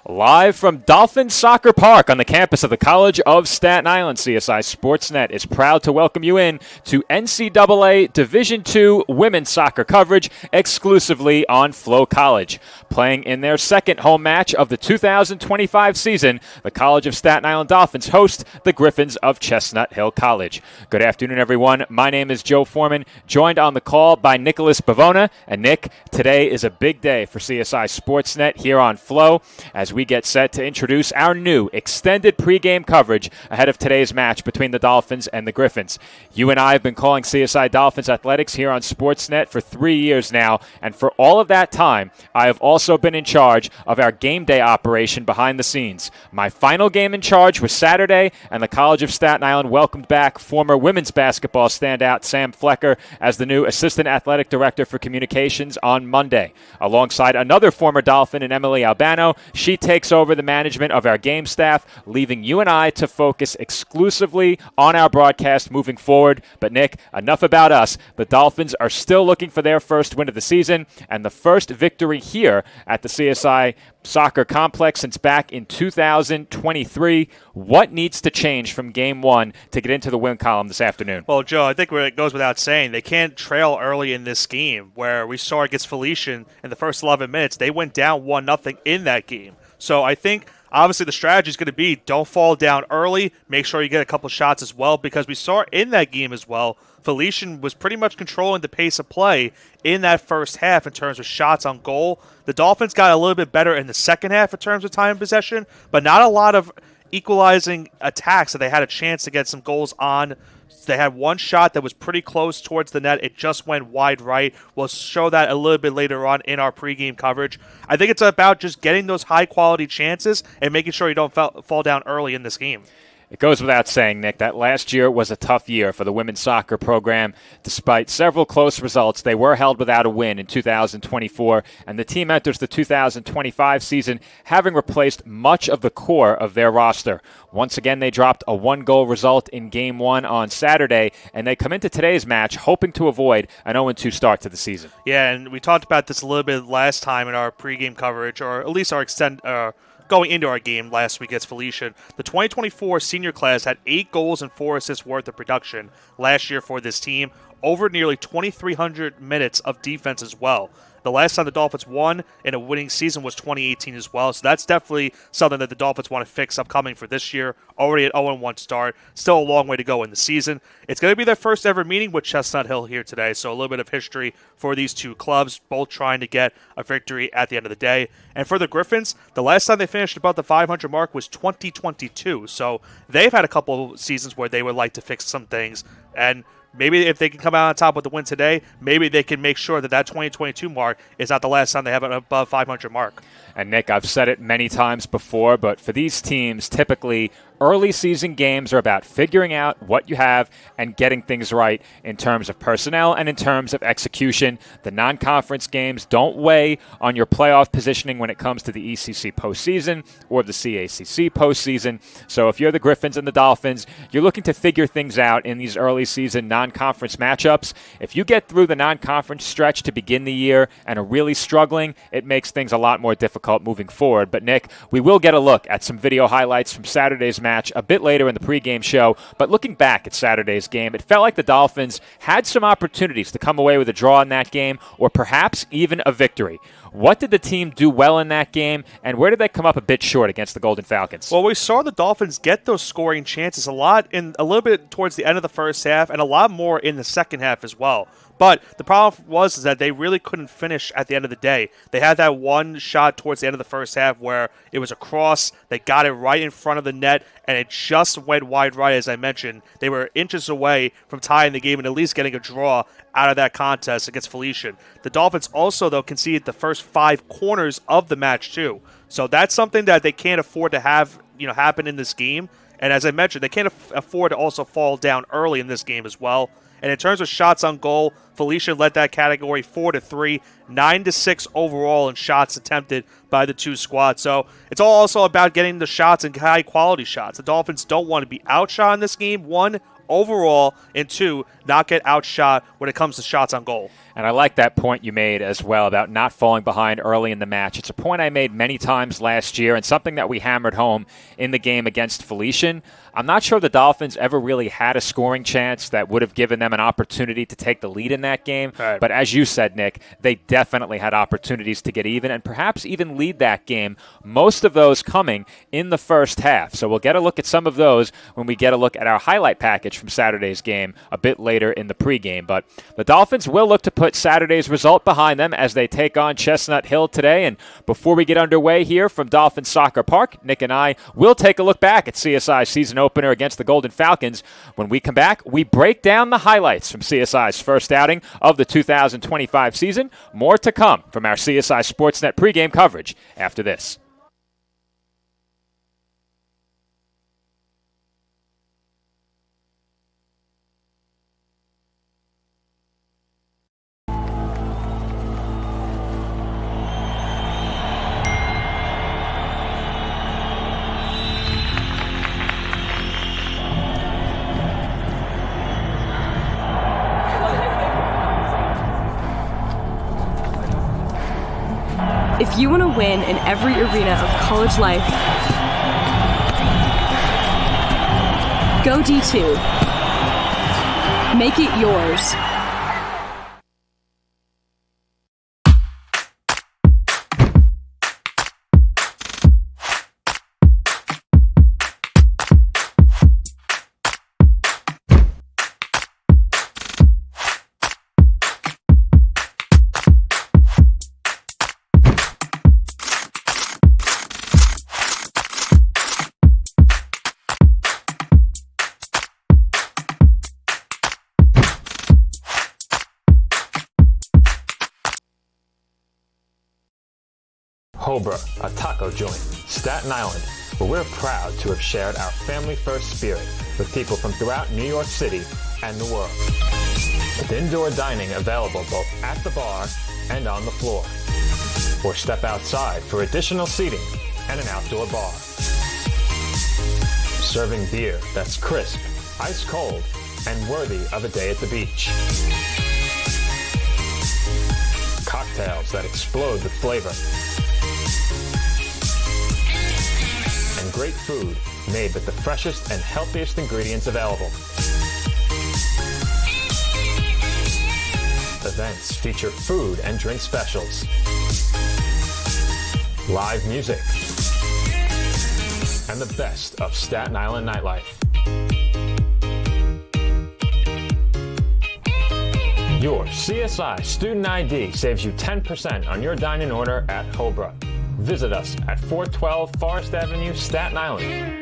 Live from Dolphin Soccer Park on the campus of the College of Staten Island, CSI Sportsnet is proud to welcome you in to NCAA Division II women's soccer coverage exclusively on Flow College. Playing in their second home match of the 2025 season, the College of Staten Island Dolphins host the Griffins of Chestnut Hill College. Good afternoon, everyone. My name is Joe Foreman, joined on the call by Nicholas Bavona. And Nick, today is a big day for CSI Sportsnet here on Flow as we get set to introduce our new extended pregame coverage ahead of today's match between the Dolphins and the Griffins. You and I have been calling CSI Dolphins athletics here on Sportsnet for 3 years now, and for all of that time, I have also been in charge of our game day operation behind the scenes. My final game in charge was Saturday, and the College of Staten Island welcomed back former women's basketball standout Sam Flecker as the new Assistant Athletic Director for Communications on Monday. Alongside another former Dolphin and Emily Albano, she takes over the management of our game staff, leaving you and I to focus exclusively on our broadcast moving forward. But Nick, enough about us. The Dolphins are still looking for their first win of the season and the first victory here at the CSI Soccer Complex since back in 2023. What needs to change from game one to get into the win column this afternoon? Well, Joe, I think it goes without saying, they can't trail early in this game where we saw against Felician in the first 11 minutes. They went down 1-0 in that game. So I think obviously the strategy is going to be don't fall down early, make sure you get a couple shots as well, because we saw in that game as well, Felician was pretty much controlling the pace of play in that first half in terms of shots on goal. The Dolphins got a little bit better in the second half in terms of time and possession, but not a lot of equalizing attacks that they had a chance to get some goals on. They had one shot that was pretty close towards the net. It just went wide right. We'll show that a little bit later on in our pregame coverage. I think it's about just getting those high-quality chances and making sure you don't fall down early in this game. It goes without saying, Nick, that last year was a tough year for the women's soccer program. Despite several close results, they were held without a win in 2024, and the team enters the 2025 season having replaced much of the core of their roster. Once again, they dropped a one-goal result in Game 1 on Saturday, and they come into today's match hoping to avoid an 0-2 start to the season. Yeah, and we talked about this a little bit last time in our pregame coverage, or at least our going into our game last week against Felician. The 2024 senior class had 8 goals and 4 assists worth of production last year for this team, over nearly 2,300 minutes of defense as well. The last time the Dolphins won in a winning season was 2018 as well, so that's definitely something that the Dolphins want to fix upcoming for this year. Already at 0-1 start, still a long way to go in the season. It's going to be their first ever meeting with Chestnut Hill here today, so a little bit of history for these two clubs, both trying to get a victory at the end of the day. And for the Griffins, the last time they finished above the 500 mark was 2022, so they've had a couple of seasons where they would like to fix some things, and maybe if they can come out on top with the win today, maybe they can make sure that 2022 mark is not the last time they have an above 500 mark. And Nick, I've said it many times before, but for these teams, typically early season games are about figuring out what you have and getting things right in terms of personnel and in terms of execution. The non-conference games don't weigh on your playoff positioning when it comes to the ECC postseason or the CACC postseason. So if you're the Griffins and the Dolphins, you're looking to figure things out in these early season non-conference matchups. If you get through the non-conference stretch to begin the year and are really struggling, it makes things a lot more difficult moving forward. But Nick, we will get a look at some video highlights from Saturday's match a bit later in the pregame show. But looking back at Saturday's game, it felt like the Dolphins had some opportunities to come away with a draw in that game or perhaps even a victory. What did the team do well in that game, and where did they come up a bit short against the Golden Falcons? Well, we saw the Dolphins get those scoring chances a little bit towards the end of the first half and a lot more in the second half as well. But the problem was that they really couldn't finish at the end of the day. They had that one shot towards the end of the first half where it was a cross. They got it right in front of the net, and it just went wide right, as I mentioned. They were inches away from tying the game and at least getting a draw out of that contest against Felician. The Dolphins also, though, conceded the first 5 corners of the match, too. So that's something that they can't afford to have happen in this game. And as I mentioned, they can't afford to also fall down early in this game as well. And in terms of shots on goal, Felicia led that category 4-3, 9-6 overall in shots attempted by the two squads. So it's all also about getting the shots and high-quality shots. The Dolphins don't want to be outshot in this game, one, overall, and two, not get outshot when it comes to shots on goal. And I like that point you made as well about not falling behind early in the match. It's a point I made many times last year and something that we hammered home in the game against Felician. I'm not sure the Dolphins ever really had a scoring chance that would have given them an opportunity to take the lead in that game. Right. But as you said, Nick, they definitely had opportunities to get even and perhaps even lead that game, most of those coming in the first half. So we'll get a look at some of those when we get a look at our highlight package from Saturday's game a bit later in the pregame. But the Dolphins will look to put Saturday's result behind them as they take on Chestnut Hill today. And before we get underway here from Dolphin Soccer Park, Nick and I will take a look back at CSI's season opener against the Golden Falcons. When we come back, we break down the highlights from CSI's first outing of the 2025 season. More to come from our CSI Sportsnet pregame coverage after this. If you want to win in every arena of college life, go D2. Make it yours. Cobra, a taco joint, Staten Island, where we're proud to have shared our family-first spirit with people from throughout New York City and the world. With indoor dining available both at the bar and on the floor. Or step outside for additional seating and an outdoor bar. Serving beer that's crisp, ice cold, and worthy of a day at the beach. Cocktails that explode with flavor. And great food made with the freshest and healthiest ingredients available. Events feature food and drink specials. Live music. And the best of Staten Island nightlife. Your CSI Student ID saves you 10% on your dine-in order at Cobra. Visit us at 412 Forest Avenue, Staten Island.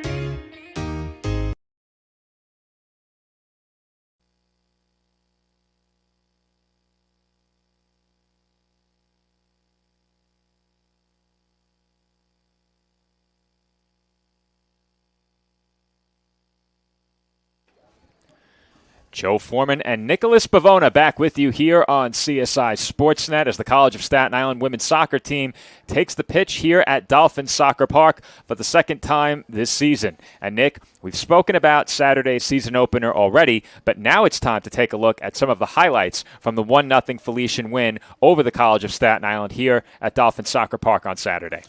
Joe Foreman and Nicholas Bavona back with you here on CSI Sportsnet as the College of Staten Island women's soccer team takes the pitch here at Dolphin Soccer Park for the second time this season. And Nick, we've spoken about Saturday's season opener already, but now it's time to take a look at some of the highlights from the 1-0 Felician win over the College of Staten Island here at Dolphin Soccer Park on Saturday.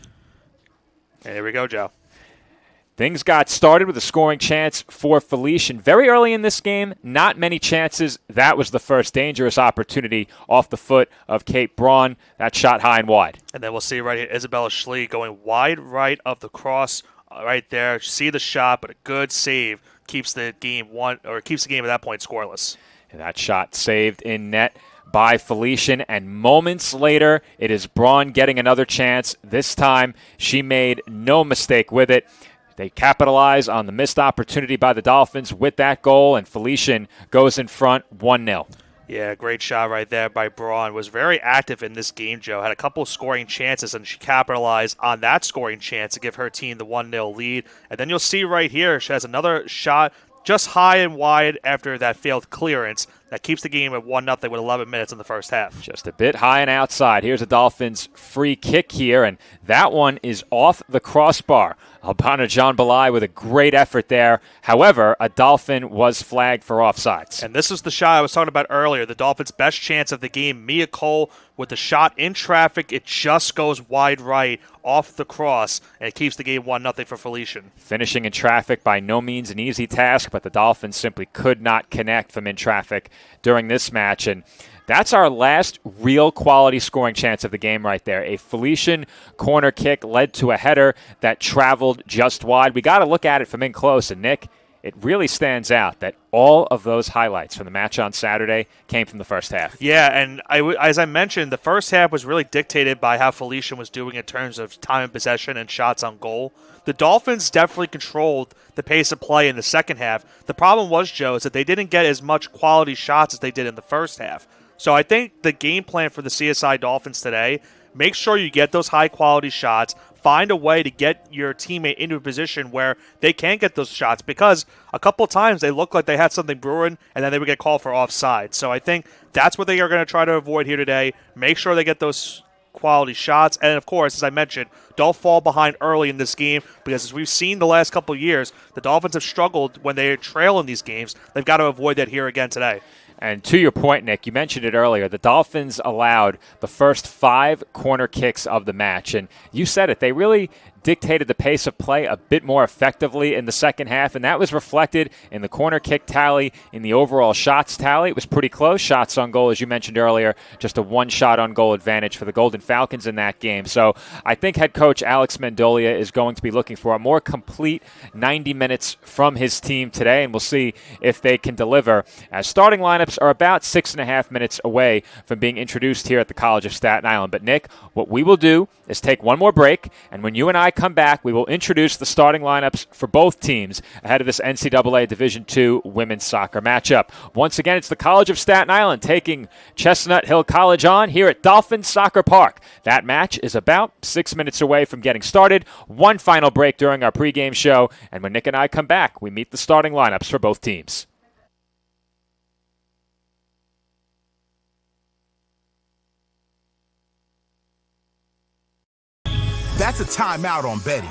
And here we go, Joe. Things got started with a scoring chance for Felician. Very early in this game, not many chances. That was the first dangerous opportunity off the foot of Kate Braun. That shot high and wide. And then we'll see right here, Isabella Schlee going wide right of the cross right there. See the shot, but a good save keeps the game at that point scoreless. And that shot saved in net by Felician, and moments later, it is Braun getting another chance. This time, she made no mistake with it. They capitalize on the missed opportunity by the Dolphins with that goal, and Felician goes in front 1-0. Yeah, great shot right there by Braun. Was very active in this game, Joe. Had a couple of scoring chances, and she capitalized on that scoring chance to give her team the 1-0 lead. And then you'll see right here, she has another shot just high and wide after that failed clearance. that keeps the game at 1-0 with 11 minutes in the first half. Just a bit high and outside. Here's a Dolphins free kick here, and that one is off the crossbar. Albana John Belai with a great effort there. However, a Dolphin was flagged for offsides. And this is the shot I was talking about earlier. The Dolphins' best chance of the game. Mia Cole with the shot in traffic. It just goes wide right off the cross, and it keeps the game 1-0 for Felician. Finishing in traffic by no means an easy task, but the Dolphins simply could not connect from in traffic during this match. And that's our last real quality scoring chance of the game right there. A Felician corner kick led to a header that traveled just wide. We got to look at it from in close. And, Nick, it really stands out that all of those highlights from the match on Saturday came from the first half. Yeah, and as I mentioned, the first half was really dictated by how Felician was doing in terms of time and possession and shots on goal. The Dolphins definitely controlled the pace of play in the second half. The problem was, Joe, is that they didn't get as much quality shots as they did in the first half. So I think the game plan for the CSI Dolphins today, make sure you get those high-quality shots, find a way to get your teammate into a position where they can get those shots, because a couple of times they looked like they had something brewing and then they would get called for offside. So I think that's what they are going to try to avoid here today. Make sure they get those quality shots. And, of course, as I mentioned, don't fall behind early in this game, because as we've seen the last couple of years, the Dolphins have struggled when they trail in these games. They've got to avoid that here again today. And to your point, Nick, you mentioned it earlier, the Dolphins allowed the first 5 corner kicks of the match. And you said it, they really dictated the pace of play a bit more effectively in the second half, and that was reflected in the corner kick tally, in the overall shots tally. It was pretty close. Shots on goal, as you mentioned earlier, just a 1-shot on goal advantage for the Golden Falcons in that game. So I think head coach Alex Mendolia is going to be looking for a more complete 90 minutes from his team today, and we'll see if they can deliver, as starting lineups are about 6.5 minutes away from being introduced here at the College of Staten Island. But, Nick, what we will do is take one more break, and when you and I come back, we will introduce the starting lineups for both teams ahead of this NCAA Division II women's soccer matchup. Once again, it's the College of Staten Island taking Chestnut Hill College on here at Dolphin Soccer Park. That match is about 6 minutes away from getting started. One final break during our pregame show, and when Nick and I come back, we meet the starting lineups for both teams. That's a timeout on betting.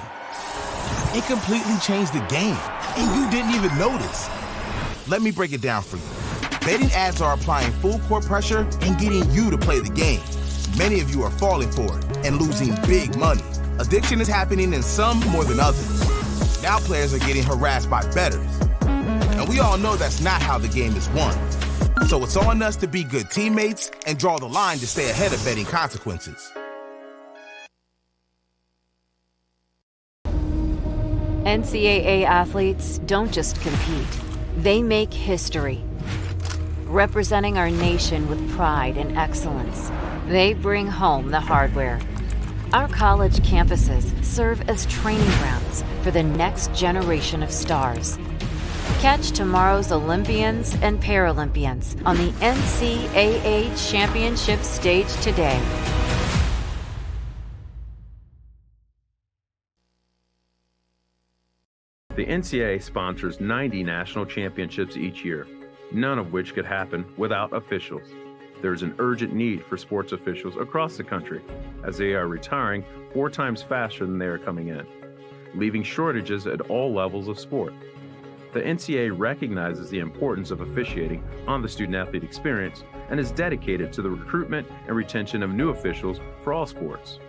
It completely changed the game, and you didn't even notice. Let me break it down for you. Betting ads are applying full court pressure and getting you to play the game. Many of you are falling for it and losing big money. Addiction is happening in some more than others. Now players are getting harassed by bettors. And we all know that's not how the game is won. So it's on us to be good teammates and draw the line to stay ahead of betting consequences. NCAA athletes don't just compete, they make history. Representing our nation with pride and excellence, they bring home the hardware. Our college campuses serve as training grounds for the next generation of stars. Catch tomorrow's Olympians and Paralympians on the NCAA Championship stage today. The NCAA sponsors 90 national championships each year, none of which could happen without officials. There is an urgent need for sports officials across the country, as they are retiring 4 times faster than they are coming in, leaving shortages at all levels of sport. The NCAA recognizes the importance of officiating on the student-athlete experience and is dedicated to the recruitment and retention of new officials for all sports.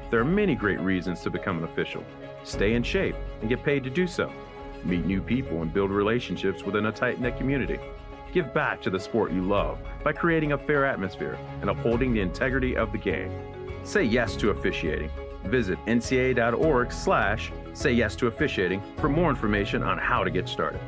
There are many great reasons to become an official. Stay in shape and get paid to do so. Meet new people and build relationships within a tight-knit community. Give back to the sport you love by creating a fair atmosphere and upholding the integrity of the game. Say yes to officiating. Visit ncaa.org/say yes to officiating for more information on how to get started.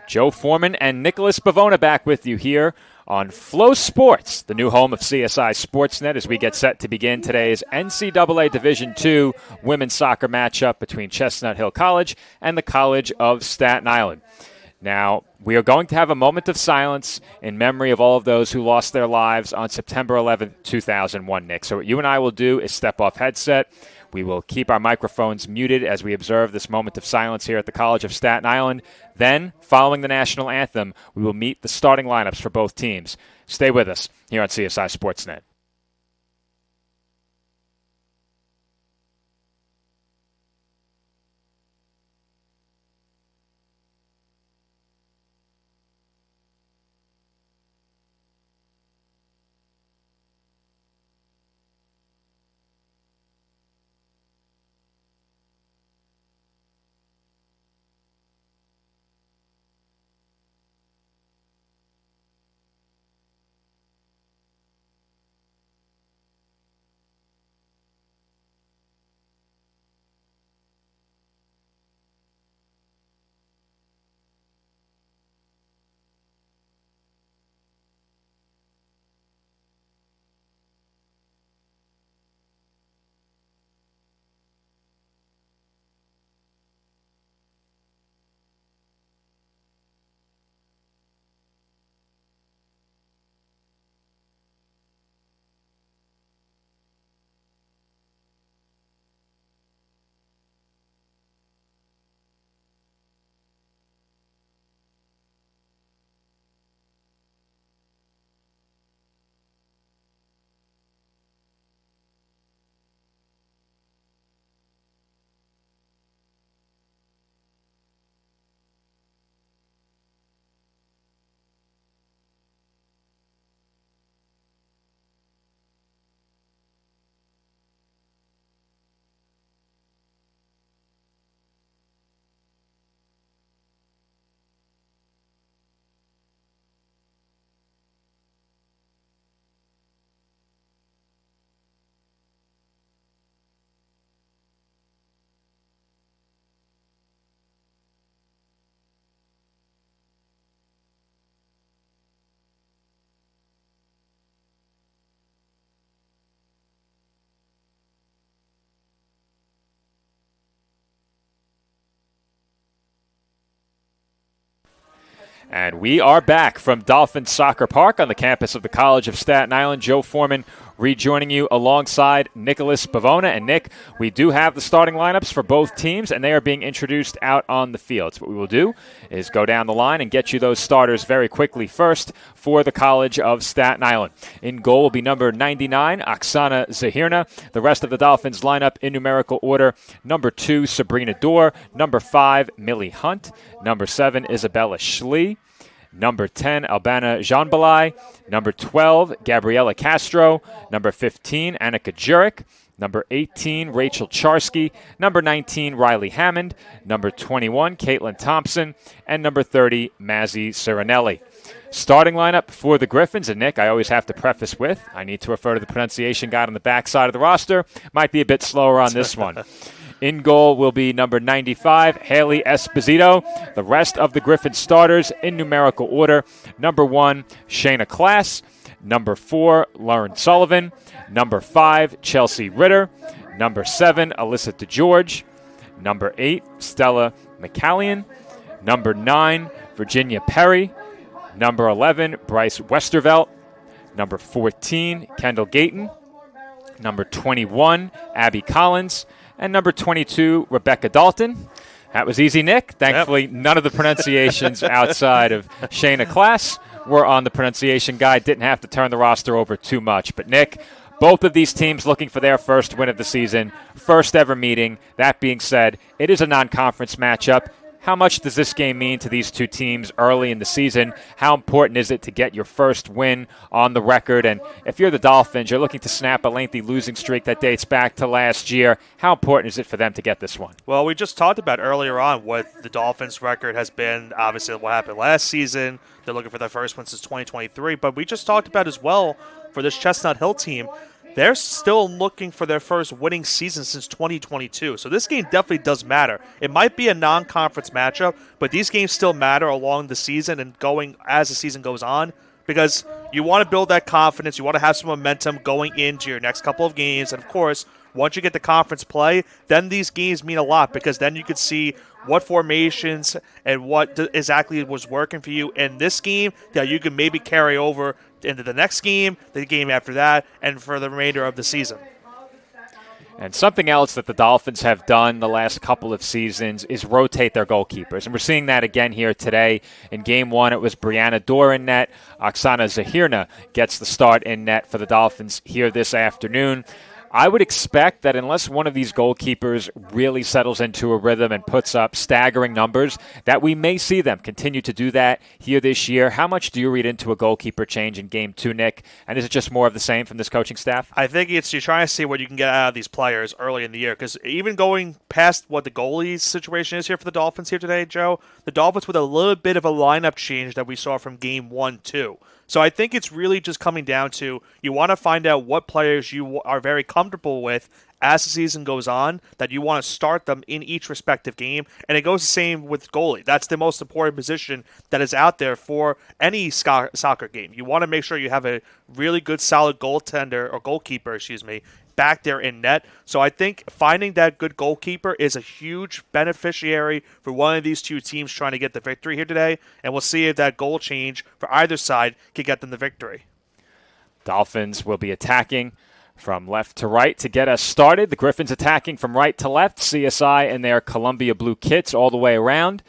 Joe Foreman and Nicholas Bavona back with you here on Flow Sports, the new home of CSI Sportsnet, as we get set to begin today's NCAA Division II women's soccer matchup between Chestnut Hill College and the College of Staten Island. Now, we are going to have a moment of silence in memory of all of those who lost their lives on September 11th, 2001, Nick. So what you and I will do is step off headset. We will keep our microphones muted as we observe this moment of silence here at the College of Staten Island. Then, following the national anthem, we will meet the starting lineups for both teams. Stay with us here on CSI Sportsnet. And we are back from Dolphin Soccer Park on the campus of the College of Staten Island. Joe Foreman rejoining you alongside Nicholas Bavona. And Nick, we do have the starting lineups for both teams, and they are being introduced out on the field. So what we will do is go down the line and get you those starters very quickly. First, for the College of Staten Island. In goal will be number 99, Oksana Zahirna. The rest of the Dolphins lineup in numerical order. Number 2, Sabrina Dorr. Number 5, Millie Hunt. Number 7, Isabella Schlee. Number 10, Albana Jeanbalai. Number 12, Gabriela Castro. Number 15, Annika Jurek. Number 18, Rachel Charsky. Number 19, Riley Hammond. Number 21, Caitlin Thompson. And number 30, Mazzy Cirinelli. Starting lineup for the Griffins, and Nick, I always have to preface with, I need to refer to the pronunciation guide on the back side of the roster. Might be a bit slower on this one. In goal will be number 95, Haley Esposito. The rest of the Griffins starters in numerical order. Number 1, Shayna Klass. Number 4, Lauren Sullivan. Number 5, Chelsea Ritter. Number 7, Alyssa DeGeorge. Number 8, Stella McCallion. Number 9, Virginia Perry. Number 11, Bryce Westervelt. Number 14, Kendall Gayton. Number 21, Abby Collins. And number 22, Rebecca Dalton. That was easy, Nick. Thankfully, None of the pronunciations outside of Shayna Klass were on the pronunciation guide. Didn't have to turn the roster over too much. But, Nick, both of these teams looking for their first win of the season, first ever meeting. That being said, it is a non-conference matchup. How much does this game mean to these two teams early in the season? How important is it to get your first win on the record? And if you're the Dolphins, you're looking to snap a lengthy losing streak that dates back to last year. How important is it for them to get this one? Well, we just talked about earlier on what the Dolphins' record has been. Obviously, what happened last season. They're looking for their first win since 2023. But we just talked about as well for this Chestnut Hill team, they're still looking for their first winning season since 2022. So this game definitely does matter. It might be a non-conference matchup, but these games still matter along the season and going as the season goes on, because you want to build that confidence. You want to have some momentum going into your next couple of games. And, of course, once you get the conference play, then these games mean a lot, because then you can see what formations and what exactly was working for you in this game that you can maybe carry over into the next game, the game after that, and for the remainder of the season. And something else that the Dolphins have done the last couple of seasons is rotate their goalkeepers. And we're seeing that again here today. In Game 1, it was Brianna Dorr in net. Oksana Zahirna gets the start in net for the Dolphins here this afternoon. I would expect that unless one of these goalkeepers really settles into a rhythm and puts up staggering numbers, that we may see them continue to do that here this year. How much do you read into a goalkeeper change in Game 2, Nick? And is it just more of the same from this coaching staff? I think you're trying to see what you can get out of these players early in the year, because even going past what the goalie situation is here for the Dolphins here today, Joe, the Dolphins with a little bit of a lineup change that we saw from Game 1, too. So I think it's really just coming down to you want to find out what players you are very comfortable with as the season goes on, that you want to start them in each respective game. And it goes the same with goalie. That's the most important position that is out there for any soccer game. You want to make sure you have a really good, solid goaltender or goalkeeper, back there in net. So I think finding that good goalkeeper is a huge beneficiary for one of these two teams trying to get the victory here today. And we'll see if that goal change for either side can get them the victory. Dolphins will be attacking from left to right to get us started. The Griffins attacking from right to left. CSI in their Columbia blue kits all the way around.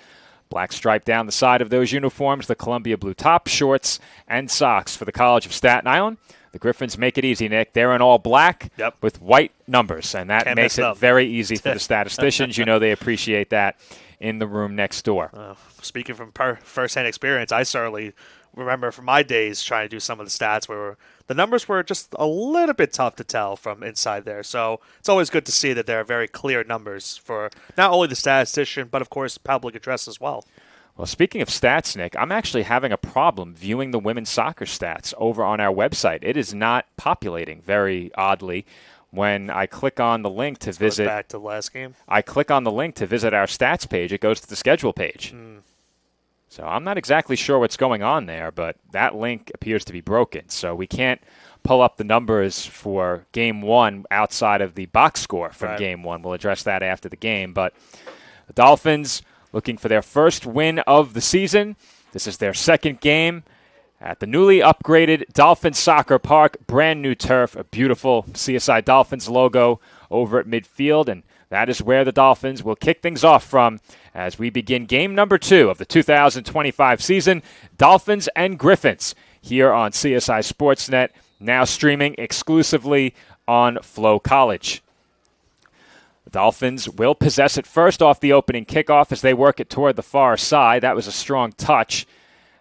Black stripe down the side of those uniforms. The Columbia blue top, shorts, and socks for the College of Staten Island. The Griffins make it easy, Nick. They're in all black with white numbers, and that makes it very easy for the statisticians. You know they appreciate that in the room next door. Speaking from first-hand experience, I certainly remember from my days trying to do some of the stats where the numbers were just a little bit tough to tell from inside there. So it's always good to see that there are very clear numbers for not only the statistician, but, of course, public address as well. Well, speaking of stats, Nick, I'm actually having a problem viewing the women's soccer stats over on our website. It is not populating very oddly. When I click on the link to visit, back to the last game. I click on the link to visit our stats page. It goes to the schedule page. So I'm not exactly sure what's going on there, but that link appears to be broken. So we can't pull up the numbers for Game 1 outside of the box score from Game 1. We'll address that after the game. But the Dolphins looking for their first win of the season. This is their second game at the newly upgraded Dolphin Soccer Park. Brand new turf, a beautiful CSI Dolphins logo over at midfield. And that is where the Dolphins will kick things off from as we begin game number 2 of the 2025 season. Dolphins and Griffins here on CSI Sportsnet, now streaming exclusively on Flow College. The Dolphins will possess it first off the opening kickoff as they work it toward the far side. That was a strong touch.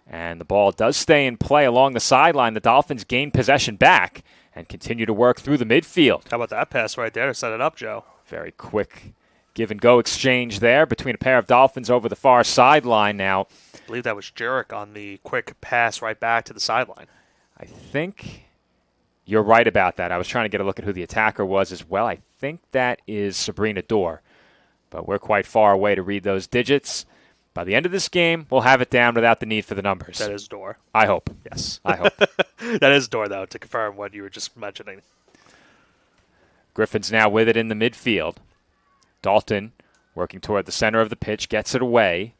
And the ball does stay in play along the sideline. The Dolphins gain possession back and continue to work through the midfield. How about that pass right there to set it up, Joe? Very quick give-and-go exchange there between a pair of Dolphins over the far sideline now. I believe that was Jurek on the quick pass right back to the sideline. I think you're right about that. I was trying to get a look at who the attacker was as well. I think that is Sabrina Dorr. But we're quite far away to read those digits. By the end of this game, we'll have it down without the need for the numbers. That is Dorr. I hope. Yes. I hope. That is Dorr, though, to confirm what you were just mentioning. Griffin's now with it in the midfield. Dalton, working toward the center of the pitch, gets it away.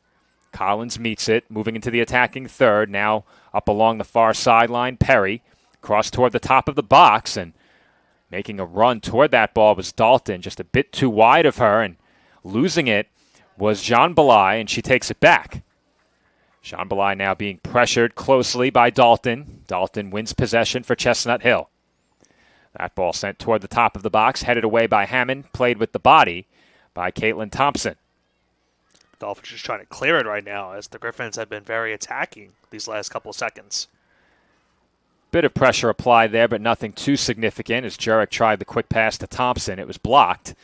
Collins meets it, moving into the attacking third. Now up along the far sideline, Perry. Cross toward the top of the box, and making a run toward that ball was Dalton, just a bit too wide of her, and losing it was Jean Belay, and she takes it back. Jean Belay now being pressured closely by Dalton. Dalton wins possession for Chestnut Hill. That ball sent toward the top of the box, headed away by Hammond, played with the body by Caitlin Thompson. Dolphins just trying to clear it right now as the Griffins have been very attacking these last couple of seconds. Bit of pressure applied there, but nothing too significant as Jurek tried the quick pass to Thompson. It was blocked.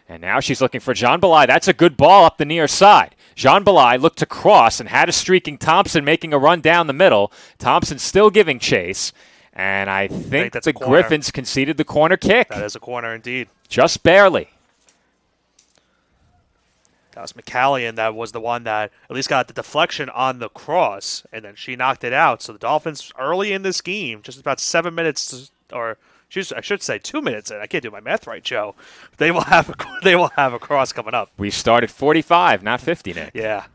And now she's looking for Jean Belay. That's a good ball up the near side. Jean Belay looked to cross and had a streaking Thompson making a run down the middle. Thompson still giving chase. And I think that's the a corner. Griffins conceded the corner kick. That is a corner indeed. Just barely. That was McCallion. That was the one that at least got the deflection on the cross, and then she knocked it out. So the Dolphins early in this game, just about 7 minutes, or I should say 2 minutes in. I can't do my math right, Joe. They will have a cross coming up. We started 45, not 50, Nick. Yeah.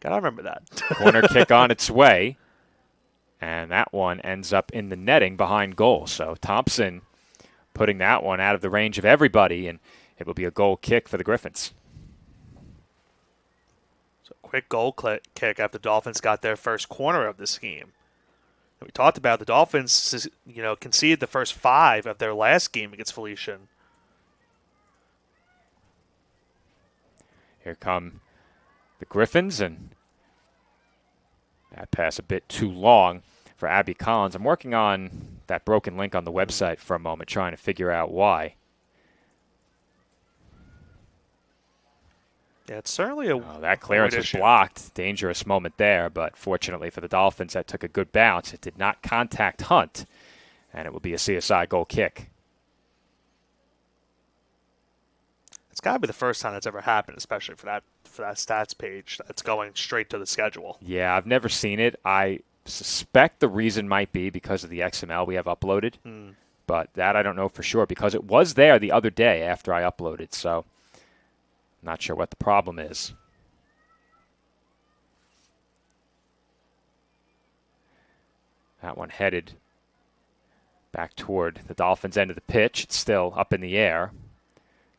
Gotta remember that. Corner kick on its way. And that one ends up in the netting behind goal. So Thompson putting that one out of the range of everybody, and it will be a goal kick for the Griffins. So quick goal kick after the Dolphins got their first corner of this game. And we talked about the Dolphins, conceded the first 5 of their last game against Felician. Here come the Griffins, and that pass a bit too long for Abby Collins. I'm working on that broken link on the website for a moment, trying to figure out why. Yeah, it's certainly that clearance was blocked. Dangerous moment there, but fortunately for the Dolphins, that took a good bounce. It did not contact Hunt, and it will be a CSI goal kick. It's got to be the first time that's ever happened, especially for that stats page that's going straight to the schedule. Yeah, I've never seen it. I suspect the reason might be because of the XML we have uploaded, but that I don't know for sure because it was there the other day after I uploaded, so I'm not sure what the problem is. That one headed back toward the Dolphins' end of the pitch. It's still up in the air.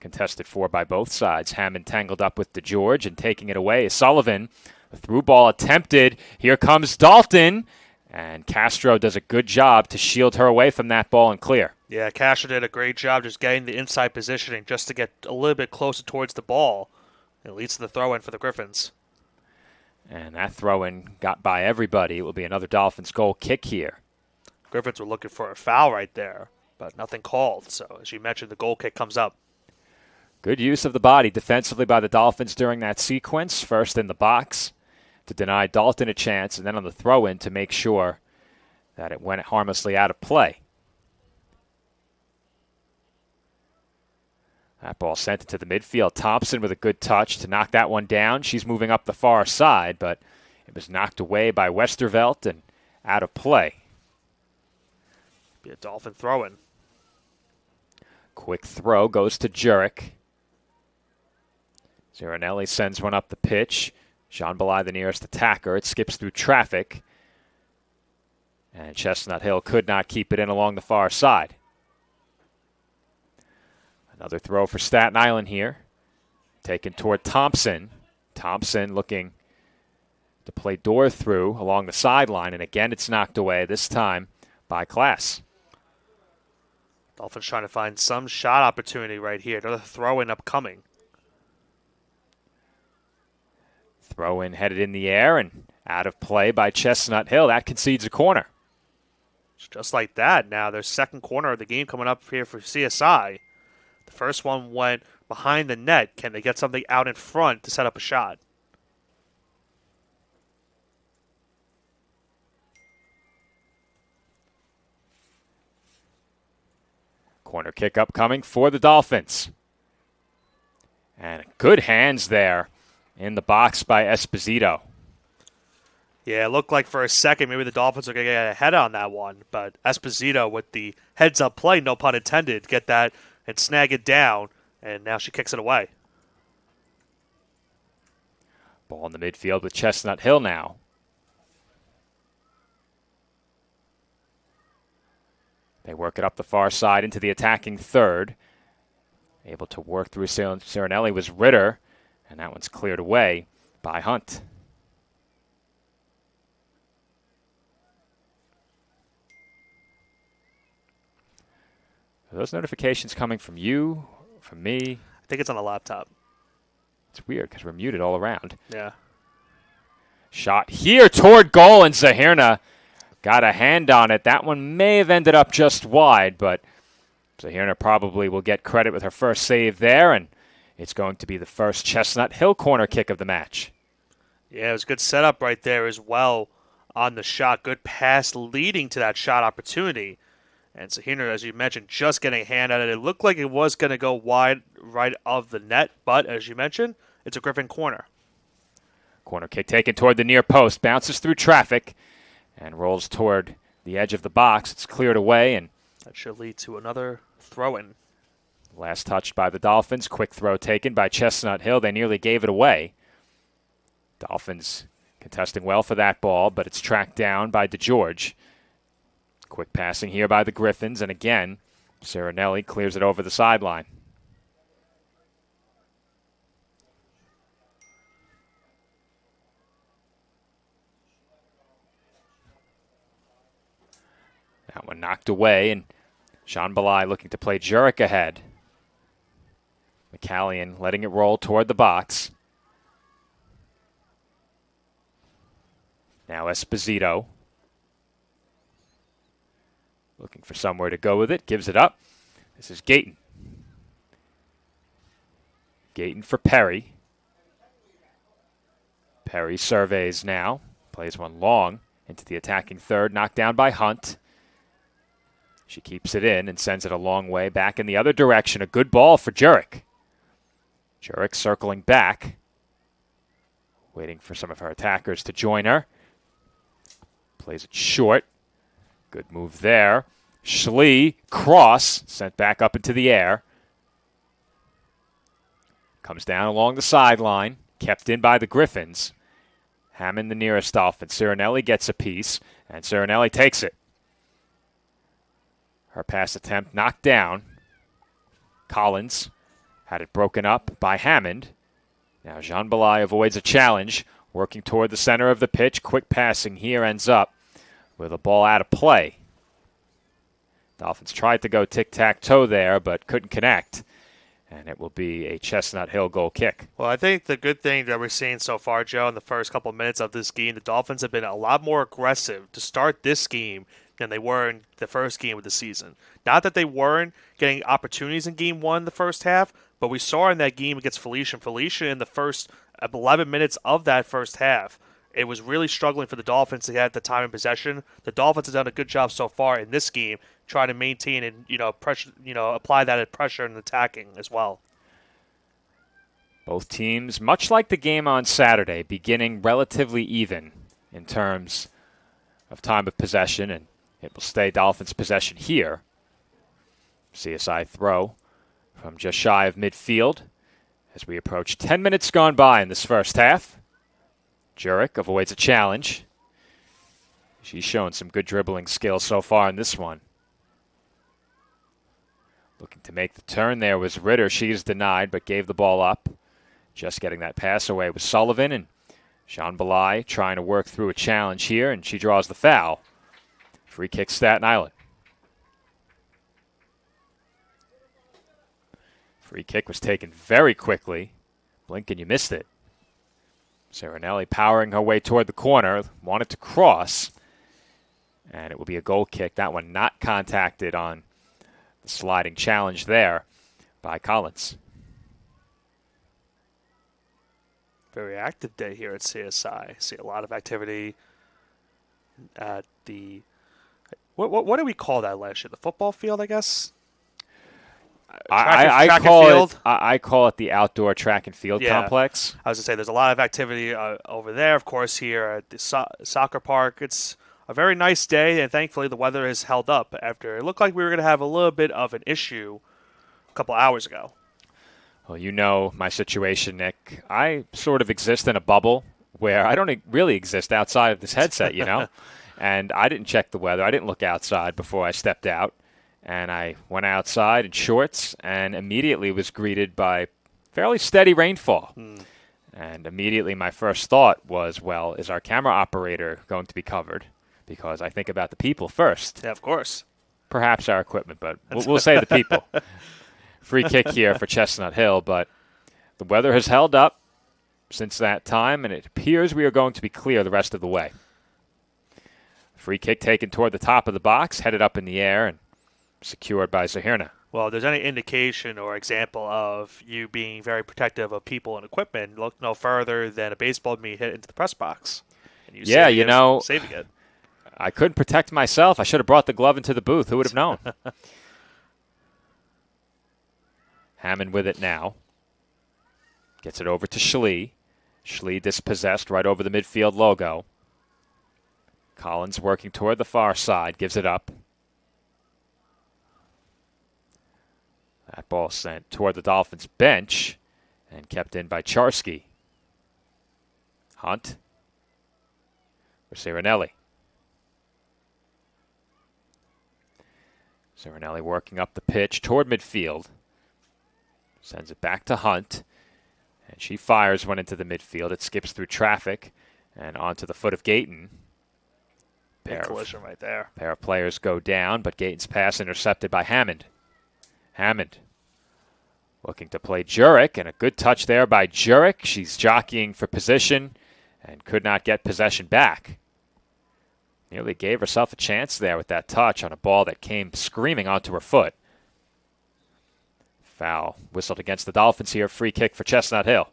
Contested for by both sides. Hammond tangled up with DeGeorge, and taking it away is Sullivan. The through ball attempted. Here comes Dalton, and Castro does a good job to shield her away from that ball and clear. Yeah, Castro did a great job just getting the inside positioning just to get a little bit closer towards the ball. It leads to the throw-in for the Griffins. And that throw-in got by everybody. It will be another Dolphins goal kick here. Griffins were looking for a foul right there, but nothing called. So, as you mentioned, the goal kick comes up. Good use of the body defensively by the Dolphins during that sequence. First in the box to deny Dalton a chance, and then on the throw-in to make sure that it went harmlessly out of play. That ball sent it to the midfield. Thompson with a good touch to knock that one down. She's moving up the far side, but it was knocked away by Westervelt and out of play. Be a Dolphin throw-in. Quick throw goes to Jurek. Zarinelli sends one up the pitch. Jean Belay, the nearest attacker. It skips through traffic. And Chestnut Hill could not keep it in along the far side. Another throw for Staten Island here. Taken toward Thompson. Thompson looking to play door through along the sideline. And again, it's knocked away, this time by Class. Dolphins trying to find some shot opportunity right here. Another throw-in upcoming. Throw-in headed in the air and out of play by Chestnut Hill. That concedes a corner. Just like that. Now their second corner of the game coming up here for CSI. The first one went behind the net. Can they get something out in front to set up a shot? Corner kick upcoming for the Dolphins. And good hands there in the box by Esposito. Yeah, it looked like for a second maybe the Dolphins are going to get ahead on that one. But Esposito with the heads-up play, no pun intended, get that and snag it down. And now she kicks it away. Ball in the midfield with Chestnut Hill now. They work it up the far side into the attacking third. Able to work through Zarinelli was Ritter, and that one's cleared away by Hunt. Are those notifications coming from you, from me? I think it's on the laptop. It's weird because we're muted all around. Yeah. Shot here toward goal, and Zahirna got a hand on it. That one may have ended up just wide, but Zahirna probably will get credit with her first save there, and it's going to be the first Chestnut Hill corner kick of the match. Yeah, it was a good setup right there as well on the shot. Good pass leading to that shot opportunity. And Zahirna, as you mentioned, just getting a hand at it. It looked like it was going to go wide right of the net, but as you mentioned, it's a Griffin corner. Corner kick taken toward the near post, bounces through traffic, and rolls toward the edge of the box. It's cleared away, and that should lead to another throw-in. Last touched by the Dolphins. Quick throw taken by Chestnut Hill. They nearly gave it away. Dolphins contesting well for that ball, but it's tracked down by DeGeorge. Quick passing here by the Griffins, and again, Serenelli clears it over the sideline. That one knocked away, and Jean Belay looking to play Jurek ahead. McCallion letting it roll toward the box. Now Esposito. Looking for somewhere to go with it. Gives it up. This is Gayton. Gayton for Perry. Perry surveys now. Plays one long into the attacking third. Knocked down by Hunt. She keeps it in and sends it a long way back in the other direction. A good ball for Jurek. Jurek circling back. Waiting for some of her attackers to join her. Plays it short. Good move there. Schlee, cross, sent back up into the air. Comes down along the sideline. Kept in by the Griffins. Hammond the nearest Dolphin. Serenelli gets a piece, and Serenelli takes it. Her pass attempt knocked down. Collins had it broken up by Hammond. Now Jean Belay avoids a challenge, working toward the center of the pitch. Quick passing here ends up with a ball out of play. Dolphins tried to go tic-tac-toe there, but couldn't connect. And it will be a Chestnut Hill goal kick. Well, I think the good thing that we're seeing so far, Joe, in the first couple of minutes of this game, the Dolphins have been a lot more aggressive to start this game than they were in the first game of the season. Not that they weren't getting opportunities in game one the first half, but we saw in that game against Felicia. Felicia in the first 11 minutes of that first half, it was really struggling for the Dolphins to get the time in possession. The Dolphins have done a good job so far in this game, trying to maintain and pressure, apply that pressure and attacking as well. Both teams, much like the game on Saturday, beginning relatively even in terms of time of possession, and it will stay Dolphins' possession here. CSI throw from just shy of midfield as we approach 10 minutes gone by in this first half. Jurek avoids a challenge. She's shown some good dribbling skills so far in this one. Looking to make the turn there was Ritter. She is denied, but gave the ball up. Just getting that pass away was Sullivan, and Jean Belay trying to work through a challenge here, and she draws the foul. Free kick, Staten Island. Free kick was taken very quickly. Blink and you missed it. Serenelli powering her way toward the corner, wanted to cross, and it will be a goal kick. That one not contacted on the sliding challenge there by Collins. Very active day here at CSI. See a lot of activity at the what do we call that last year? The football field, I guess. I call it the outdoor track and field complex. I was going to say there's a lot of activity over there, of course, here at the soccer park. It's a very nice day, and thankfully the weather has held up after it looked like we were going to have a little bit of an issue a couple hours ago. Well, you know my situation, Nick. I sort of exist in a bubble where I don't really exist outside of this headset, and I didn't check the weather. I didn't look outside before I stepped out. And I went outside in shorts and immediately was greeted by fairly steady rainfall. And immediately my first thought was, well, is our camera operator going to be covered? Because I think about the people first. Yeah, of course. Perhaps our equipment, but we'll say the people. Free kick here for Chestnut Hill, but the weather has held up since that time, and it appears we are going to be clear the rest of the way. Free kick taken toward the top of the box, headed up in the air, and secured by Zahirna. Well, if there's any indication or example of you being very protective of people and equipment, look no further than a baseball being hit into the press box. And you saving it. I couldn't protect myself. I should have brought the glove into the booth. Who would have known? Hammond with it now. Gets it over to Schlee. Schlee dispossessed right over the midfield logo. Collins working toward the far side. Gives it up. That ball sent toward the Dolphins bench and kept in by Charsky. Hunt. For Cirinelli. Cirinelli working up the pitch toward midfield. Sends it back to Hunt. And she fires one into the midfield. It skips through traffic and onto the foot of Gayton. Big collision right there. Pair of players go down, but Gayton's pass intercepted by Hammond. Hammond looking to play Jurek, and a good touch there by Jurek. She's jockeying for position and could not get possession back. Nearly gave herself a chance there with that touch on a ball that came screaming onto her foot. Foul whistled against the Dolphins here. Free kick for Chestnut Hill.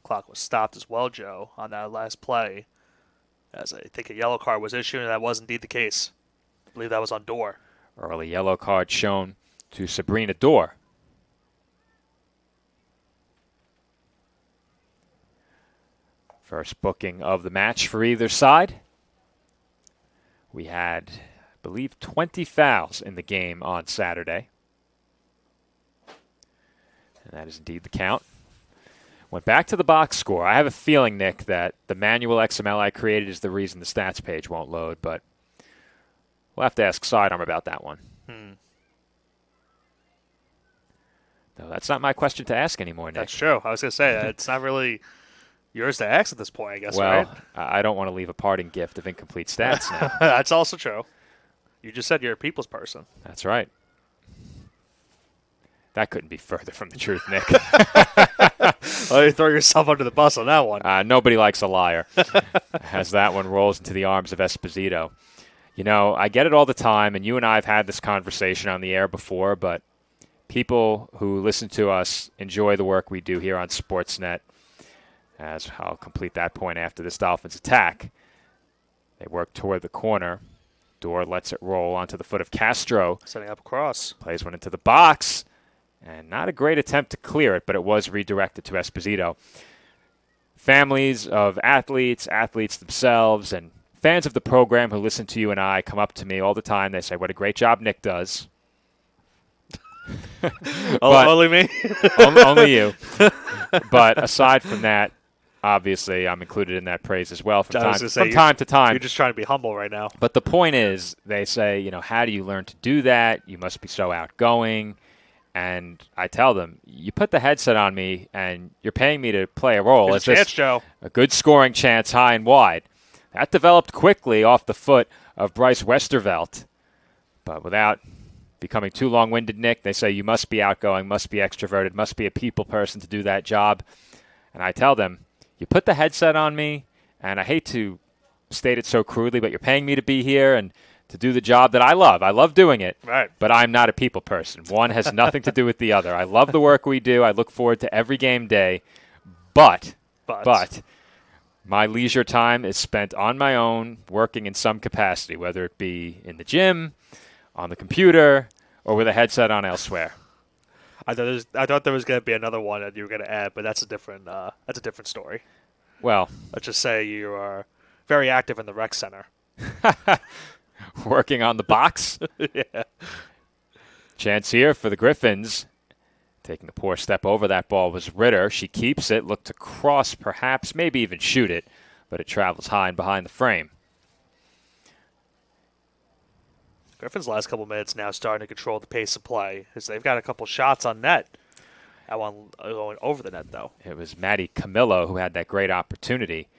Clock was stopped as well, Joe, on that last play, as I think a yellow card was issued, and that was indeed the case. I believe that was on Dorr. Early yellow card shown to Sabrina Dorr. First booking of the match for either side. We had, I believe, 20 fouls in the game on Saturday. And that is indeed the count. Went back to the box score. I have a feeling, Nick, that the manual XML I created is the reason the stats page won't load, but we'll have to ask Sidearm about that one. No, that's not my question to ask anymore, Nick. That's true. I was going to say, it's not really yours to ask at this point, I guess, well, right? I don't want to leave a parting gift of incomplete stats now. That's also true. You just said you're a people's person. That's right. That couldn't be further from the truth, Nick. Well, you throw yourself under the bus on that one. Nobody likes a liar. As that one rolls into the arms of Esposito. You know, I get it all the time, and you and I have had this conversation on the air before, but people who listen to us enjoy the work we do here on Sportsnet. As I'll complete that point after this Dolphins attack. They work toward the corner. Dorr lets it roll onto the foot of Castro. Setting up a cross. Plays one into the box. And not a great attempt to clear it, but it was redirected to Esposito. Families of athletes themselves, and fans of the program who listen to you and I come up to me all the time. They say, what a great job Nick does. Only me? Only you. But aside from that, obviously, I'm included in that praise as well from time to time. You're just trying to be humble right now. But the point is, they say, you know, how do you learn to do that? You must be so outgoing. And I tell them, you put the headset on me, and you're paying me to play a role. Here's a chance, Joe. A good scoring chance high and wide. That developed quickly off the foot of Bryce Westervelt. But without becoming too long-winded, Nick, they say you must be outgoing, must be extroverted, must be a people person to do that job. And I tell them, you put the headset on me, and I hate to state it so crudely, but you're paying me to be here and to do the job that I love. I love doing it, right? But I'm not a people person. One has nothing to do with the other. I love the work we do. I look forward to every game day, but my leisure time is spent on my own, working in some capacity, whether it be in the gym, on the computer, or with a headset on elsewhere. I thought there was going to be another one that you were going to add, but that's a different story. Well, let's just say you are very active in the rec center. Working on the box. Yeah. Chance here for the Griffins. Taking a poor step over that ball was Ritter. She keeps it, looked to cross perhaps, maybe even shoot it, but it travels high and behind the frame. Griffins' last couple minutes now starting to control the pace of play, as they've got a couple shots on net. That one going over the net, though. It was Maddie Camillo who had that great opportunity.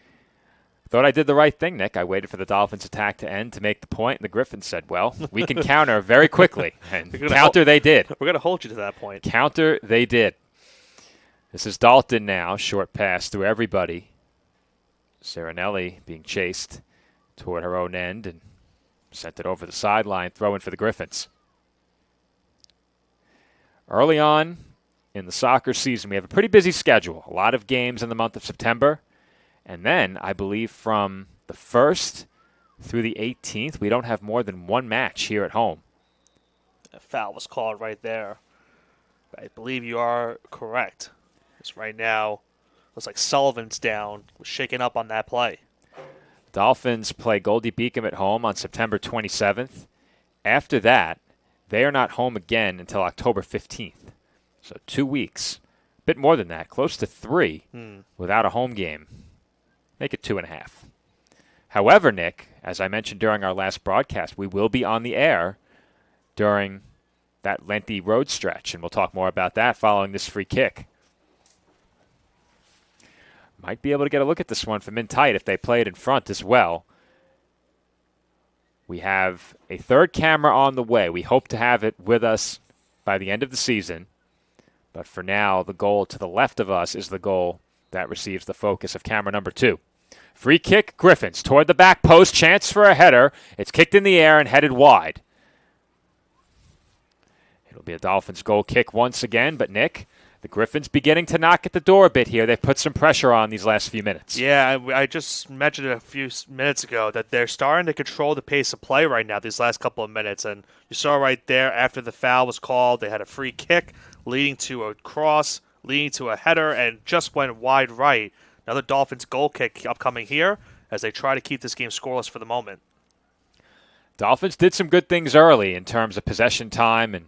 Thought I did the right thing, Nick. I waited for the Dolphins' attack to end to make the point, and the Griffins said, well, we can counter very quickly. And counter they did. We're going to hold you to that point. Counter they did. This is Dalton now. Short pass through everybody. Cirinelli being chased toward her own end and sent it over the sideline, throw in for the Griffins. Early on in the soccer season. We have a pretty busy schedule, a lot of games in the month of September. And then, I believe from the 1st through the 18th, we don't have more than one match here at home. A foul was called right there. I believe you are correct. Because right now, looks like Sullivan's down, was shaken up on that play. Dolphins play Goldie Beacom at home on September 27th. After that, they are not home again until October 15th. So 2 weeks, a bit more than that, close to 3 without a home game. Make it 2.5. However, Nick, as I mentioned during our last broadcast, we will be on the air during that lengthy road stretch, and we'll talk more about that following this free kick. Might be able to get a look at this one from in tight if they play it in front as well. We have a third camera on the way. We hope to have it with us by the end of the season. But for now, the goal to the left of us is the goal that receives the focus of camera number 2. Free kick, Griffins toward the back post. Chance for a header. It's kicked in the air and headed wide. It'll be a Dolphins goal kick once again, but Nick, the Griffins beginning to knock at the door a bit here. They've put some pressure on these last few minutes. Yeah, I just mentioned a few minutes ago that they're starting to control the pace of play right now these last couple of minutes. And you saw right there after the foul was called, they had a free kick leading to a cross, leading to a header, and just went wide right. Another Dolphins goal kick upcoming here as they try to keep this game scoreless for the moment. Dolphins did some good things early in terms of possession time and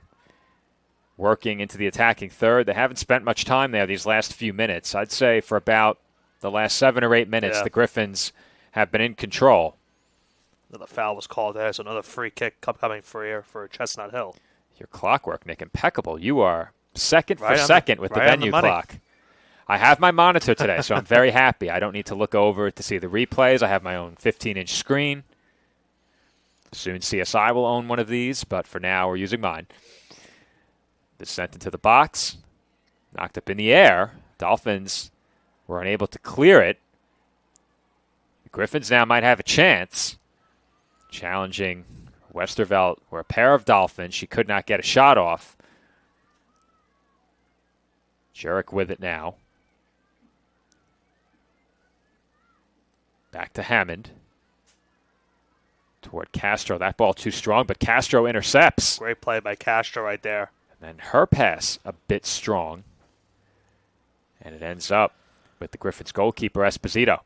working into the attacking third. They haven't spent much time there these last few minutes. I'd say for about the last 7 or 8 minutes, the Griffins have been in control. Another foul was called there, so another free kick coming for Chestnut Hill. Your clockwork, Nick, impeccable. You are second for second with the venue clock. I have my monitor today, so I'm very happy. I don't need to look over to see the replays. I have my own 15-inch screen. Soon CSI will own one of these, but for now we're using mine. This sent into the box, knocked up in the air. Dolphins were unable to clear it. The Griffins now might have a chance. Challenging Westervelt, or a pair of Dolphins. She could not get a shot off. Jurek with it now. Back to Hammond. Toward Castro. That ball too strong, but Castro intercepts. Great play by Castro right there. And her pass a bit strong. And it ends up with the Griffins goalkeeper, Esposito.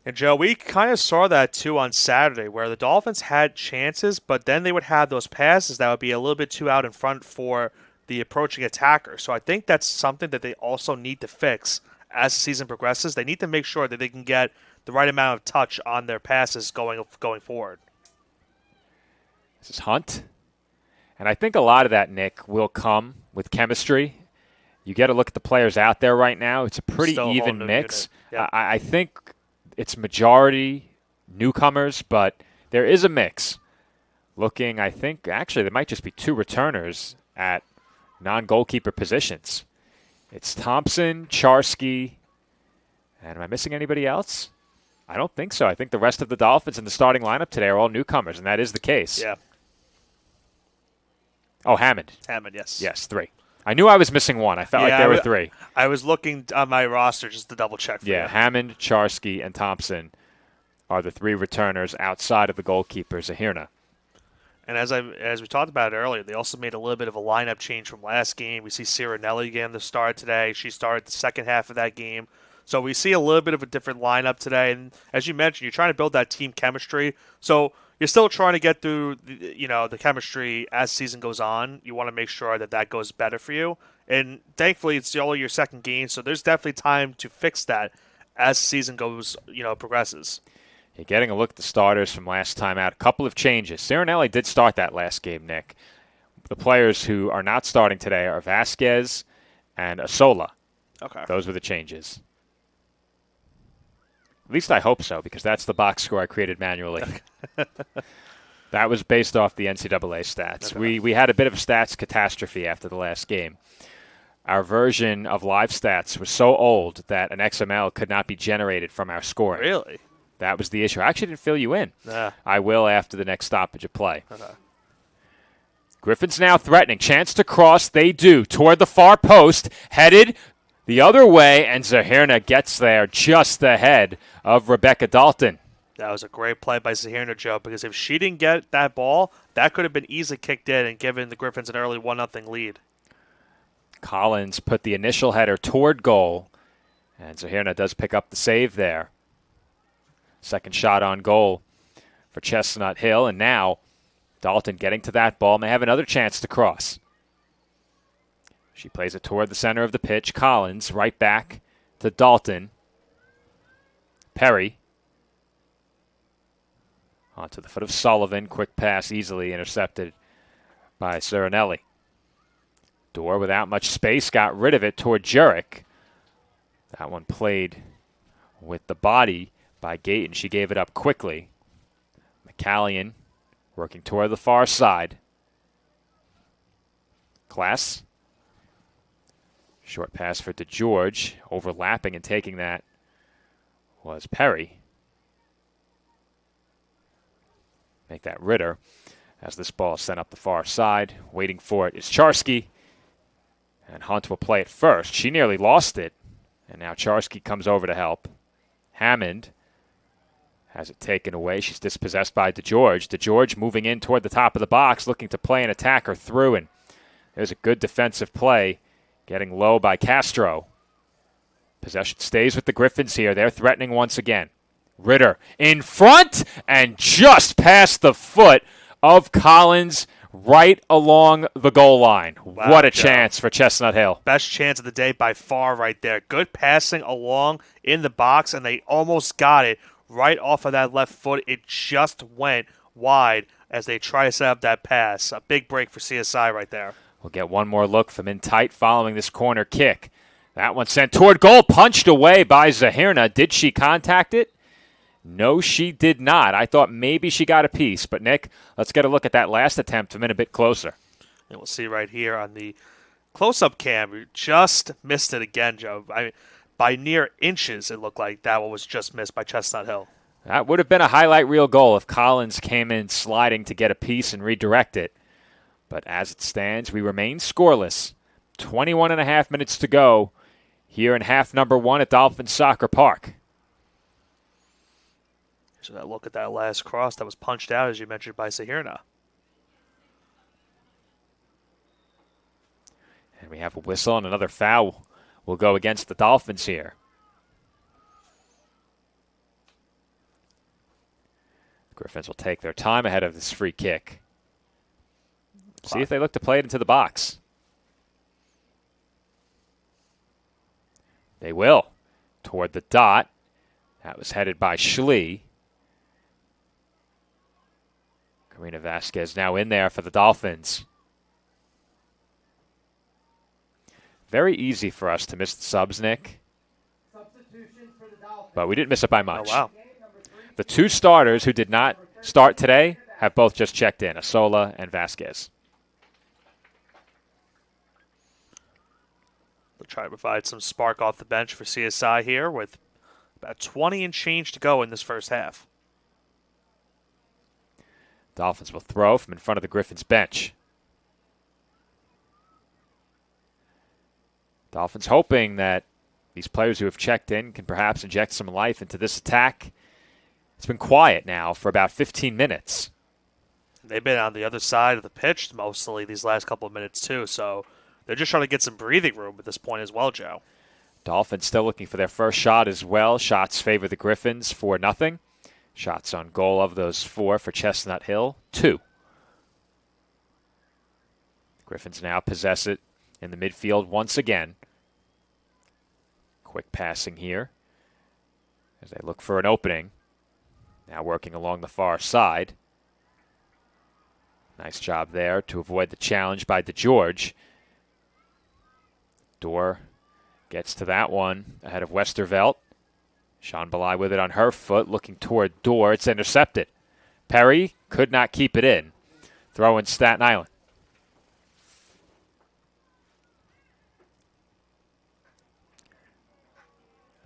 And, Joe, we kind of saw that, too, on Saturday, where the Dolphins had chances, but then they would have those passes that would be a little bit too out in front for the approaching attacker. So I think that's something that they also need to fix as the season progresses. They need to make sure that they can get the right amount of touch on their passes going forward. This is Hunt. And I think a lot of that, Nick, will come with chemistry. You get a look at the players out there right now. It's a pretty even mix. Yep. I think it's majority newcomers, but there is a mix. Looking, I think, actually, there might just be 2 returners at non-goalkeeper positions. It's Thompson, Charsky, and am I missing anybody else? I don't think so. I think the rest of the Dolphins in the starting lineup today are all newcomers, and that is the case. Yeah. Oh, Hammond. Hammond, yes. Yes, 3. I knew I was missing 1. I felt like there were 3. I was looking on my roster just to double check for you. Hammond, Charsky, and Thompson are the 3 returners outside of the goalkeeper, Zahirna. And as we talked about it earlier, they also made a little bit of a lineup change from last game. We see Cirinelli again to start today. She started the second half of that game. So we see a little bit of a different lineup today. And as you mentioned, you're trying to build that team chemistry. So you're still trying to get through, the chemistry as season goes on. You want to make sure that goes better for you. And thankfully, it's only your second game, so there's definitely time to fix that as season goes, progresses. You're getting a look at the starters from last time out. A couple of changes. Cirinelli did start that last game, Nick. The players who are not starting today are Vasquez and Asola. Okay. Those were the changes. At least I hope so, because that's the box score I created manually. That was based off the NCAA stats. Okay. We had a bit of a stats catastrophe after the last game. Our version of live stats was so old that an XML could not be generated from our scoring. Really? That was the issue. I actually didn't fill you in. Nah. I will after the next stoppage of play. Okay. Griffins now threatening. Chance to cross. They do. Toward the far post. Headed the other way, and Zahirna gets there just ahead of Rebecca Dalton. That was a great play by Zahirna, Joe, because if she didn't get that ball, that could have been easily kicked in and given the Griffins an early 1-0 lead. Collins put the initial header toward goal, and Zahirna does pick up the save there. Second shot on goal for Chestnut Hill, and now Dalton getting to that ball may have another chance to cross. She plays it toward the center of the pitch. Collins right back to Dalton. Perry onto the foot of Sullivan. Quick pass easily intercepted by Serenelli. Dorr without much space got rid of it toward Jurek. That one played with the body by Gayton. She gave it up quickly. McCallion working toward the far side. Class. Short pass for DeGeorge. Overlapping and taking that was Perry. Make that Ritter as this ball is sent up the far side. Waiting for it is Charsky. And Hunt will play it first. She nearly lost it. And now Charsky comes over to help. Hammond has it taken away. She's dispossessed by DeGeorge. DeGeorge moving in toward the top of the box, looking to play an attacker through. And there's a good defensive play. Getting low by Castro. Possession stays with the Griffins here. They're threatening once again. Ritter in front and just past the foot of Collins right along the goal line. Wow, what a Joe. Chance for Chestnut Hill. Best chance of the day by far right there. Good passing along in the box, and they almost got it right off of that left foot. It just went wide as they try to set up that pass. A big break for CSI right there. We'll get one more look from in tight following this corner kick. That one sent toward goal, punched away by Zahirna. Did she contact it? No, she did not. I thought maybe she got a piece. But, Nick, let's get a look at that last attempt a bit closer. And we'll see right here on the close-up cam. We just missed it again, Joe. By near inches, it looked like that one was just missed by Chestnut Hill. That would have been a highlight reel goal if Collins came in sliding to get a piece and redirect it. But as it stands, we remain scoreless. 21 and a half minutes to go here in half number one at Dolphins Soccer Park. So that look at that last cross that was punched out, as you mentioned, by Zahirna. And we have a whistle and another foul will go against the Dolphins here. Griffins will take their time ahead of this free kick. See if they look to play it into the box. They will. Toward the dot. That was headed by Schlee. Karina Vasquez now in there for the Dolphins. Very easy for us to miss the subs, Nick. But we didn't miss it by much. Oh, wow. The two starters who did not start today have both just checked in, Asola and Vasquez. They'll try to provide some spark off the bench for CSI here with about 20 and change to go in this first half. Dolphins will throw from in front of the Griffins bench. Dolphins hoping that these players who have checked in can perhaps inject some life into this attack. It's been quiet now for about 15 minutes. They've been on the other side of the pitch mostly these last couple of minutes too, so they're just trying to get some breathing room at this point as well, Joe. Dolphins still looking for their first shot as well. Shots favor the Griffins 4-0. Shots on goal of those 4 for Chestnut Hill, 2. Griffins now possess it in the midfield once again. Quick passing here as they look for an opening. Now working along the far side. Nice job there to avoid the challenge by DeGeorge. Dorr gets to that one ahead of Westervelt. Sean Belay with it on her foot, looking toward Dorr. It's intercepted. Perry could not keep it in. Throw in Staten Island.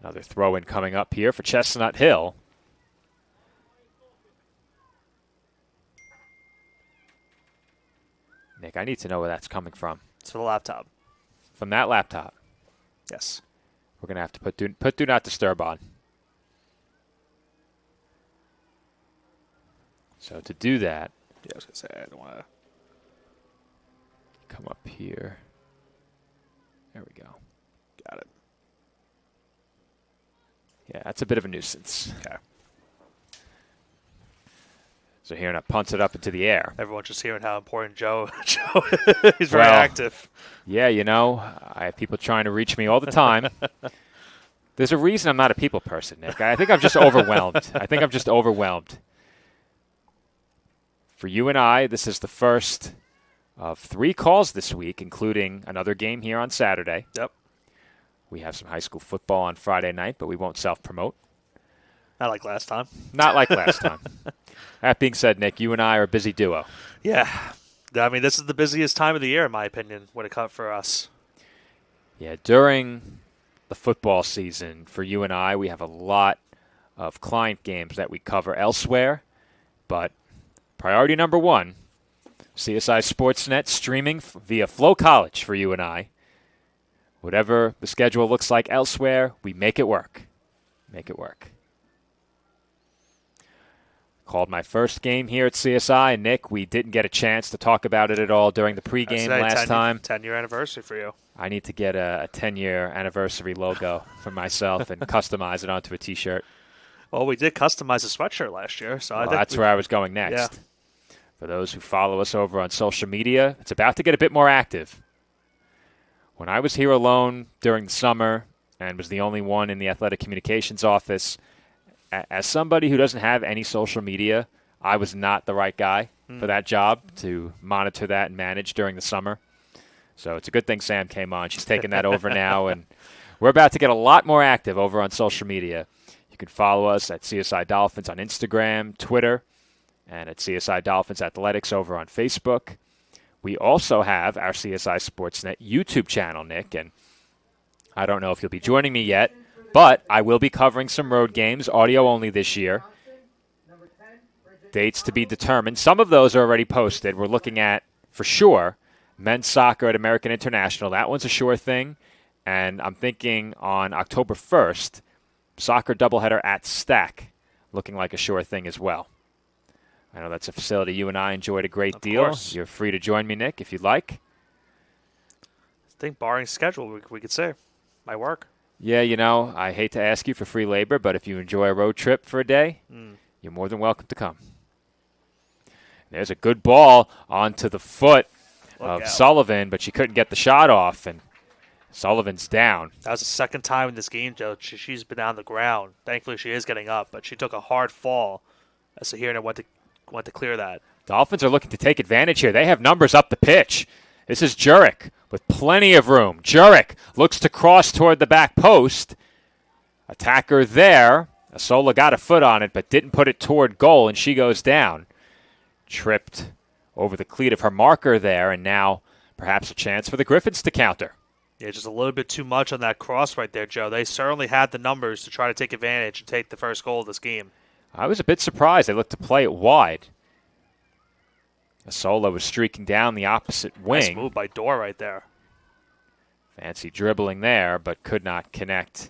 Another throw-in coming up here for Chestnut Hill. Nick, I need to know where that's coming from. It's for the laptop. From that laptop. Yes. We're going to have to put do not disturb on. So to do that, Yeah, I was going to say, I don't want to. come up here. There we go. Got it. Yeah, that's a bit of a nuisance. Okay. So here, and I punt it up into the air. Everyone's just hearing how important Joe he's very Well, active. Yeah, I have people trying to reach me all the time. There's a reason I'm not a people person, Nick. I think I'm just overwhelmed. For you and I, this is the first of 3 calls this week, including another game here on Saturday. Yep. We have some high school football on Friday night, but we won't self-promote. Not like last time. Not like last time. That being said, Nick, you and I are a busy duo. Yeah. I mean, this is the busiest time of the year, in my opinion, when it comes for us. Yeah, during the football season, for you and I, we have a lot of client games that we cover elsewhere, but priority number 1, CSI Sportsnet streaming via Flow College for you and I. Whatever the schedule looks like elsewhere, we make it work. Make it work. Called my first game here at CSI, and Nick, we didn't get a chance to talk about it at all during the pregame last time. 10-year anniversary for you. I need to get a 10-year anniversary logo for myself and customize it onto a T-shirt. Well, we did customize a sweatshirt last year, so I think that's where I was going next. Yeah. For those who follow us over on social media, it's about to get a bit more active. When I was here alone during the summer and was the only one in the athletic communications office, as somebody who doesn't have any social media, I was not the right guy for that job to monitor that and manage during the summer. So it's a good thing Sam came on. She's taking that over now, and we're about to get a lot more active over on social media. You can follow us at CSI Dolphins on Instagram, Twitter, and at CSI Dolphins Athletics over on Facebook. We also have our CSI Sportsnet YouTube channel, Nick, and I don't know if you'll be joining me yet, but I will be covering some road games, audio only this year. Dates to be determined. Some of those are already posted. We're looking at, for sure, men's soccer at American International. That one's a sure thing. And I'm thinking on October 1st, soccer doubleheader at Stack, looking like a sure thing as well. I know that's a facility you and I enjoyed a great deal. Course. You're free to join me, Nick, if you'd like. I think barring schedule, we could say. Might work. Yeah, I hate to ask you for free labor, but if you enjoy a road trip for a day, you're more than welcome to come. There's a good ball onto the foot of Sullivan, but she couldn't get the shot off, and Sullivan's down. That was the second time in this game, Joe. She's been on the ground. Thankfully, she is getting up, but she took a hard fall as Sahirna went to clear that. Dolphins are looking to take advantage here. They have numbers up the pitch. This is Jurek with plenty of room. Jurek looks to cross toward the back post. Attacker there. Asola got a foot on it, but didn't put it toward goal, and she goes down. Tripped over the cleat of her marker there, and now perhaps a chance for the Griffins to counter. Yeah, just a little bit too much on that cross right there, Joe. They certainly had the numbers to try to take advantage and take the first goal of this game. I was a bit surprised. They looked to play it wide. Asola was streaking down the opposite wing. Nice move by Dorr right there. Fancy dribbling there, but could not connect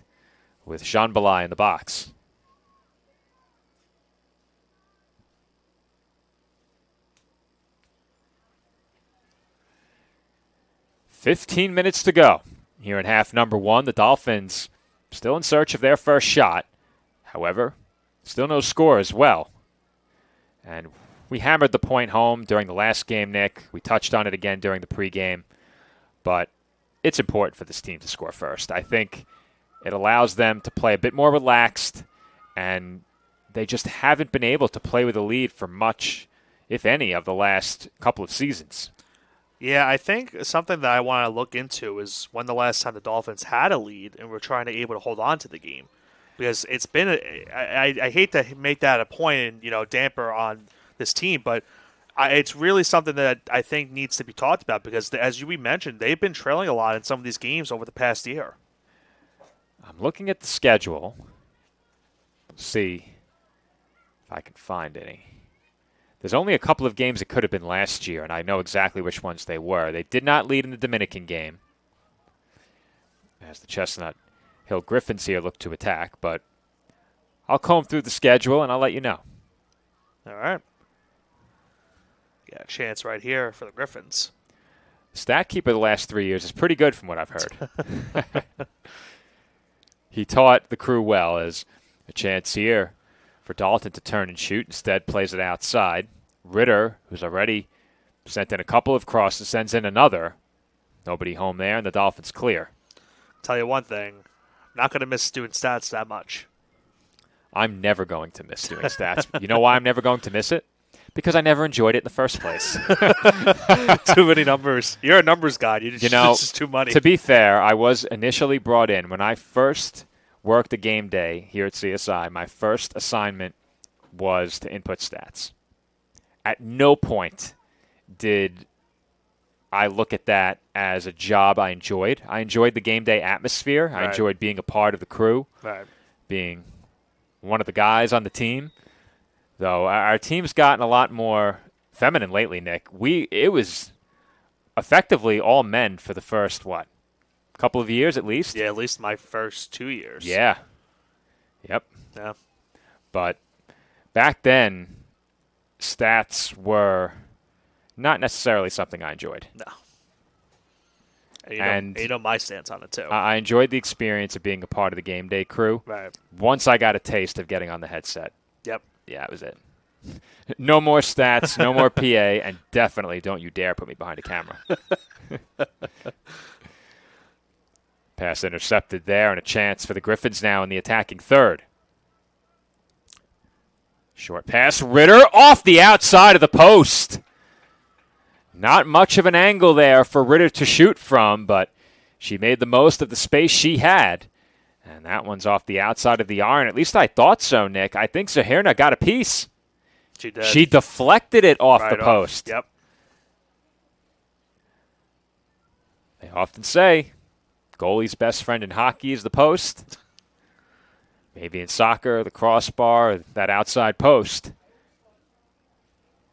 with Jean Belay in the box. "15 minutes to go here in half number 1. The Dolphins still in search of their first shot. However, still no score as well. And we hammered the point home during the last game, Nick. We touched on it again during the pregame. But it's important for this team to score first. I think it allows them to play a bit more relaxed, and they just haven't been able to play with a lead for much, if any, of the last couple of seasons. Yeah, I think something that I want to look into is when the last time the Dolphins had a lead and were trying to able to hold on to the game. Because it's been, I hate to make that a point and, damper on this team, but it's really something that I think needs to be talked about because, as we mentioned, they've been trailing a lot in some of these games over the past year. I'm looking at the schedule. Let's see if I can find any. There's only a couple of games it could have been last year, and I know exactly which ones they were. They did not lead in the Dominican game, as the Chestnut Hill Griffins here look to attack, but I'll comb through the schedule and I'll let you know. All right. Got a chance right here for the Griffins. Stat keeper the last 3 years is pretty good from what I've heard. He taught the crew well, as a chance here for Dalton to turn and shoot. Instead, plays it outside. Ritter, who's already sent in a couple of crosses, sends in another. Nobody home there, and the Dolphins clear. Tell you one thing, I'm not going to miss doing stats that much. I'm never going to miss doing stats. You know why I'm never going to miss it? Because I never enjoyed it in the first place. Too many numbers. You're a numbers guy. It's just too many. To be fair, I was initially brought in when I first worked a game day here at CSI. My first assignment was to input stats. At no point did I look at that as a job I enjoyed. I enjoyed the game day atmosphere. Right. I enjoyed being a part of the crew, being one of the guys on the team. Though our team's gotten a lot more feminine lately, Nick. It was effectively all men for the first, couple of years at least? Yeah, at least my first 2 years. Yeah. Yep. Yeah. But back then, stats were not necessarily something I enjoyed. No. And you know my stance on it, too. I enjoyed the experience of being a part of the game day crew. Right. Once I got a taste of getting on the headset. Yep. Yeah, that was it. No more stats, no more PA, and definitely don't you dare put me behind a camera. Pass intercepted there, and a chance for the Griffins now in the attacking third. Short pass, Ritter off the outside of the post. Not much of an angle there for Ritter to shoot from, but she made the most of the space she had. And that one's off the outside of the iron. At least I thought so, Nick. I think Zahirna got a piece. She did. She deflected it off Right the post. Yep. They often say goalie's best friend in hockey is the post. Maybe in soccer, the crossbar, that outside post.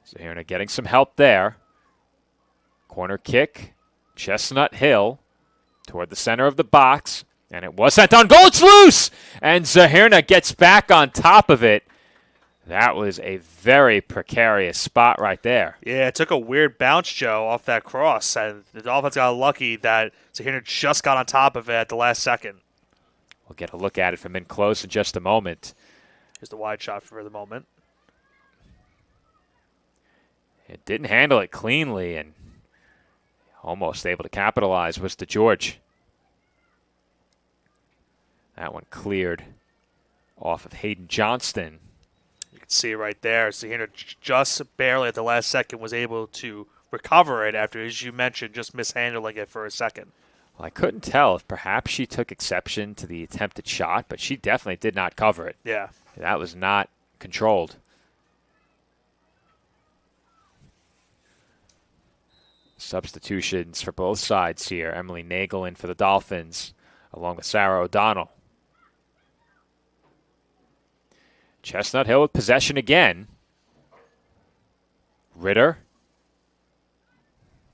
Zahirna getting some help there. Corner kick. Chestnut Hill toward the center of the box. And it was sent on goal. It's loose! And Zahirna gets back on top of it. That was a very precarious spot right there. Yeah, it took a weird bounce, Joe, off that cross. And the Dolphins got lucky that Zahirna just got on top of it at the last second. We'll get a look at it from in close in just a moment. Here's the wide shot for the moment. It didn't handle it cleanly, and almost able to capitalize was DeGeorge. That one cleared off of Hayden Johnston. You can see right there, Zahirna just barely at the last second was able to recover it after, as you mentioned, just mishandling it for a second. Well, I couldn't tell if perhaps she took exception to the attempted shot, but she definitely did not cover it. Yeah. That was not controlled. Substitutions for both sides here. Emily Nagel in for the Dolphins, along with Sarah O'Donnell. Chestnut Hill with possession again. Ritter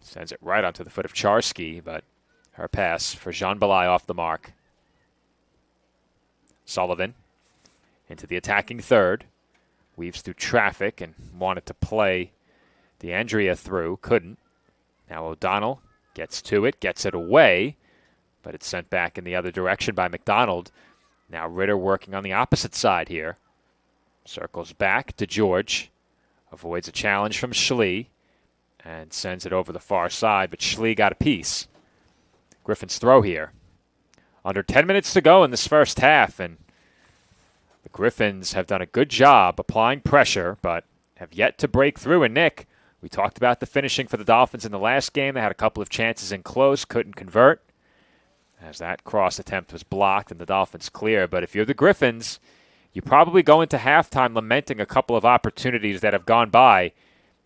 sends it right onto the foot of Charsky, but her pass for Jean Belay off the mark. Sullivan into the attacking third. Weaves through traffic and wanted to play DeAndrea through. Couldn't. Now O'Donnell gets to it, gets it away, but it's sent back in the other direction by McDonald. Now Ritter working on the opposite side here. Circles back to George. Avoids a challenge from Schlee and sends it over the far side, but Schlee got a piece. Griffin's throw here. Under 10 minutes to go in this first half, and the Griffins have done a good job applying pressure, but have yet to break through. And Nick, we talked about the finishing for the Dolphins in the last game. They had a couple of chances in close, couldn't convert, as that cross attempt was blocked and the Dolphins clear. But if you're the Griffins, you probably go into halftime lamenting a couple of opportunities that have gone by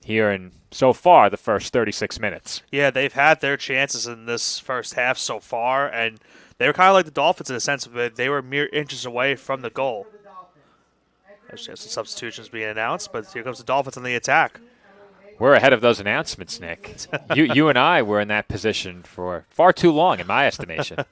here in, so far, the first 36 minutes. Yeah, they've had their chances in this first half so far, and they were kind of like the Dolphins in a sense that they were mere inches away from the goal. There's some substitutions being announced, but here comes the Dolphins on the attack. We're ahead of those announcements, Nick. you and I were in that position for far too long, in my estimation.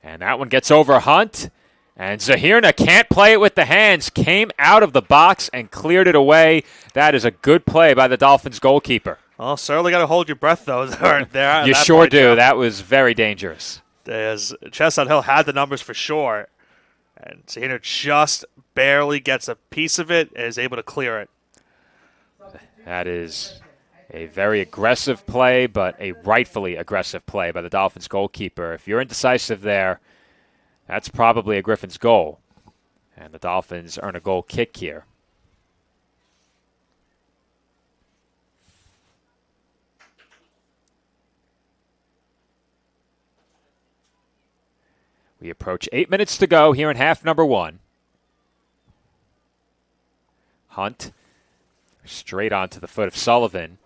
And that one gets over Hunt. And Zahirna can't play it with the hands. Came out of the box and cleared it away. That is a good play by the Dolphins goalkeeper. Well, certainly got to hold your breath, though. There, you sure do. Joe. That was very dangerous. As Chestnut Hill had the numbers for sure. And Zahirna just barely gets a piece of it and is able to clear it. That is a very aggressive play, but a rightfully aggressive play by the Dolphins goalkeeper. If you're indecisive there, that's probably a Griffins goal. And the Dolphins earn a goal kick here. We approach 8 minutes to go here in half number one. Hunt straight onto the foot of Sullivan.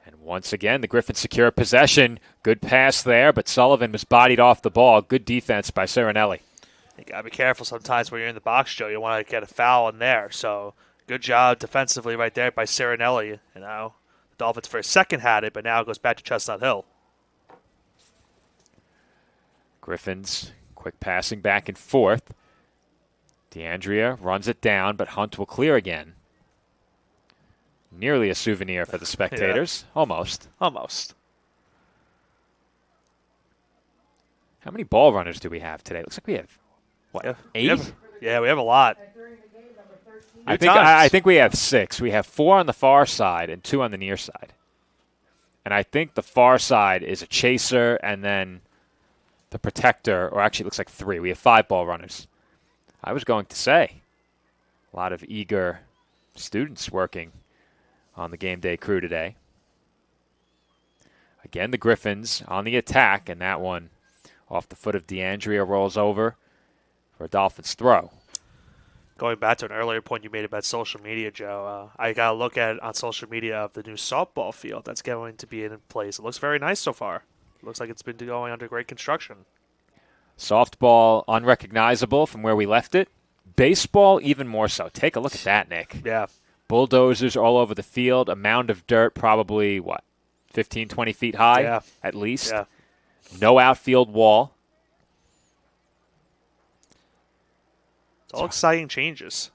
And once again, the Griffins secure possession. Good pass there, but Sullivan was bodied off the ball. Good defense by Serenelli. You got to be careful sometimes when you're in the box, Joe. You want to get a foul in there. So good job defensively right there by Serenelli. You know, the Dolphins for a second had it, but now it goes back to Chestnut Hill. Griffins, quick passing back and forth. DeAndrea runs it down, but Hunt will clear again. Nearly a souvenir for the spectators. Yeah. Almost. Almost. How many ball runners do we have today? Looks like we have, what, 8? We have a lot. I think we have 6. We have 4 on the far side and 2 on the near side. And I think the far side is a chaser and then the protector, or actually it looks like 3. We have 5 ball runners. I was going to say, a lot of eager students working on the game day crew today. Again, the Griffins on the attack, and that one off the foot of DeAndrea rolls over for a Dolphins throw. Going back to an earlier point you made about social media, Joe, I got to look at on social media of the new softball field that's going to be in place. It looks very nice so far. It looks like it's been going under great construction. Softball unrecognizable from where we left it. Baseball even more so. Take a look at that, Nick. Yeah. Bulldozers all over the field. A mound of dirt probably, 15, 20 feet high at least. Yeah. No outfield wall. It's all exciting changes.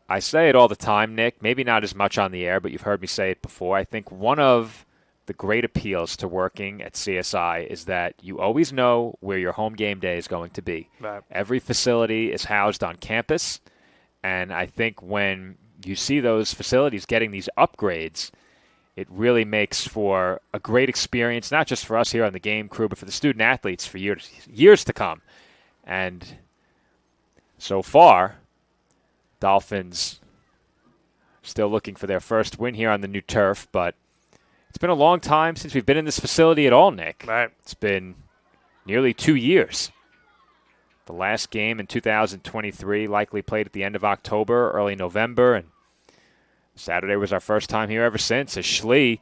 I say it all the time, Nick. Maybe not as much on the air, but you've heard me say it before. I think one of the great appeals to working at CSI is that you always know where your home game day is going to be. Right. Every facility is housed on campus, and I think when you see those facilities getting these upgrades, it really makes for a great experience, not just for us here on the game crew, but for the student athletes for years to come. And so far, Dolphins still looking for their first win here on the new turf, but it's been a long time since we've been in this facility at all, Nick. Right. It's been nearly 2 years. The last game in 2023 likely played at the end of October, early November, and Saturday was our first time here ever since as Schlee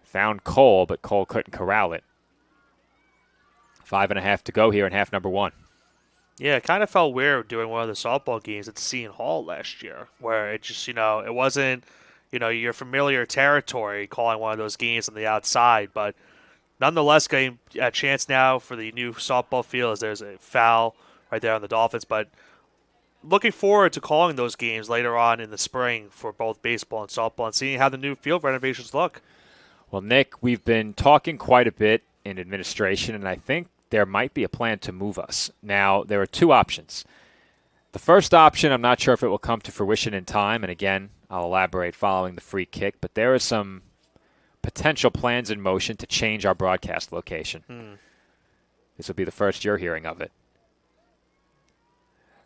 found Cole, but Cole couldn't corral it. 5.5 to go here in half number one. Yeah, it kind of felt weird doing one of the softball games at Seton Hall last year, where it just, it wasn't, your familiar territory calling one of those games on the outside, but nonetheless getting a chance now for the new softball field as there's a foul right there on the Dolphins, but looking forward to calling those games later on in the spring for both baseball and softball and seeing how the new field renovations look. Well, Nick, we've been talking quite a bit in administration, and I think there might be a plan to move us. Now, there are 2 options. The first option, I'm not sure if it will come to fruition in time, and again, I'll elaborate following the free kick, but there are some potential plans in motion to change our broadcast location. This will be the first you're hearing of it.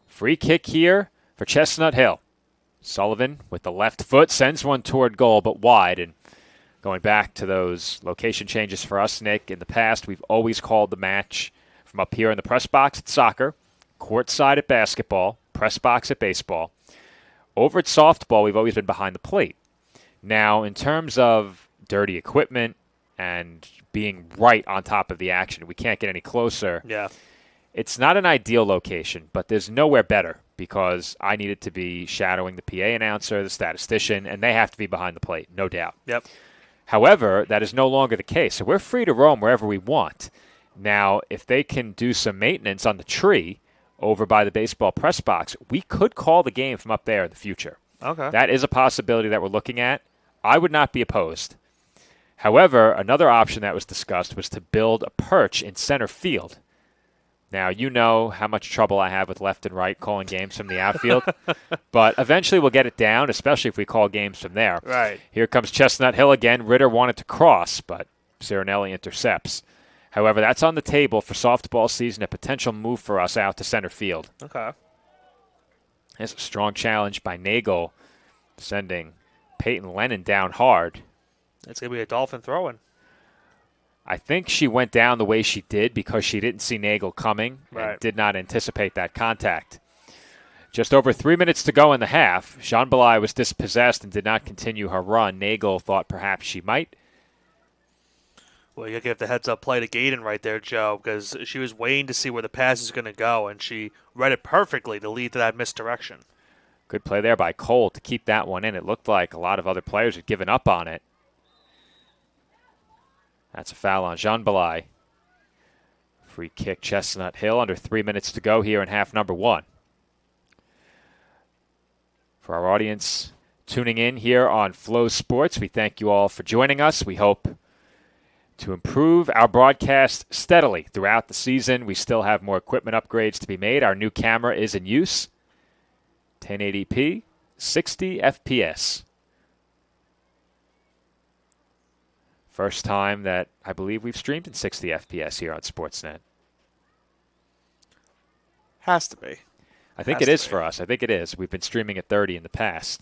Free kick here for Chestnut Hill. Sullivan with the left foot sends one toward goal, but wide. And going back to those location changes for us, Nick, in the past, we've always called the match from up here in the press box at soccer, courtside at basketball, press box at baseball. Over at softball, we've always been behind the plate. Now, in terms of dirty equipment and being right on top of the action, we can't get any closer. Yeah. It's not an ideal location, but there's nowhere better because I needed to be shadowing the PA announcer, the statistician, and they have to be behind the plate, no doubt. Yep. However, that is no longer the case. So we're free to roam wherever we want. Now, if they can do some maintenance on the tree over by the baseball press box, we could call the game from up there in the future. Okay. That is a possibility that we're looking at. I would not be opposed. However, another option that was discussed was to build a perch in center field. Now, you know how much trouble I have with left and right calling games from the outfield, but eventually we'll get it down, especially if we call games from there. Right. Here comes Chestnut Hill again. Ritter wanted to cross, but Cirinelli intercepts. However, that's on the table for softball season, a potential move for us out to center field. Okay. It's a strong challenge by Nagel, sending Peyton Lennon down hard. It's going to be a Dolphin throw-in. I think she went down the way she did because she didn't see Nagel coming and did not anticipate that contact. Just over 3 minutes to go in the half. Jean Belay was dispossessed and did not continue her run. Nagel thought perhaps she might. Well, you got to give the heads-up play to Gaden right there, Joe, because she was waiting to see where the pass is going to go, and she read it perfectly to lead to that misdirection. Good play there by Cole to keep that one in. It looked like a lot of other players had given up on it. That's a foul on Jean Belay. Free kick, Chestnut Hill, under 3 minutes to go here in half number one. For our audience tuning in here on Flow Sports, we thank you all for joining us. We hope to improve our broadcast steadily throughout the season. We still have more equipment upgrades to be made. Our new camera is in use. 1080p, 60 FPS. First time that I believe we've streamed in 60 FPS here on Sportsnet. Has to be. I think it is for us. I think it is. We've been streaming at 30 in the past.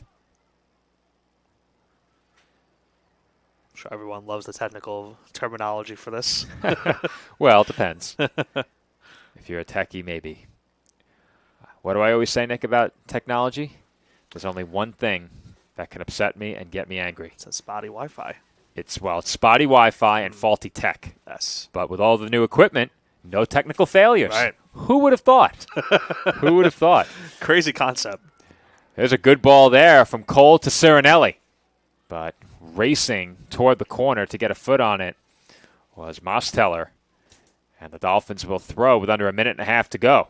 I'm sure everyone loves the technical terminology for this. Well, it depends. If you're a techie, maybe. What do I always say, Nick, about technology? There's only one thing that can upset me and get me angry. It's a spotty Wi-Fi. It's spotty Wi-Fi and faulty tech. Yes. But with all the new equipment, no technical failures. Right. Who would have thought? Who would have thought? Crazy concept. There's a good ball there from Cole to Cirinelli. But racing toward the corner to get a foot on it was Mosteller. And the Dolphins will throw with under a minute and a half to go.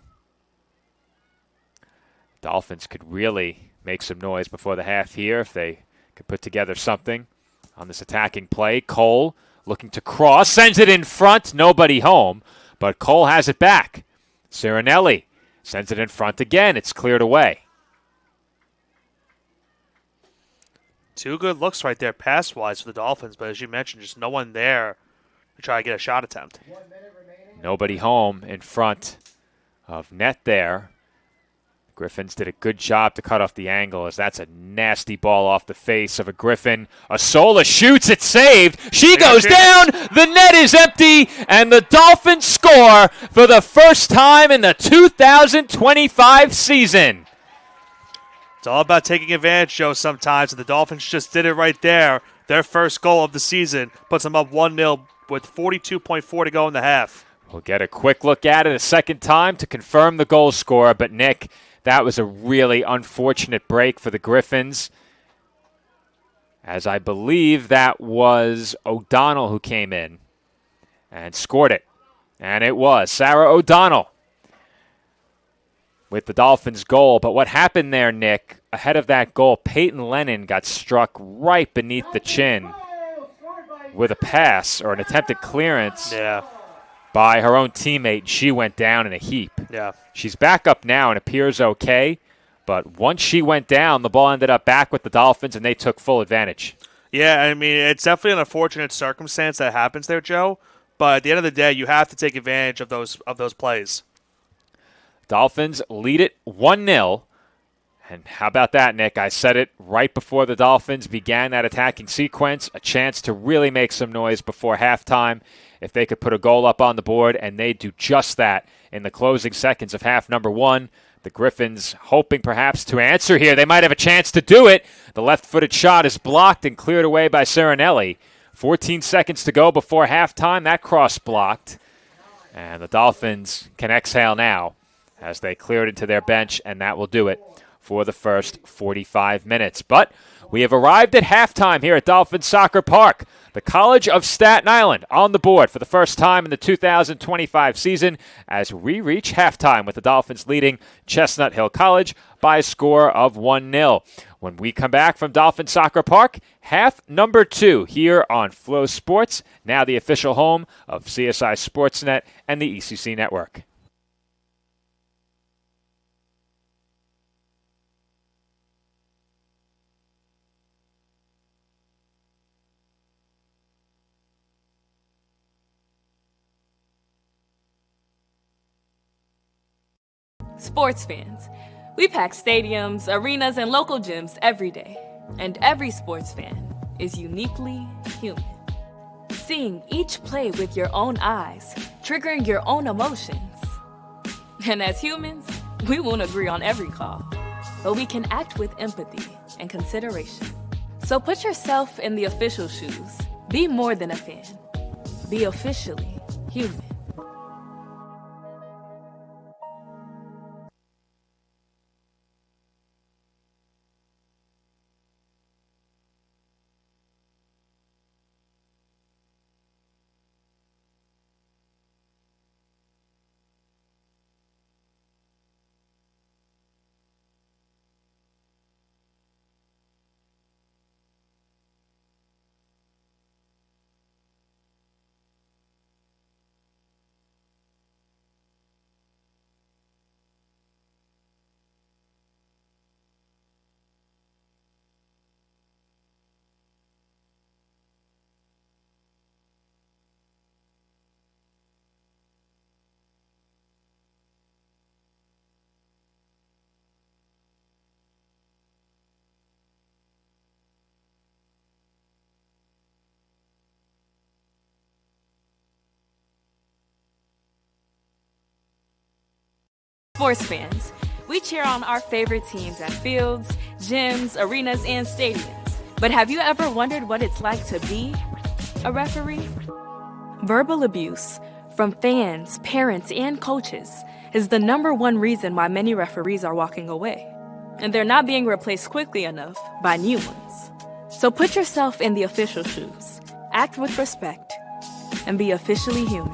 Dolphins could really make some noise before the half here if they could put together something on this attacking play. Cole looking to cross, sends it in front, nobody home, but Cole has it back. Cirinelli sends it in front again. It's cleared away. Two good looks right there pass-wise for the Dolphins, but as you mentioned, just no one there to try to get a shot attempt. Nobody home in front of net there. Griffins did a good job to cut off the angle as that's a nasty ball off the face of a Griffin. Asola shoots, it's saved. She goes down. The net is empty, and the Dolphins score for the first time in the 2025 season. It's all about taking advantage, Joe, sometimes, and the Dolphins just did it right there. Their first goal of the season puts them up 1-0 with 42.4 to go in the half. We'll get a quick look at it a second time to confirm the goal score, but Nick, that was a really unfortunate break for the Griffins, as I believe that was O'Donnell who came in and scored it. And it was Sarah O'Donnell with the Dolphins' goal. But what happened there, Nick, ahead of that goal, Peyton Lennon got struck right beneath the chin with a pass or an attempted clearance. Yeah. By her own teammate, and she went down in a heap. Yeah. She's back up now and appears okay, but once she went down, the ball ended up back with the Dolphins, and they took full advantage. Yeah, I mean, it's definitely an unfortunate circumstance that happens there, Joe, but at the end of the day, you have to take advantage of those plays. Dolphins lead it 1-0, and how about that, Nick? I said it right before the Dolphins began that attacking sequence, a chance to really make some noise before halftime. If they could put a goal up on the board, and they do just that in the closing seconds of half number one. The Griffins hoping perhaps to answer here. They might have a chance to do it. The left-footed shot is blocked and cleared away by Cirinelli. 14 seconds to go before halftime. That cross blocked. And the Dolphins can exhale now as they clear it into their bench, and that will do it for the first 45 minutes. But we have arrived at halftime here at Dolphin Soccer Park. The College of Staten Island on the board for the first time in the 2025 season as we reach halftime with the Dolphins leading Chestnut Hill College by a score of 1-0. When we come back from Dolphin Soccer Park, half number 2 here on Flow Sports, now the official home of CSI Sportsnet and the ECC Network. Sports fans, we pack stadiums, arenas, and local gyms every day. And every sports fan is uniquely human. Seeing each play with your own eyes, triggering your own emotions. And as humans, we won't agree on every call, but we can act with empathy and consideration. So put yourself in the official shoes. Be more than a fan. Be officially human. Sports fans, we cheer on our favorite teams at fields, gyms, arenas, and stadiums. But have you ever wondered what it's like to be a referee? Verbal abuse from fans, parents, and coaches is the #1 reason why many referees are walking away. And they're not being replaced quickly enough by new ones. So put yourself in the official shoes, act with respect, and be officially human.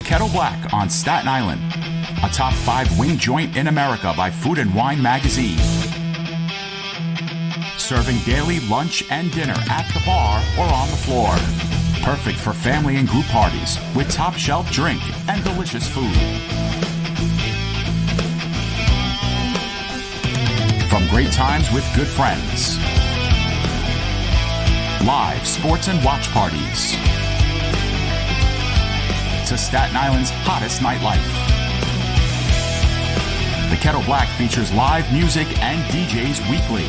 Kettle Black on Staten Island, a top 5 wing joint in America by Food and Wine magazine. Serving daily lunch and dinner at the bar or on the floor. Perfect for family and group parties with top shelf drink and delicious food. From great times with good friends. Live sports and watch parties. To Staten Island's hottest nightlife. The Kettle Black features live music and DJs weekly.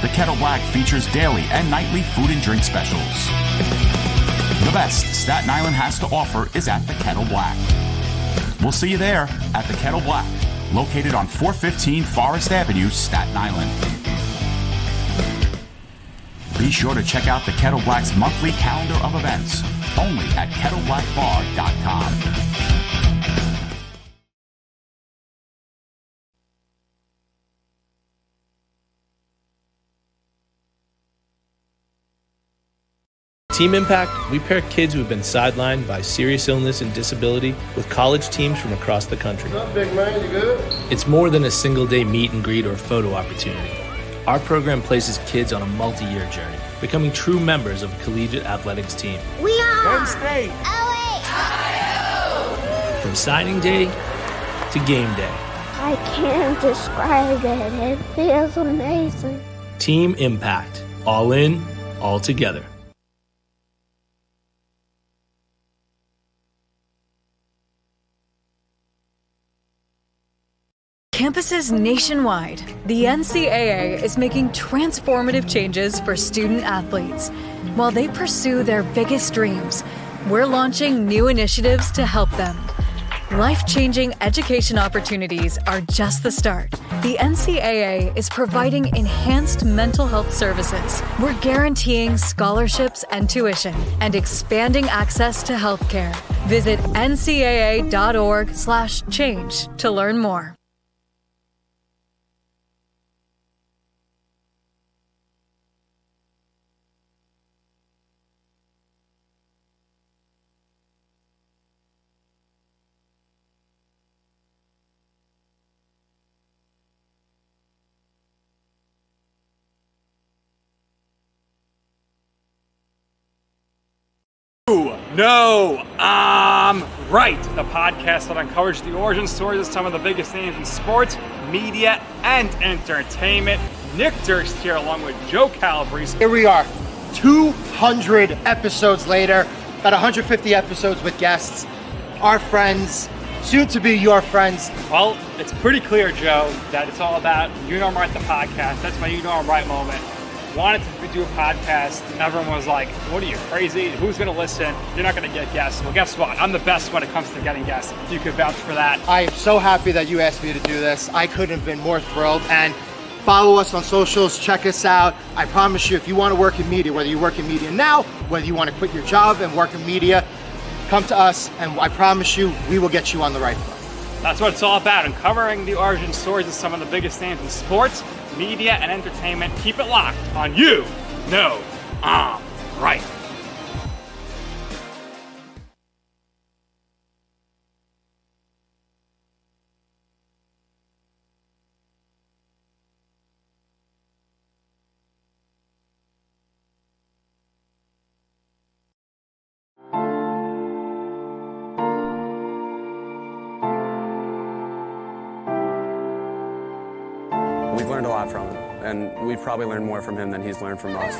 The Kettle Black features daily and nightly food and drink specials. The best Staten Island has to offer is at the Kettle Black. We'll see you there at the Kettle Black, located on 415 Forest Avenue, Staten Island. Be sure to check out the Kettle Black's monthly calendar of events, only at kettleblackbar.com. Team Impact, we pair kids who have been sidelined by serious illness and disability with college teams from across the country. What's up, big man? You good? It's more than a single-day meet and greet or photo opportunity. Our program places kids on a multi-year journey, becoming true members of a collegiate athletics team. We are Penn State. From signing day to game day. I can't describe it. It feels amazing. Team Impact. All in, all together. campuses nationwide, the NCAA is making transformative changes for student athletes. While they pursue their biggest dreams, we're launching new initiatives to help them. Life-changing education opportunities are just the start. The NCAA is providing enhanced mental health services. We're guaranteeing scholarships and tuition and expanding access to healthcare. Visit ncaa.org/change to learn more. No, I'm right. The podcast that uncovers the origin stories of some of the biggest names in sports, media, and entertainment. Nick Durst here along with Joe Calabrese. Here we are, 200 episodes later, about 150 episodes with guests, our friends, soon to be your friends. Well, it's pretty clear, Joe, that it's all about You Know I'm Right, the podcast. That's my You Know I'm Right moment. Wanted to do a podcast, and everyone was like, what are you, crazy? Who's going to listen? You're not going to get guests. Well, guess what? I'm the best when it comes to getting guests. You could vouch for that. I am so happy that you asked me to do this. I couldn't have been more thrilled. And follow us on socials, check us out. I promise you, if you want to work in media, whether you work in media now, whether you want to quit your job and work in media, come to us, and I promise you, we will get you on the right foot. That's what it's all about, uncovering the origin stories of some of the biggest names in sports, media, and entertainment. Keep it locked on You Know I'm Right. We've learned a lot from him, and we've probably learned more from him than he's learned from us.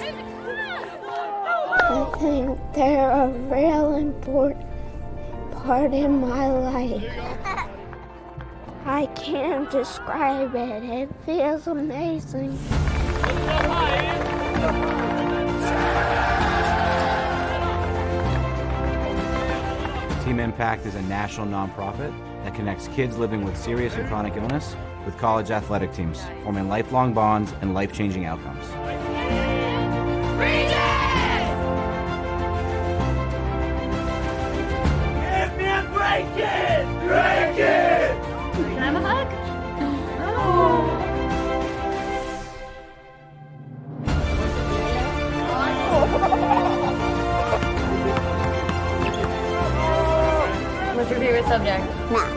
I think they're a real important part in my life. I can't describe it. It feels amazing. Team Impact is a national nonprofit that connects kids living with serious and chronic illness with college athletic teams, forming lifelong bonds and life-changing outcomes. Give me a break it! Break it! Can I have a hug? What's your favorite subject? Math.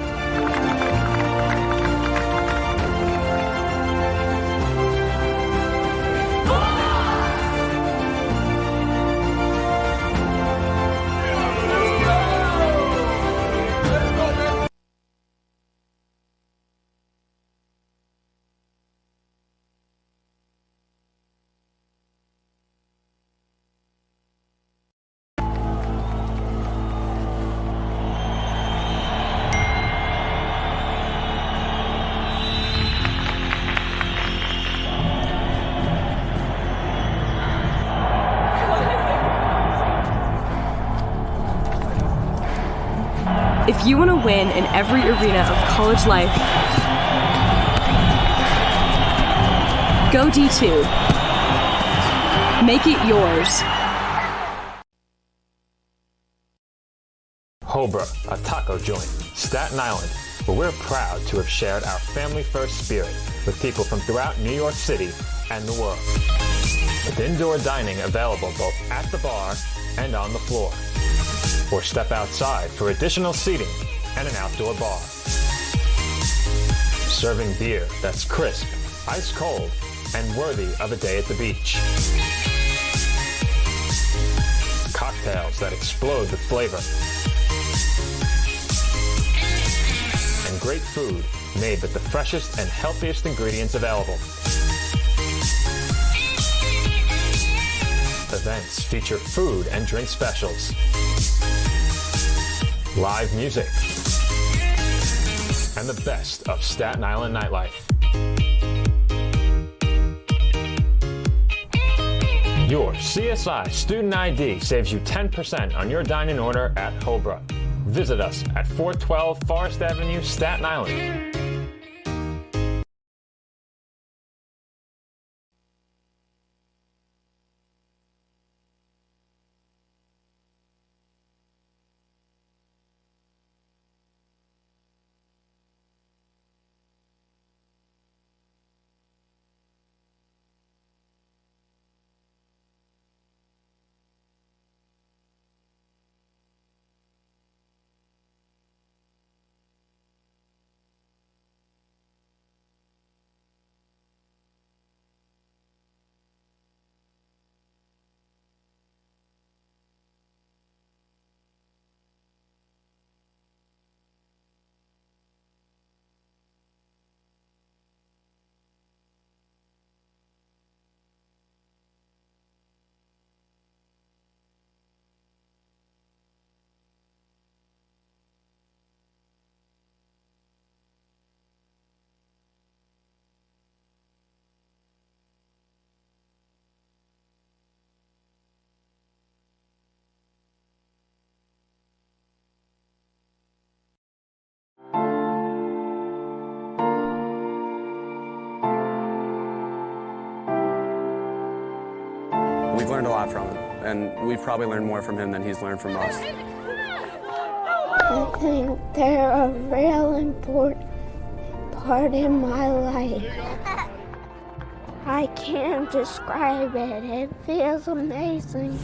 If you want to win in every arena of college life, go D2. Make it yours. Hobra, a taco joint, Staten Island, where we're proud to have shared our family-first spirit with people from throughout New York City and the world. With indoor dining available both at the bar and on the floor. Or step outside for additional seating and an outdoor bar. Serving beer that's crisp, ice cold, and worthy of a day at the beach. Cocktails that explode with flavor. And great food made with the freshest and healthiest ingredients available. Events feature food and drink specials, live music, and and the best of Staten Island nightlife. Your CSI Student ID saves you 10% on your dining order at Hobra. Visit us at 412 Forest Avenue, Staten Island. We've learned a lot from him, and we've probably learned more from him than he's learned from us. I think they're a real important part in my life. I can't describe it. It feels amazing.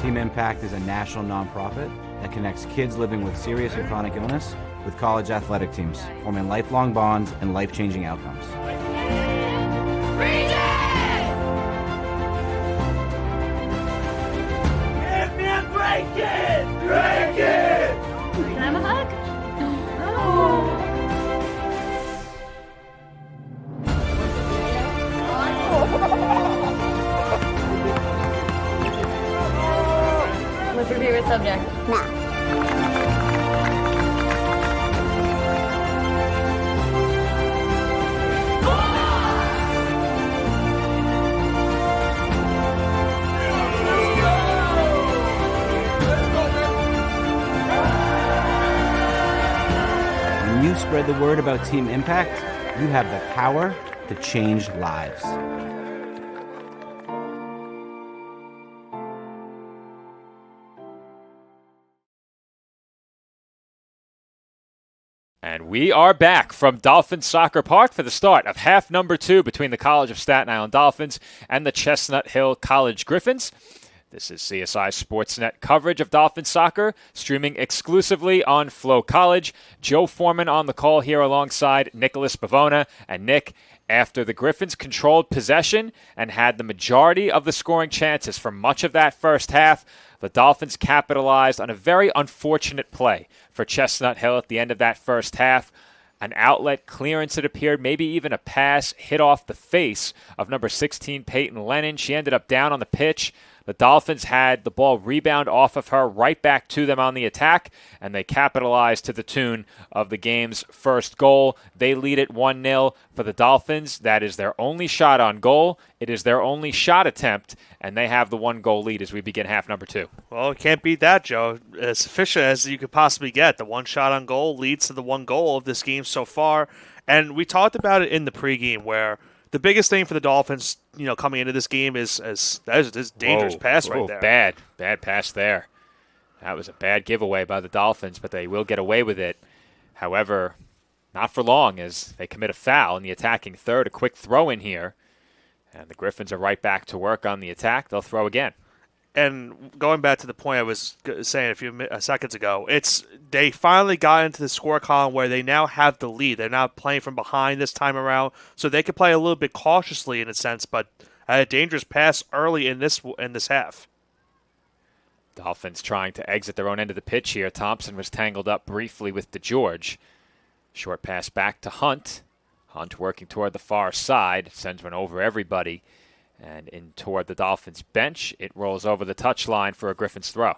Team Impact is a national nonprofit that connects kids living with serious and chronic illness with college athletic teams, forming lifelong bonds and life-changing outcomes. Give me a break it! Break it! Can I have a hug? What's your favorite subject? Math. When you spread the word about Team Impact, you have the power to change lives. And we are back from Dolphin Soccer Park for the start of half number 2 between the College of Staten Island Dolphins and the Chestnut Hill College Griffins. This is CSI Sportsnet coverage of Dolphin soccer, streaming exclusively on Flow College. Joe Foreman on the call here alongside Nicholas Bavona. And Nick, after the Griffins controlled possession and had the majority of the scoring chances for much of that first half, the Dolphins capitalized on a very unfortunate play for Chestnut Hill at the end of that first half. An outlet clearance, it appeared, maybe even a pass, hit off the face of number 16, Peyton Lennon. She ended up down on the pitch. The Dolphins had the ball rebound off of her right back to them on the attack, and they capitalized to the tune of the game's first goal. They lead it 1-0 for the Dolphins. That is their only shot on goal. It is their only shot attempt, and they have the 1-goal lead as we begin half number 2. Well, can't beat that, Joe. As efficient as you could possibly get. The one shot on goal leads to the 1 goal of this game so far. And we talked about it in the pregame where the biggest thing for the Dolphins, coming into this game is this dangerous pass right there. Bad pass there. That was a bad giveaway by the Dolphins, but they will get away with it. However, not for long as they commit a foul in the attacking third. A quick throw in here, and the Griffins are right back to work on the attack. They'll throw again. And going back to the point I was saying a few seconds ago, they finally got into the score column where they now have the lead. They're not playing from behind this time around, so they can play a little bit cautiously in a sense, but a dangerous pass early in this half. Dolphins trying to exit their own end of the pitch here. Thompson was tangled up briefly with DeGeorge. Short pass back to Hunt. Hunt working toward the far side, sends one over everybody. And in toward the Dolphins bench, it rolls over the touchline for a Griffins throw.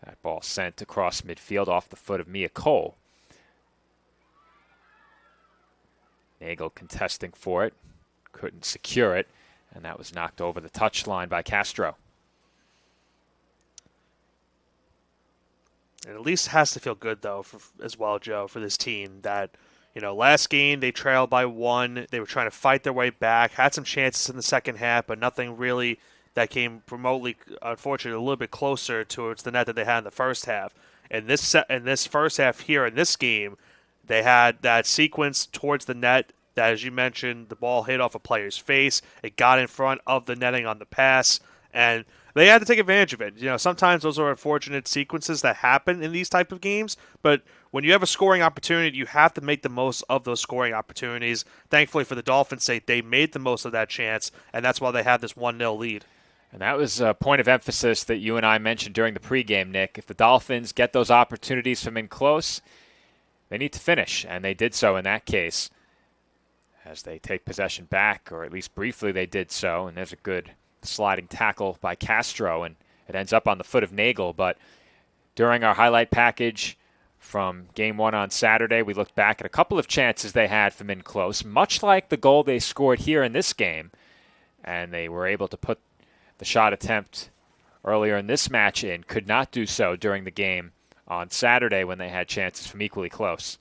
That ball sent across midfield off the foot of Mia Cole. Nagel contesting for it, couldn't secure it, and that was knocked over the touchline by Castro. It at least has to feel good, though, as well, Joe, for this team that, last game they trailed by 1. They were trying to fight their way back, had some chances in the second half, but nothing really that came remotely, unfortunately, a little bit closer towards the net that they had in the first half. In this first half here in this game, they had that sequence towards the net that, as you mentioned, the ball hit off a player's face. It got in front of the netting on the pass, and they had to take advantage of it. Sometimes those are unfortunate sequences that happen in these type of games, but when you have a scoring opportunity, you have to make the most of those scoring opportunities. Thankfully for the Dolphins' sake, they made the most of that chance, and that's why they had this 1-0 lead. And that was a point of emphasis that you and I mentioned during the pregame, Nick. If the Dolphins get those opportunities from in close, they need to finish, and they did so in that case as they take possession back, or at least briefly they did so, and there's a good sliding tackle by Castro, and it ends up on the foot of Nagel. But during our highlight package from Game 1 on Saturday, we looked back at a couple of chances they had from in close, much like the goal they scored here in this game, and they were able to put the shot attempt earlier in this match in, could not do so during the game on Saturday when they had chances from equally close.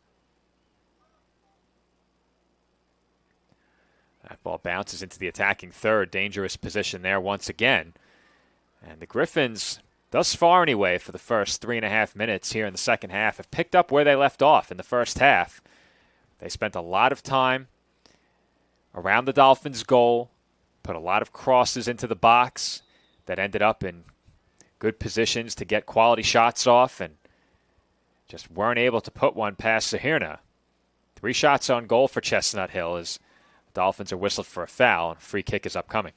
That ball bounces into the attacking third. Dangerous position there once again. And the Griffins, thus far anyway, for the first 3.5 minutes here in the second half, have picked up where they left off in the first half. They spent a lot of time around the Dolphins' goal, put a lot of crosses into the box that ended up in good positions to get quality shots off, and just weren't able to put one past Sahirna. 3 shots on goal for Chestnut Hill as the Dolphins are whistled for a foul, and a free kick is upcoming.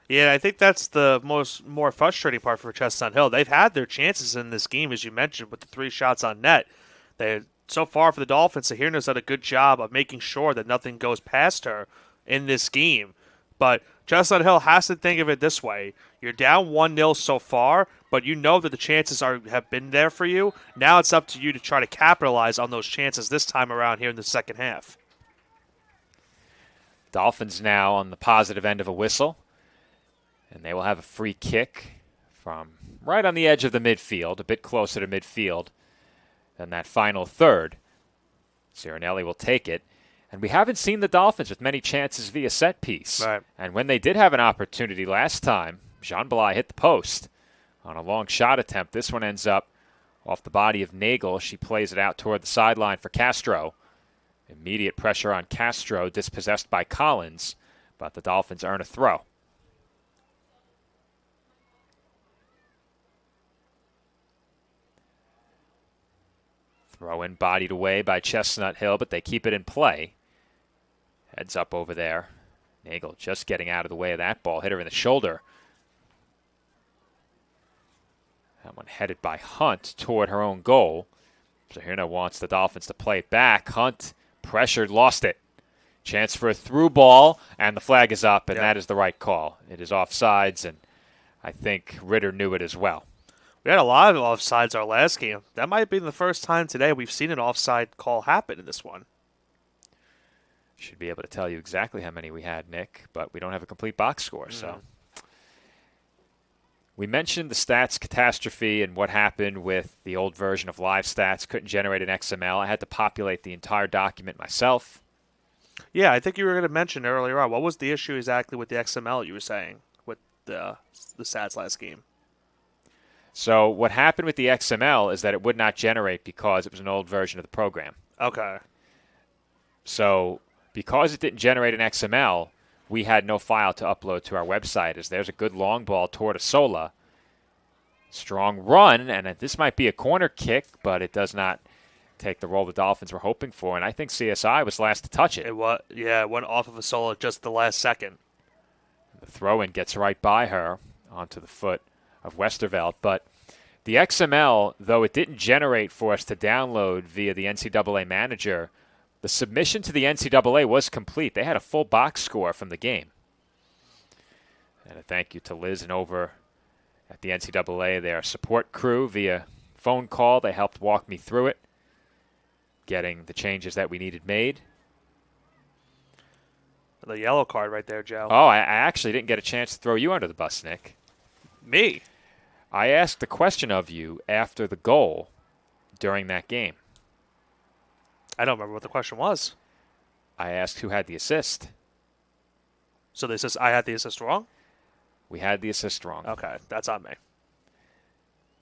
Yeah, I think that's the more frustrating part for Chestnut Hill. They've had their chances in this game, as you mentioned, with the 3 shots on net. So far for the Dolphins, Sahirna's done a good job of making sure that nothing goes past her in this game. But Chestnut Hill has to think of it this way. You're down 1-0 so far, but you know that the chances have been there for you. Now it's up to you to try to capitalize on those chances this time around here in the second half. Dolphins now on the positive end of a whistle, and they will have a free kick from right on the edge of the midfield, a bit closer to midfield than that final third. Cirinelli will take it. And we haven't seen the Dolphins with many chances via set piece. Right. And when they did have an opportunity last time, Jean Belay hit the post on a long shot attempt. This one ends up off the body of Nagel. She plays it out toward the sideline for Castro. Immediate pressure on Castro, dispossessed by Collins, but the Dolphins earn a throw. Throw in bodied away by Chestnut Hill, but they keep it in play. Heads up over there. Nagel just getting out of the way of that ball. Hit her in the shoulder. That one headed by Hunt toward her own goal. Sahirna wants the Dolphins to play it back. Hunt pressured, lost it. Chance for a through ball, and the flag is up, and that is the right call. It is offsides, and I think Ritter knew it as well. We had a lot of offsides our last game. That might have been the first time today we've seen an offside call happen in this one. Should be able to tell you exactly how many we had, Nick, but we don't have a complete box score. So we mentioned the stats catastrophe and what happened with the old version of live stats. Couldn't generate an XML. I had to populate the entire document myself. Yeah, I think you were going to mention earlier on. What was the issue exactly with the XML you were saying with the stats last game? So what happened with the XML is that it would not generate because it was an old version of the program. Okay. So because it didn't generate an XML, we had no file to upload to our website, as there's a good long ball toward Asola. Strong run, and this might be a corner kick, but it does not take the role the Dolphins were hoping for, and I think CSI was last to touch it. It went off of Asola just the last second. The throw-in gets right by her onto the foot of Westerveld, but The XML, though it didn't generate for us to download via the NCAA manager, the submission to the NCAA was complete. They had a full box score from the game. And a thank you to Liz and over at the NCAA, their support crew via phone call. They helped walk me through it, getting the changes that we needed made. The yellow card right there, Joe. Oh, I actually didn't get a chance to throw you under the bus, Nick. Me? I asked the question of you after the goal during that game. I don't remember what the question was. I asked who had the assist. So the assist, I had the assist wrong? We had the assist wrong. Okay, that's on me.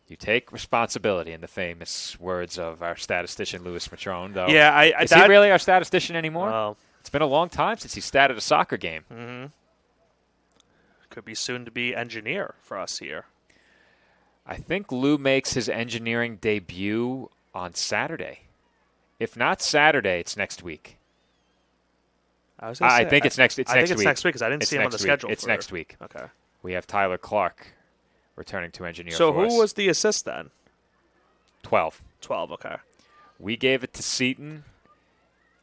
You take responsibility, in the famous words of our statistician, Louis Matrone, though. Yeah, Is he really our statistician anymore? Oh. It's been a long time since he statted a soccer game. Mm-hmm. Could be soon to be engineer for us here. I think Lou makes his engineering debut on Saturday. If not Saturday, it's next week. I think it's next week. I think it's next week because I didn't see him on the schedule. It's next week. Okay. We have Tyler Clark returning to engineer So for us. who was the assist then? 12. 12, okay. We gave it to Seton,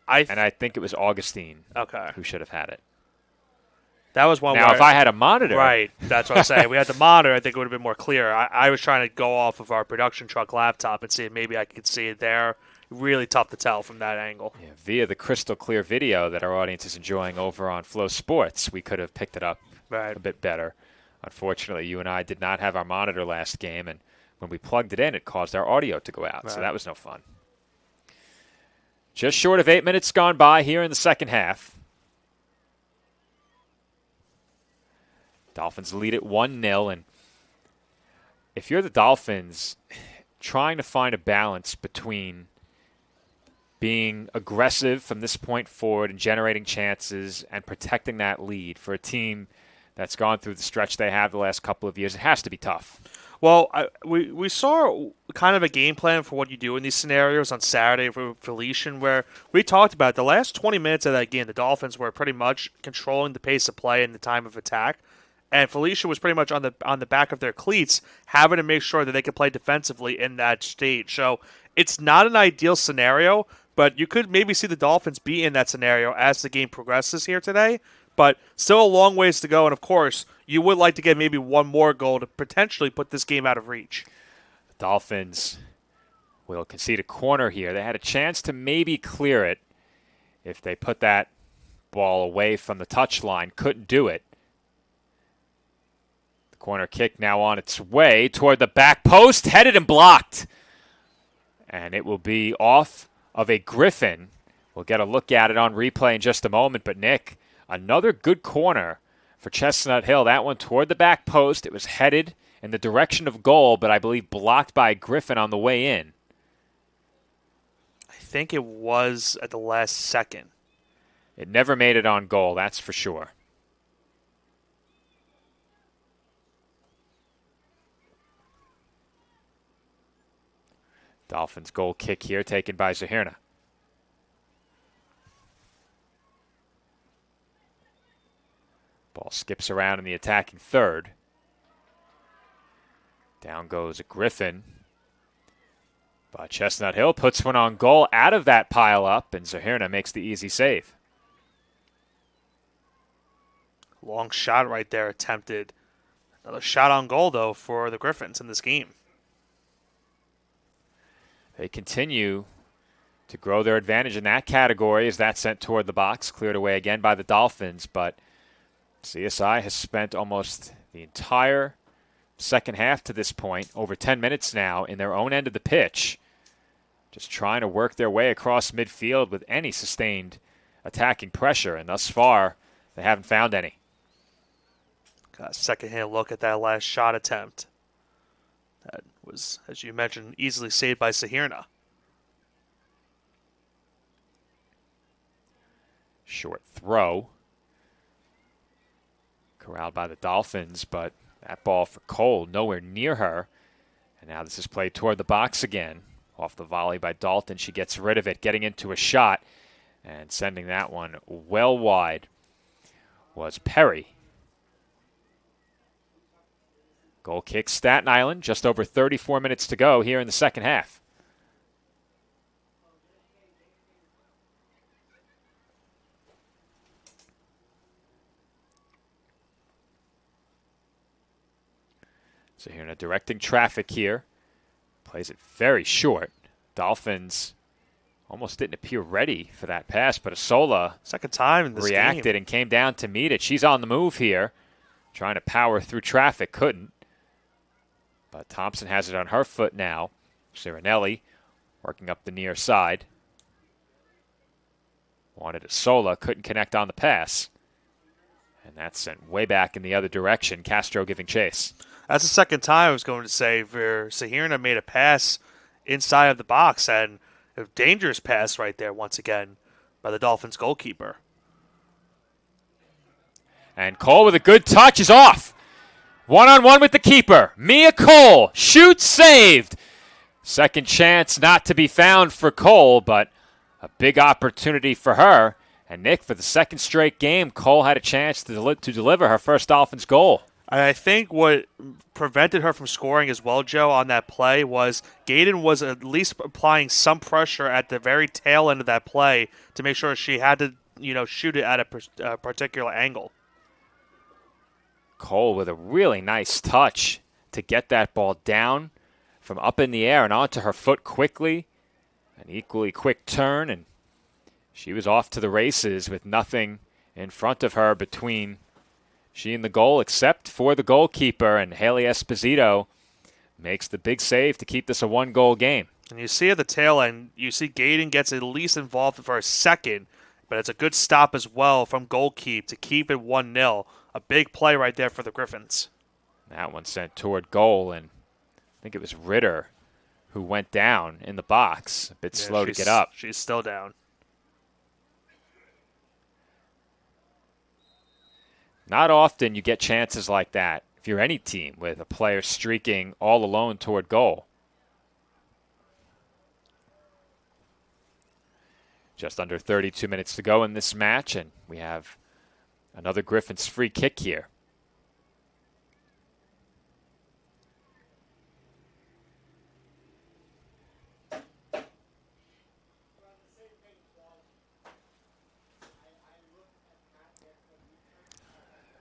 and I think it was Augustine who should have had it. That was one now, where... if I had a monitor... Right, that's what I'm saying. We had the monitor, I think it would have been more clear. I was trying to go off of our production truck laptop and see if maybe I could see it there. Really tough to tell from that angle. Yeah, via the crystal clear video that our audience is enjoying over on Flow Sports, we could have picked it up a bit better. Unfortunately, you and I did not have our monitor last game, and when we plugged it in, it caused our audio to go out, so that was no fun. Just short of 8 minutes gone by here in the second half. Dolphins lead it 1-0, and if you're the Dolphins, trying to find a balance between being aggressive from this point forward and generating chances and protecting that lead for a team that's gone through the stretch they have the last couple of years, it has to be tough. Well, we saw kind of a game plan for what you do in these scenarios on Saturday for Felician, where we talked about the last 20 minutes of that game, the Dolphins were pretty much controlling the pace of play and the time of attack. And Felicia was pretty much on the back of their cleats, having to make sure that they could play defensively in that stage. So it's not an ideal scenario, but you could maybe see the Dolphins be in that scenario as the game progresses here today. But still a long ways to go, and of course, you would like to get maybe one more goal to potentially put this game out of reach. The Dolphins will concede a corner here. They had a chance to maybe clear it if they put that ball away from the touchline. Couldn't do it. The corner kick now on its way toward the back post, headed and blocked. And it will be off of a Griffin. We'll get a look at it on replay in just a moment, but Nick, another good corner for Chestnut Hill. That one toward the back post. It was headed in the direction of goal, but I believe blocked by Griffin on the way in. I think it was at the last second. It never made it on goal, that's for sure. Dolphins goal kick here taken by Zahirna. Ball skips around in the attacking third. Down goes a Griffin. But Chestnut Hill puts one on goal out of that pile up, and Zahirna makes the easy save. Long shot right there attempted. Another shot on goal, though, for the Griffins in this game. They continue to grow their advantage in that category as that's sent toward the box, cleared away again by the Dolphins, but CSI has spent almost the entire second half to this point, over 10 minutes now, in their own end of the pitch, just trying to work their way across midfield with any sustained attacking pressure, and thus far, they haven't found any. Got a second-hand look at that last shot attempt. That was, as you mentioned, easily saved by Zahirna. Short throw. Corralled by the Dolphins, but that ball for Cole nowhere near her. And now this is played toward the box again. Off the volley by Dalton. She gets rid of it, getting into a shot. And sending that one well wide was Perry. Goal kick, Staten Island. Just over 34 minutes to go here in the second half. So here, directing traffic here. Plays it very short. Dolphins almost didn't appear ready for that pass, but Asola second time in this reacted game. And came down to meet it. She's on the move here, trying to power through traffic. Couldn't. But Thompson has it on her foot now. Cirinelli working up the near side. Wanted Asola, couldn't connect on the pass. And that's sent way back in the other direction. Castro giving chase. That's the second time I was going to say where Sahirna made a pass inside of the box, and a dangerous pass right there once again by the Dolphins goalkeeper. And Cole with a good touch is off. One-on-one with the keeper. Mia Cole shoots, saved. Second chance not to be found for Cole, but a big opportunity for her. And Nick, for the second straight game, Cole had a chance to deliver her first Dolphins goal. I think what prevented her from scoring as well, Joe, on that play was Gaden was at least applying some pressure at the very tail end of that play to make sure she had to, shoot it at a particular angle. Cole with a really nice touch to get that ball down from up in the air and onto her foot quickly. An equally quick turn, and she was off to the races with nothing in front of her between she and the goal, except for the goalkeeper, and Haley Esposito makes the big save to keep this a one-goal game. And you see at the tail end, you see Gaden gets at least involved for a second, but it's a good stop as well from goalkeep to keep it 1-0. A big play right there for the Griffins. That one sent toward goal, and I think it was Ritter who went down in the box. A bit slow to get up. She's still down. Not often you get chances like that if you're any team with a player streaking all alone toward goal. Just under 32 minutes to go in this match, and we have another Griffins free kick here.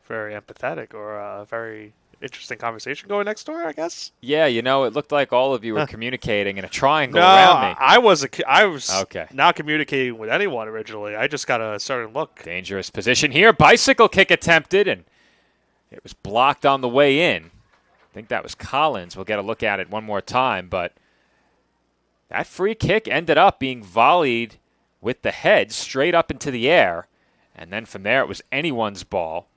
Very empathetic, or a very interesting conversation going next door, I guess. Yeah, it looked like all of you were communicating in a triangle around me. I was okay. Not communicating with anyone originally. I just got a certain look. Dangerous position here. Bicycle kick attempted, and it was blocked on the way in. I think that was Collins. We'll get a look at it one more time, but that free kick ended up being volleyed with the head straight up into the air, and then from there it was anyone's ball.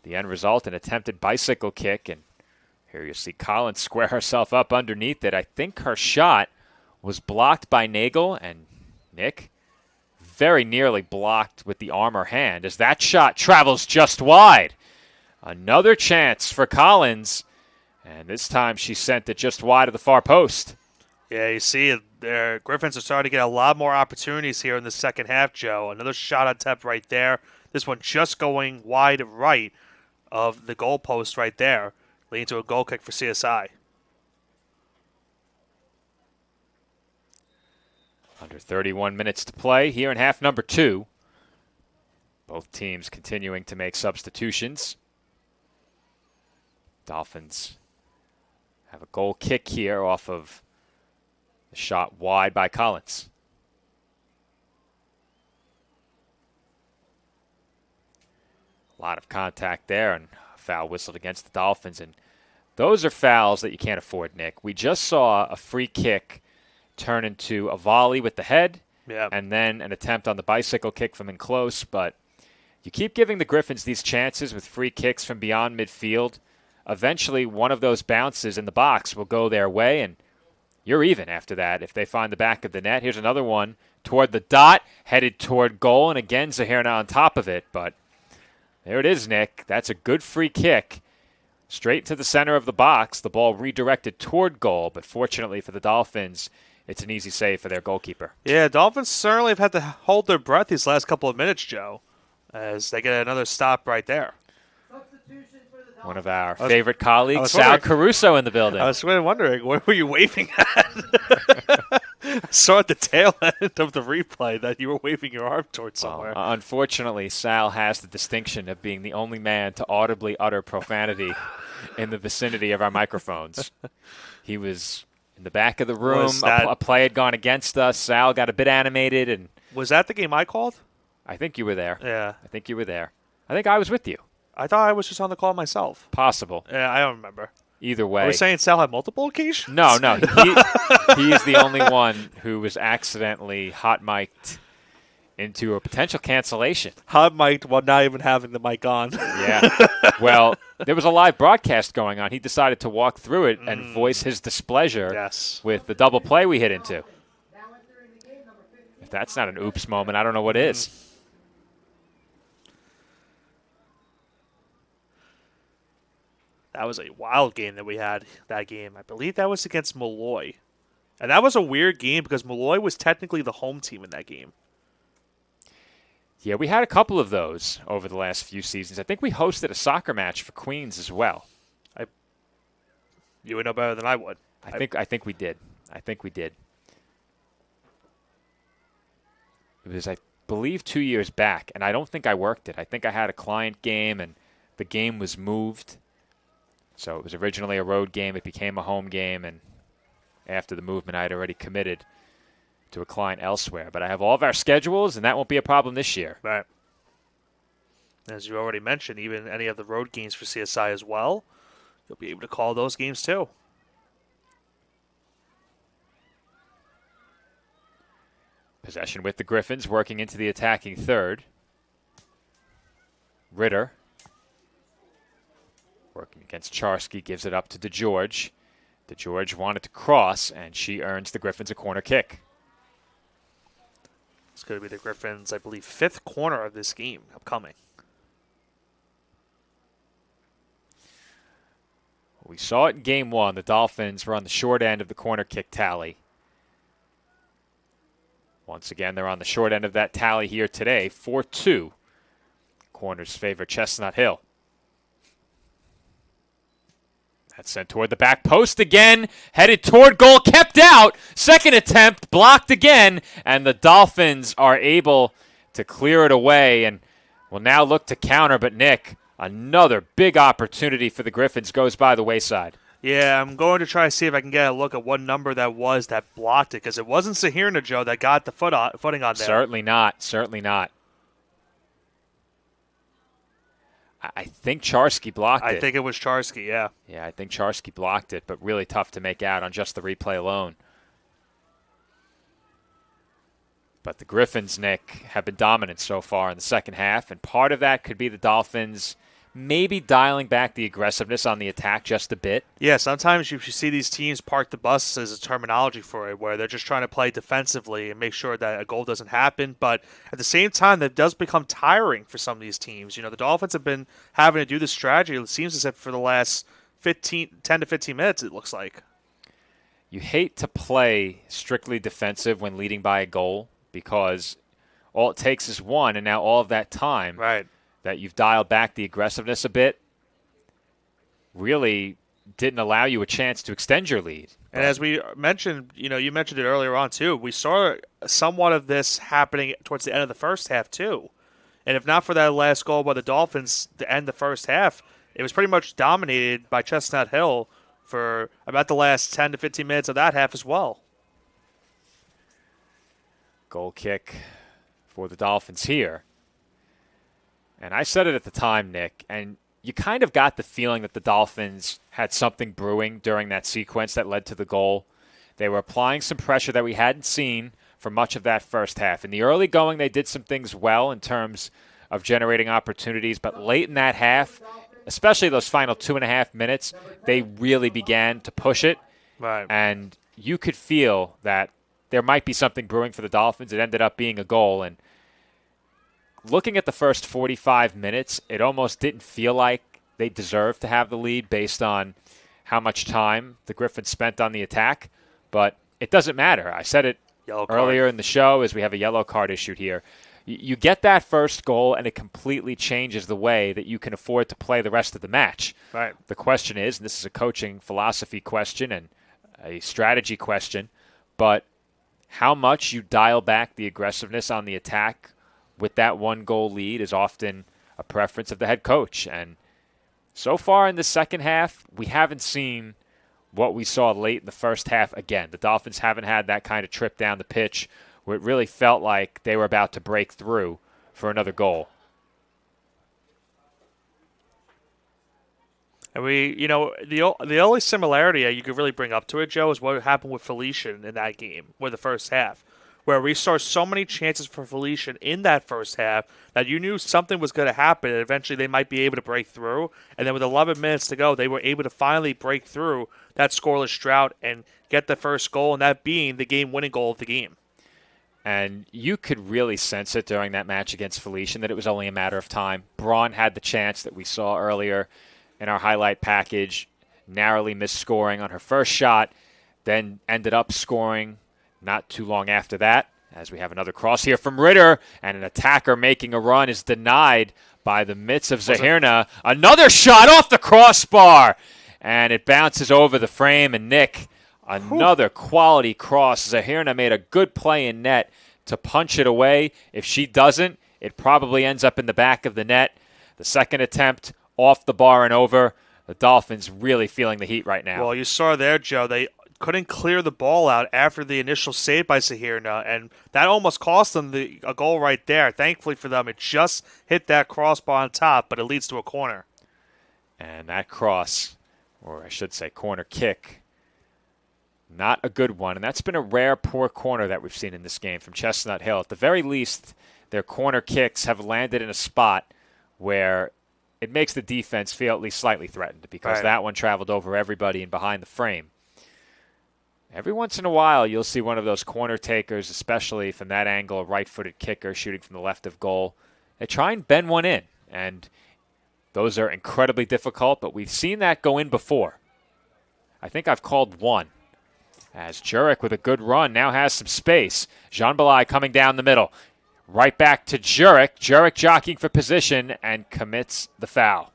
The end result, an attempted bicycle kick, and here you see Collins square herself up underneath it. I think her shot was blocked by Nagel, and Nick very nearly blocked with the arm or hand as that shot travels just wide. Another chance for Collins, and this time she sent it just wide of the far post. Yeah, you see the Griffins are starting to get a lot more opportunities here in the second half, Joe. Another shot attempt right there. This one just going wide right of the goal post right there, leading to a goal kick for CSI. Under 31 minutes to play here in half number 2. Both teams continuing to make substitutions. Dolphins have a goal kick here off of the shot wide by Collins. A lot of contact there, and a foul whistled against the Dolphins. And those are fouls that you can't afford, Nick. We just saw a free kick turn into a volley with the head, and then an attempt on the bicycle kick from in close. But you keep giving the Griffins these chances with free kicks from beyond midfield. Eventually, one of those bounces in the box will go their way, and you're even after that if they find the back of the net. Here's another one toward the dot, headed toward goal, and again Zahirna on top of it. But there it is, Nick. That's a good free kick. Straight to the center of the box. The ball redirected toward goal, but fortunately for the Dolphins, it's an easy save for their goalkeeper. Yeah, Dolphins certainly have had to hold their breath these last couple of minutes, Joe, as they get another stop right there. Substitution for the One of our favorite colleagues, Sal Caruso, in the building. I was really wondering, where were you waving at? I saw at the tail end of the replay that you were waving your arm towards somewhere. Unfortunately, Sal has the distinction of being the only man to audibly utter profanity in the vicinity of our microphones. He was in the back of the room. A play had gone against us. Sal got a bit animated. And was that the game I called? I think you were there. Yeah. I think you were there. I think I was with you. I thought I was just on the call myself. Possible. Yeah, I don't remember. Either way. Are we saying Sal had multiple occasions? No. He is the only one who was accidentally hot-mic'd into a potential cancellation. Hot-mic'd while not even having the mic on. Yeah. Well, there was a live broadcast going on. He decided to walk through it and voice his displeasure with the double play we hit into. If that's not an oops moment, I don't know what is. That was a wild game that we had that game. I believe that was against Malloy. And that was a weird game because Malloy was technically the home team in that game. Yeah, we had a couple of those over the last few seasons. I think we hosted a soccer match for Queens as well. You would know better than I would. I think we did. It was, I believe, 2 years back, and I don't think I worked it. I think I had a client game, and the game was moved. So it was originally a road game. It became a home game, and after the movement, I had already committed to a client elsewhere. But I have all of our schedules, and that won't be a problem this year. Right. As you already mentioned, even any of the road games for CSI as well, you'll be able to call those games too. Possession with the Griffins, working into the attacking third. Ritter, working against Charsky, gives it up to DeGeorge. DeGeorge wanted to cross, and she earns the Griffins a corner kick. It's going to be the Griffins, I believe, 5th corner of this game upcoming. We saw it in Game 1. The Dolphins were on the short end of the corner kick tally. Once again, they're on the short end of that tally here today, 4-2. Corners favor Chestnut Hill. That's sent toward the back post again, headed toward goal, kept out. Second attempt, blocked again, and the Dolphins are able to clear it away and will now look to counter. But Nick, another big opportunity for the Griffins goes by the wayside. Yeah, I'm going to try to see if I can get a look at what number that was that blocked it, because it wasn't Sahirna, Joe, that got the footing on there. Certainly not. I think Charsky blocked it. I think it was Charsky, yeah. Yeah, I think Charsky blocked it, but really tough to make out on just the replay alone. But the Griffins, Nick, have been dominant so far in the second half, and part of that could be the Dolphins maybe dialing back the aggressiveness on the attack just a bit. Yeah, sometimes you see these teams park the bus as a terminology for it, where they're just trying to play defensively and make sure that a goal doesn't happen. But at the same time, that does become tiring for some of these teams. You know, the Dolphins have been having to do this strategy, it seems as if for the last 10 to 15 minutes, it looks like. You hate to play strictly defensive when leading by a goal, because all it takes is one, and now all of that time that you've dialed back the aggressiveness a bit really didn't allow you a chance to extend your lead. And as we mentioned, you mentioned it earlier on too, we saw somewhat of this happening towards the end of the first half too. And if not for that last goal by the Dolphins to end the first half, it was pretty much dominated by Chestnut Hill for about the last 10 to 15 minutes of that half as well. Goal kick for the Dolphins here. And I said it at the time, Nick, and you kind of got the feeling that the Dolphins had something brewing during that sequence that led to the goal. They were applying some pressure that we hadn't seen for much of that first half. In the early going, they did some things well in terms of generating opportunities, but late in that half, especially those final 2.5 minutes, they really began to push it. Right. And you could feel that there might be something brewing for the Dolphins. It ended up being a goal, and looking at the first 45 minutes, it almost didn't feel like they deserved to have the lead based on how much time the Griffins spent on the attack. But it doesn't matter. I said it earlier in the show as we have a yellow card issued here. You get that first goal, and it completely changes the way that you can afford to play the rest of the match. Right. The question is, and this is a coaching philosophy question and a strategy question, but how much you dial back the aggressiveness on the attack with that 1-goal lead is often a preference of the head coach. And so far in the second half, we haven't seen what we saw late in the first half again. The Dolphins haven't had that kind of trip down the pitch where it really felt like they were about to break through for another goal. And the only similarity you could really bring up to it, Joe, is what happened with Felician in that game, with the first half, where we saw so many chances for Felician in that first half that you knew something was going to happen, and eventually they might be able to break through. And then with 11 minutes to go, they were able to finally break through that scoreless drought and get the first goal, and that being the game-winning goal of the game. And you could really sense it during that match against Felician that it was only a matter of time. Braun had the chance that we saw earlier in our highlight package, narrowly missed scoring on her first shot, then ended up scoring not too long after that, as we have another cross here from Ritter, and an attacker making a run is denied by the mitts of Zahirna. Another shot off the crossbar, and it bounces over the frame, and Nick, another quality cross. Zahirna made a good play in net to punch it away. If she doesn't, it probably ends up in the back of the net. The second attempt off the bar and over. The Dolphins really feeling the heat right now. Well, you saw there, Joe, they couldn't clear the ball out after the initial save by Zahirna, and that almost cost them a goal right there. Thankfully for them, it just hit that crossbar on top, but it leads to a corner. And that cross, or I should say corner kick, not a good one. And that's been a rare poor corner that we've seen in this game from Chestnut Hill. At the very least, their corner kicks have landed in a spot where it makes the defense feel at least slightly threatened, because that one traveled over everybody and behind the frame. Every once in a while, you'll see one of those corner takers, especially from that angle, a right-footed kicker shooting from the left of goal. They try and bend one in, and those are incredibly difficult, but we've seen that go in before. I think I've called one, as Jurek with a good run now has some space. Jean Belay coming down the middle. Right back to Jurek. Jurek jockeying for position and commits the foul.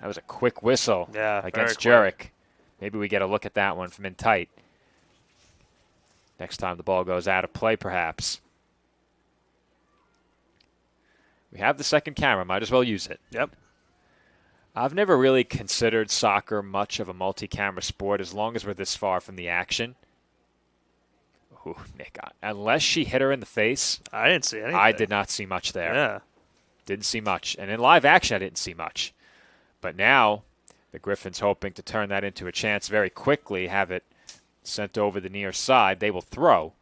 That was a quick whistle against Jurek. Maybe we get a look at that one from in tight. Next time the ball goes out of play, perhaps. We have the second camera. Might as well use it. Yep. I've never really considered soccer much of a multi-camera sport as long as we're this far from the action. Ooh, Nick, unless she hit her in the face. I didn't see anything. I did not see much there. Yeah. Didn't see much. And in live action, I didn't see much. But now the Griffins hoping to turn that into a chance very quickly, have it sent over the near side. They will throw.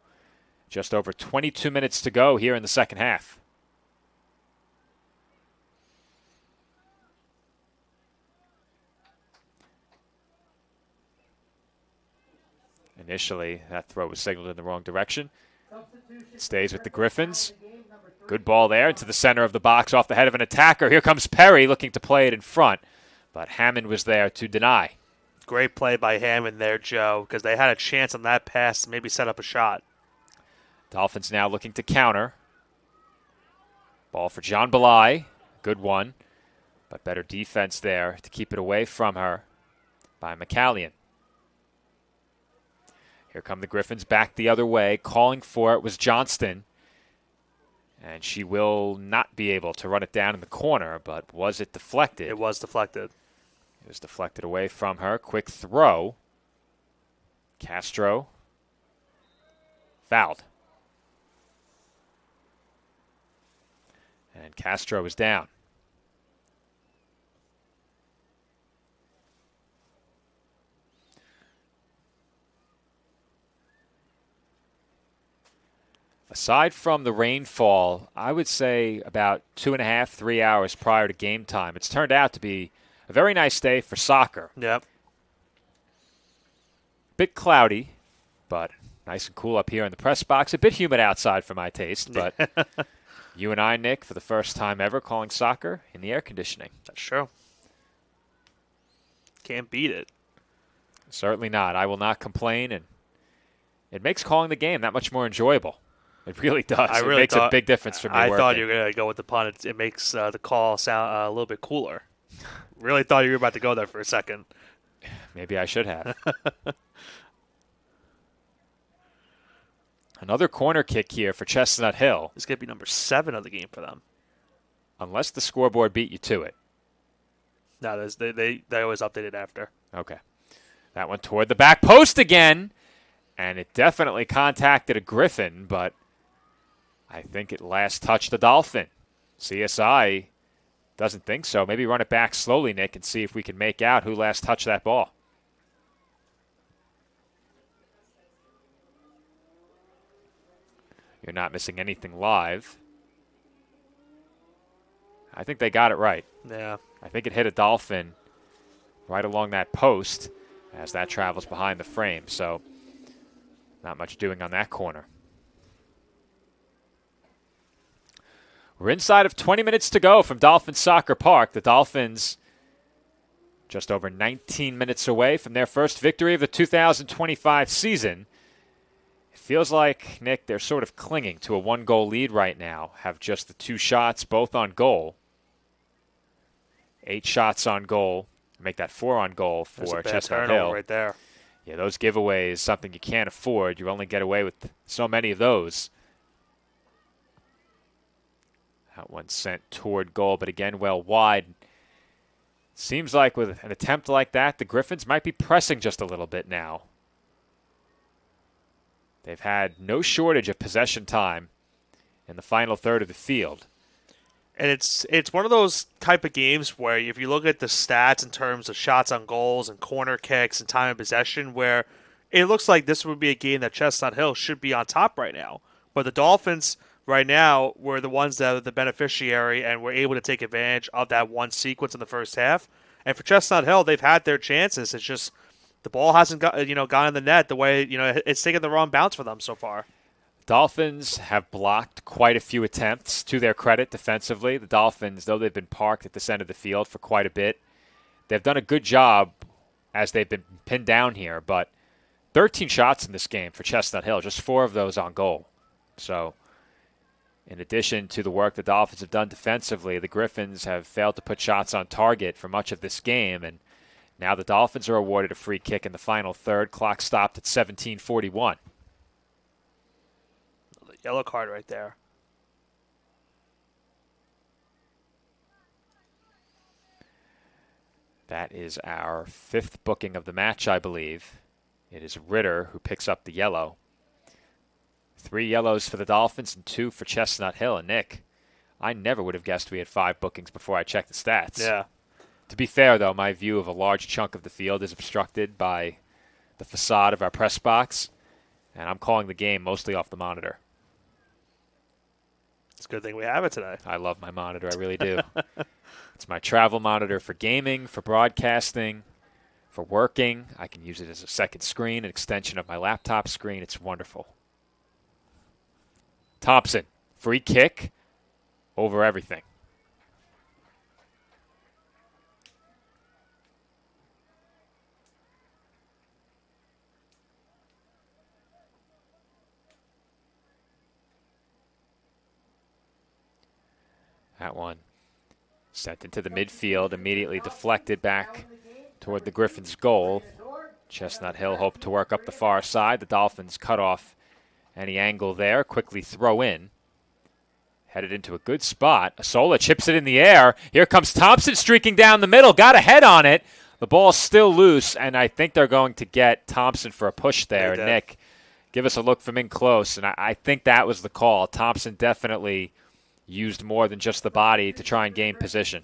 Just over 22 minutes to go here in the second half. Initially, that throw was signaled in the wrong direction. It stays with the Griffins. Good ball there into the center of the box off the head of an attacker. Here comes Perry looking to play it in front, but Hammond was there to deny. Great play by Hammond there, Joe, because they had a chance on that pass to maybe set up a shot. Dolphins now looking to counter. Ball for Jean Belay. Good one, but better defense there to keep it away from her by McCallion. Here come the Griffins back the other way. Calling for it was Johnston. And she will not be able to run it down in the corner, but was it deflected? It was deflected. It was deflected away from her. Quick throw. Castro. Fouled. And Castro is down. Aside from the rainfall, I would say about 2.5, 3 hours prior to game time, it's turned out to be a very nice day for soccer. Yep. Bit cloudy, but nice and cool up here in the press box. A bit humid outside for my taste, but you and I, Nick, for the first time ever calling soccer in the air conditioning. That's true. Can't beat it. Certainly not. I will not complain, and it makes calling the game that much more enjoyable. It really does. I It really makes a big difference for me. I thought working. you were going to go with the pun. It makes the call sound a little bit cooler. Really thought you were about to go there for a second. Maybe I should have. Another corner kick here for Chestnut Hill. This could be number 7 of the game for them. Unless the scoreboard beat you to it. No, they always update it after. Okay. That one toward the back post again. And it definitely contacted a Griffin, but I think it last touched the Dolphin. CSI doesn't think so. Maybe run it back slowly, Nick, and see if we can make out who last touched that ball. You're not missing anything live. I think they got it right. Yeah. I think it hit a Dolphin right along that post as that travels behind the frame. So not much doing on that corner. We're inside of 20 minutes to go from Dolphins Soccer Park. The Dolphins just over 19 minutes away from their first victory of the 2025 season. It feels like, Nick, they're sort of clinging to a 1-goal lead right now. Have just the 2 shots, both on goal. 8 shots on goal. Make that 4 on goal for Chestnut Hill. Right there. Yeah, those giveaways, something you can't afford. You only get away with so many of those. That one sent toward goal, but again, well wide. Seems like with an attempt like that, the Griffins might be pressing just a little bit now. They've had no shortage of possession time in the final third of the field. And it's one of those type of games where if you look at the stats in terms of shots on goals and corner kicks and time of possession, where it looks like this would be a game that Chestnut Hill should be on top right now. But the Dolphins right now were the ones that are the beneficiary and were able to take advantage of that one sequence in the first half. And for Chestnut Hill, they've had their chances. It's just the ball hasn't gone in the net the way it's taken the wrong bounce for them so far. Dolphins have blocked quite a few attempts, to their credit, defensively. The Dolphins, though they've been parked at this end of the field for quite a bit, they've done a good job as they've been pinned down here. But 13 shots in this game for Chestnut Hill, just 4 of those on goal. So in addition to the work the Dolphins have done defensively, the Griffins have failed to put shots on target for much of this game. And now the Dolphins are awarded a free kick in the final third. Clock stopped at 17:41. Yellow card right there. That is our 5th booking of the match, I believe. It is Ritter who picks up the yellow. 3 yellows for the Dolphins and 2 for Chestnut Hill. And Nick, I never would have guessed we had 5 bookings before I checked the stats. Yeah. To be fair, though, my view of a large chunk of the field is obstructed by the facade of our press box, and I'm calling the game mostly off the monitor. It's a good thing we have it today. I love my monitor. I really do. It's my travel monitor for gaming, for broadcasting, for working. I can use it as a second screen, an extension of my laptop screen. It's wonderful. Thompson, free kick over everything. That one sent into the midfield, immediately deflected back toward the Griffins' goal. Chestnut Hill hoped to work up the far side. The Dolphins cut off any angle there, quickly throw in. Headed into a good spot. Asola chips it in the air. Here comes Thompson streaking down the middle. Got a head on it. The ball's still loose, and I think they're going to get Thompson for a push there. And Nick, give us a look from in close, and I think that was the call. Thompson definitely used more than just the body to try and gain position.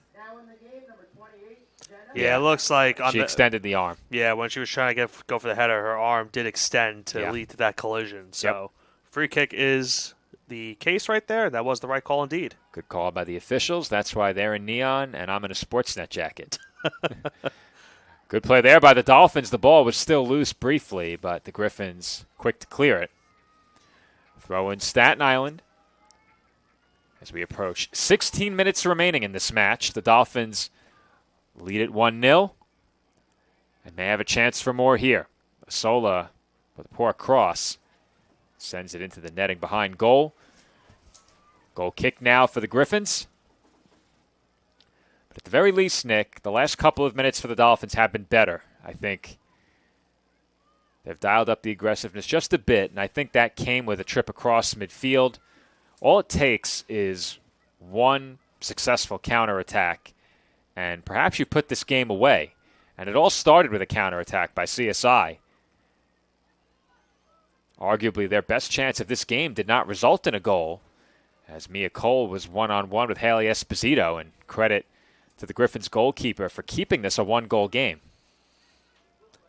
Yeah, it looks like she extended the arm. Yeah, when she was trying to go for the header, her arm did extend to lead to that collision. So free kick is the case right there. That was the right call indeed. Good call by the officials. That's why they're in neon, and I'm in a Sportsnet jacket. Good play there by the Dolphins. The ball was still loose briefly, but the Griffins quick to clear it. Throw in Staten Island. As we approach 16 minutes remaining in this match, the Dolphins lead it 1-0, and they have a chance for more here. Asola with a poor cross. Sends it into the netting behind goal. Goal kick now for the Griffins. But at the very least, Nick, the last couple of minutes for the Dolphins have been better. I think they've dialed up the aggressiveness just a bit, and I think that came with a trip across midfield. All it takes is one successful counterattack, and perhaps you put this game away. And it all started with a counterattack by CSI. Arguably their best chance of this game did not result in a goal, as Mia Cole was one-on-one with Haley Esposito, and credit to the Griffins goalkeeper for keeping this a one-goal game.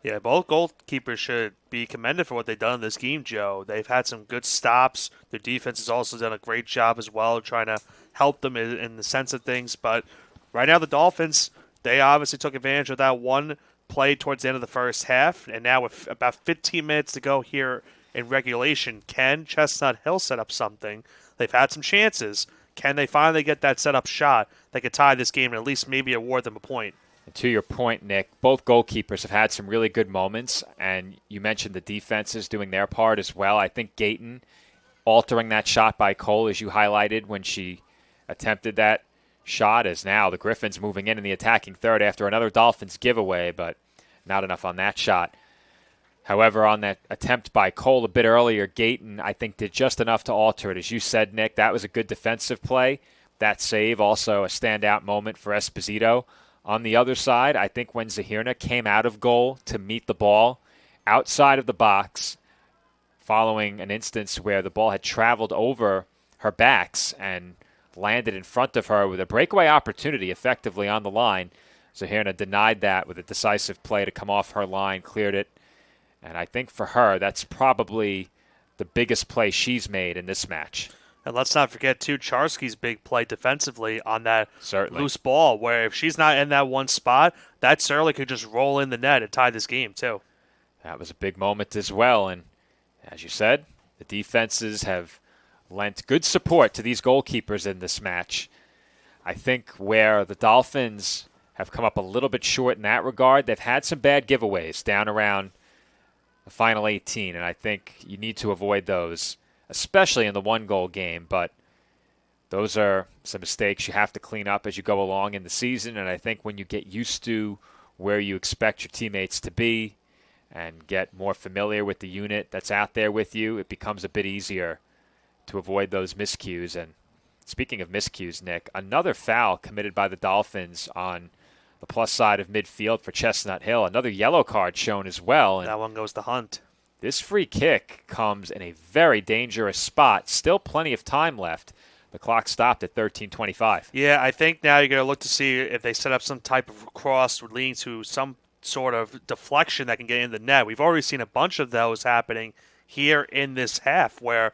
Yeah, both goalkeepers should be commended for what they've done in this game, Joe. They've had some good stops. Their defense has also done a great job as well, trying to help them in the sense of things. But right now the Dolphins, they obviously took advantage of that one play towards the end of the first half. And now with about 15 minutes to go here in regulation, can Chestnut Hill set up something? They've had some chances. Can they finally get that set-up shot that could tie this game and at least maybe award them a point? And to your point, Nick, both goalkeepers have had some really good moments, and you mentioned the defenses doing their part as well. I think Gayton altering that shot by Cole, as you highlighted when she attempted that shot, is now the Griffins moving in the attacking third after another Dolphins giveaway, but not enough on that shot. However, on that attempt by Cole a bit earlier, Gayton, I think, did just enough to alter it. As you said, Nick, that was a good defensive play. That save, also a standout moment for Esposito. On the other side, I think when Zahirna came out of goal to meet the ball outside of the box, following an instance where the ball had traveled over her backs and landed in front of her with a breakaway opportunity effectively on the line, Zahirna denied that with a decisive play to come off her line, cleared it. And I think for her, that's probably the biggest play she's made in this match. And let's not forget, too, Charsky's big play defensively on that loose ball, where if she's not in that one spot, that certainly could just roll in the net and tie this game, too. That was a big moment as well. And as you said, the defenses have lent good support to these goalkeepers in this match. I think where the Dolphins have come up a little bit short in that regard, they've had some bad giveaways down around the final 18, and I think you need to avoid those, especially in the one-goal game. But those are some mistakes you have to clean up as you go along in the season, and I think when you get used to where you expect your teammates to be and get more familiar with the unit that's out there with you, it becomes a bit easier to avoid those miscues. And speaking of miscues, Nick, another foul committed by the Dolphins on the plus side of midfield for Chestnut Hill. Another yellow card shown as well. And that one goes to Hunt. This free kick comes in a very dangerous spot. Still plenty of time left. The clock stopped at 13:25. Yeah, I think now you're going to look to see if they set up some type of cross leading to some sort of deflection that can get in the net. We've already seen a bunch of those happening here in this half, where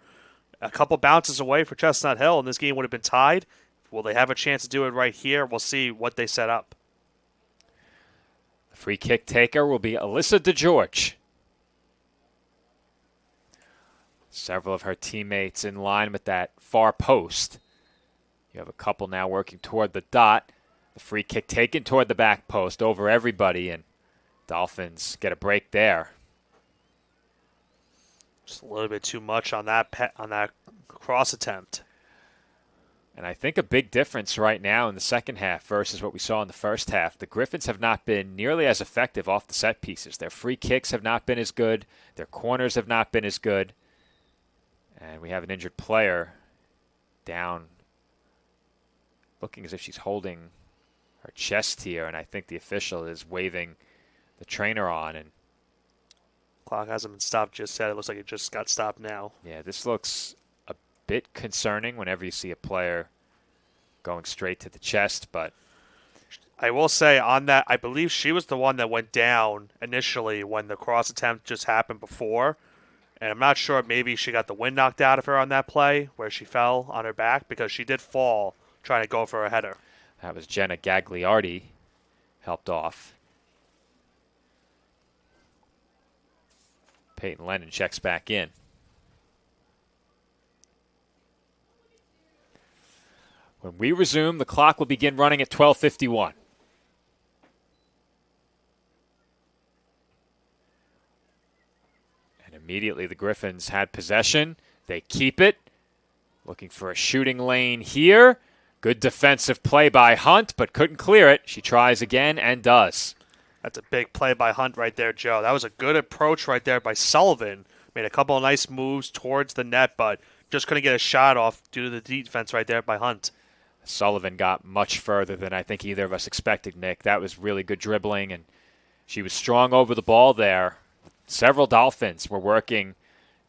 a couple bounces away for Chestnut Hill and this game would have been tied. Will they have a chance to do it right here? We'll see what they set up. The free kick taker will be Alyssa DeGeorge. Several of her teammates in line with that far post. You have a couple now working toward the dot. The free kick taken toward the back post over everybody, and Dolphins get a break there. Just a little bit too much on that cross attempt. And I think a big difference right now in the second half versus what we saw in the first half, the Griffins have not been nearly as effective off the set pieces. Their free kicks have not been as good. Their corners have not been as good. And we have an injured player down, looking as if she's holding her chest here, and I think the official is waving the trainer on. And clock hasn't been stopped just yet. It looks like it just got stopped now. Yeah, this looks a bit concerning whenever you see a player going straight to the chest, but I will say on that, I believe she was the one that went down initially when the cross attempt just happened before. And I'm not sure, maybe she got the wind knocked out of her on that play where she fell on her back, because she did fall trying to go for a header. That was Jenna Gagliardi, helped off. Peyton Lennon checks back in. When we resume, the clock will begin running at 12:51. Immediately the Griffins had possession. They keep it. Looking for a shooting lane here. Good defensive play by Hunt, but couldn't clear it. She tries again and does. That's a big play by Hunt right there, Joe. That was a good approach right there by Sullivan. Made a couple of nice moves towards the net, but just couldn't get a shot off due to the defense right there by Hunt. Sullivan got much further than I think either of us expected, Nick. That was really good dribbling, and she was strong over the ball there. Several Dolphins were working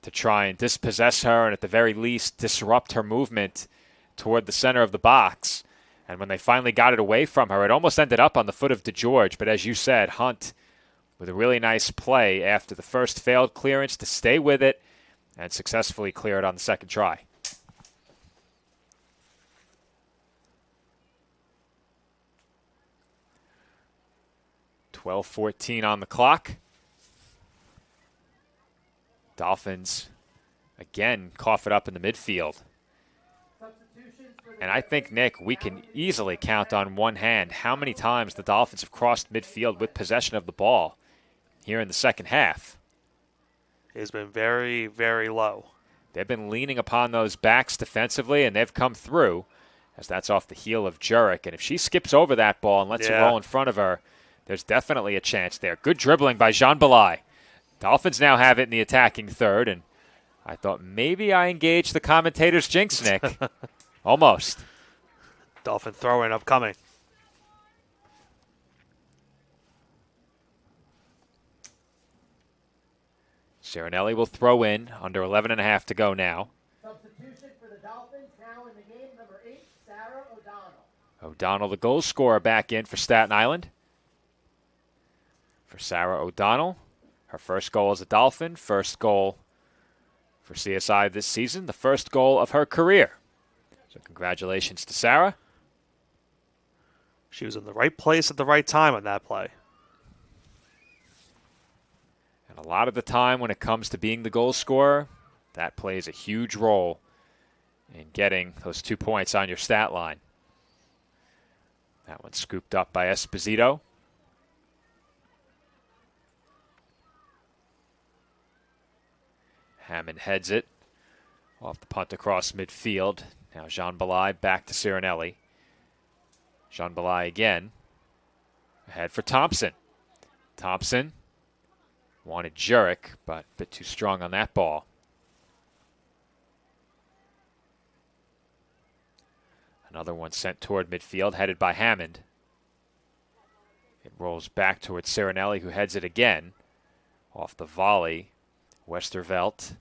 to try and dispossess her and at the very least disrupt her movement toward the center of the box. And when they finally got it away from her, it almost ended up on the foot of DeGeorge. But as you said, Hunt with a really nice play after the first failed clearance to stay with it and successfully clear it on the second try. .12:14 on the clock. Dolphins, again, cough it up in the midfield. And I think, Nick, we can easily count on one hand how many times the Dolphins have crossed midfield with possession of the ball here in the second half. It's been very, very low. They've been leaning upon those backs defensively, and they've come through, as that's off the heel of Jurek. And if she skips over that ball and lets it roll in front of her, there's definitely a chance there. Good dribbling by Jean Belay. Dolphins now have it in the attacking third, and I thought maybe I engaged the commentator's jinx, Nick. Almost. Dolphin throw-in upcoming. Serenelli will throw in, under 11.5 to go now. Substitution for the Dolphins, now in the game, number 8, Sarah O'Donnell. O'Donnell, the goal scorer, back in for Staten Island. For Sarah O'Donnell, her first goal as a Dolphin, first goal for CSI this season, the first goal of her career. So congratulations to Sarah. She was in the right place at the right time on that play. And a lot of the time when it comes to being the goal scorer, that plays a huge role in getting those 2 points on your stat line. That one scooped up by Esposito. Hammond heads it off the punt across midfield. Now Jean Belay back to Serenelli. Jean Belay again. Ahead for Thompson. Thompson wanted Jurek, but a bit too strong on that ball. Another one sent toward midfield, headed by Hammond. It rolls back towards Serenelli, who heads it again. Off the volley, Westervelt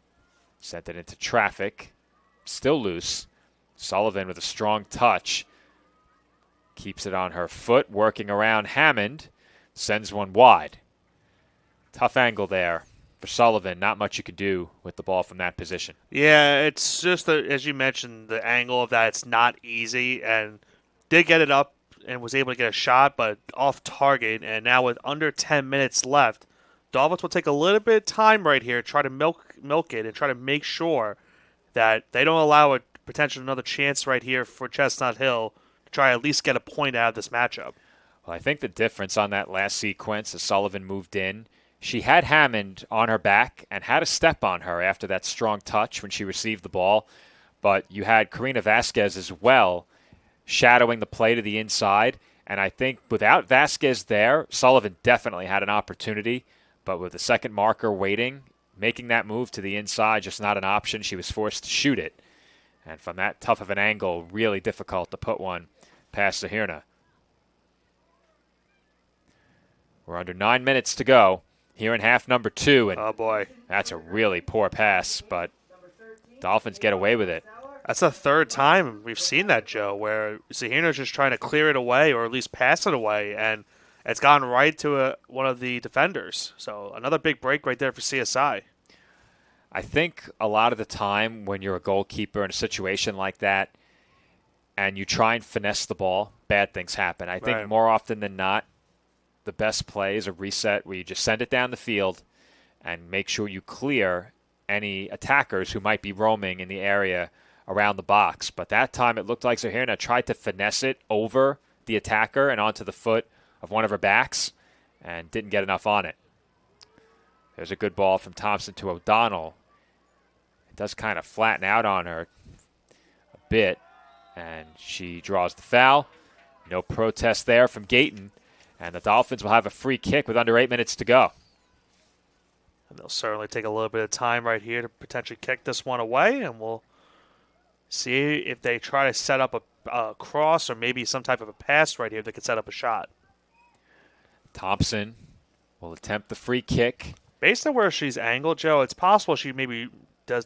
sent it into traffic. Still loose. Sullivan with a strong touch. Keeps it on her foot, working around Hammond. Sends one wide. Tough angle there for Sullivan. Not much you could do with the ball from that position. Yeah, it's just, as you mentioned, the angle of that, it's not easy. And did get it up and was able to get a shot, but off target. And now with under 10 minutes left, Dolphins will take a little bit of time right here, try to milk it, and try to make sure that they don't allow a potential another chance right here for Chestnut Hill to try at least get a point out of this matchup. Well, I think the difference on that last sequence as Sullivan moved in, she had Hammond on her back and had a step on her after that strong touch when she received the ball. But you had Karina Vasquez as well shadowing the play to the inside. And I think without Vasquez there, Sullivan definitely had an opportunity. But with the second marker waiting, making that move to the inside, just not an option. She was forced to shoot it. And from that tough of an angle, really difficult to put one past Zahirna. We're under 9 minutes to go here in half number 2. And oh, boy. That's a really poor pass, but Dolphins get away with it. That's the third time we've seen that, Joe, where Zahirna's just trying to clear it away or at least pass it away, and it's gone right to one of the defenders. So another big break right there for CSI. I think a lot of the time when you're a goalkeeper in a situation like that and you try and finesse the ball, bad things happen. I think more often than not, the best play is a reset where you just send it down the field and make sure you clear any attackers who might be roaming in the area around the box. But that time it looked like Zahirna tried to finesse it over the attacker and onto the foot of one of her backs and didn't get enough on it. There's a good ball from Thompson to O'Donnell. It does kind of flatten out on her a bit, and she draws the foul. No protest there from Gayton, and the Dolphins will have a free kick with under 8 minutes to go. And they'll certainly take a little bit of time right here to potentially kick this one away, and we'll see if they try to set up a cross or maybe some type of a pass right here that could set up a shot. Thompson will attempt the free kick. Based on where she's angled, Joe, it's possible she maybe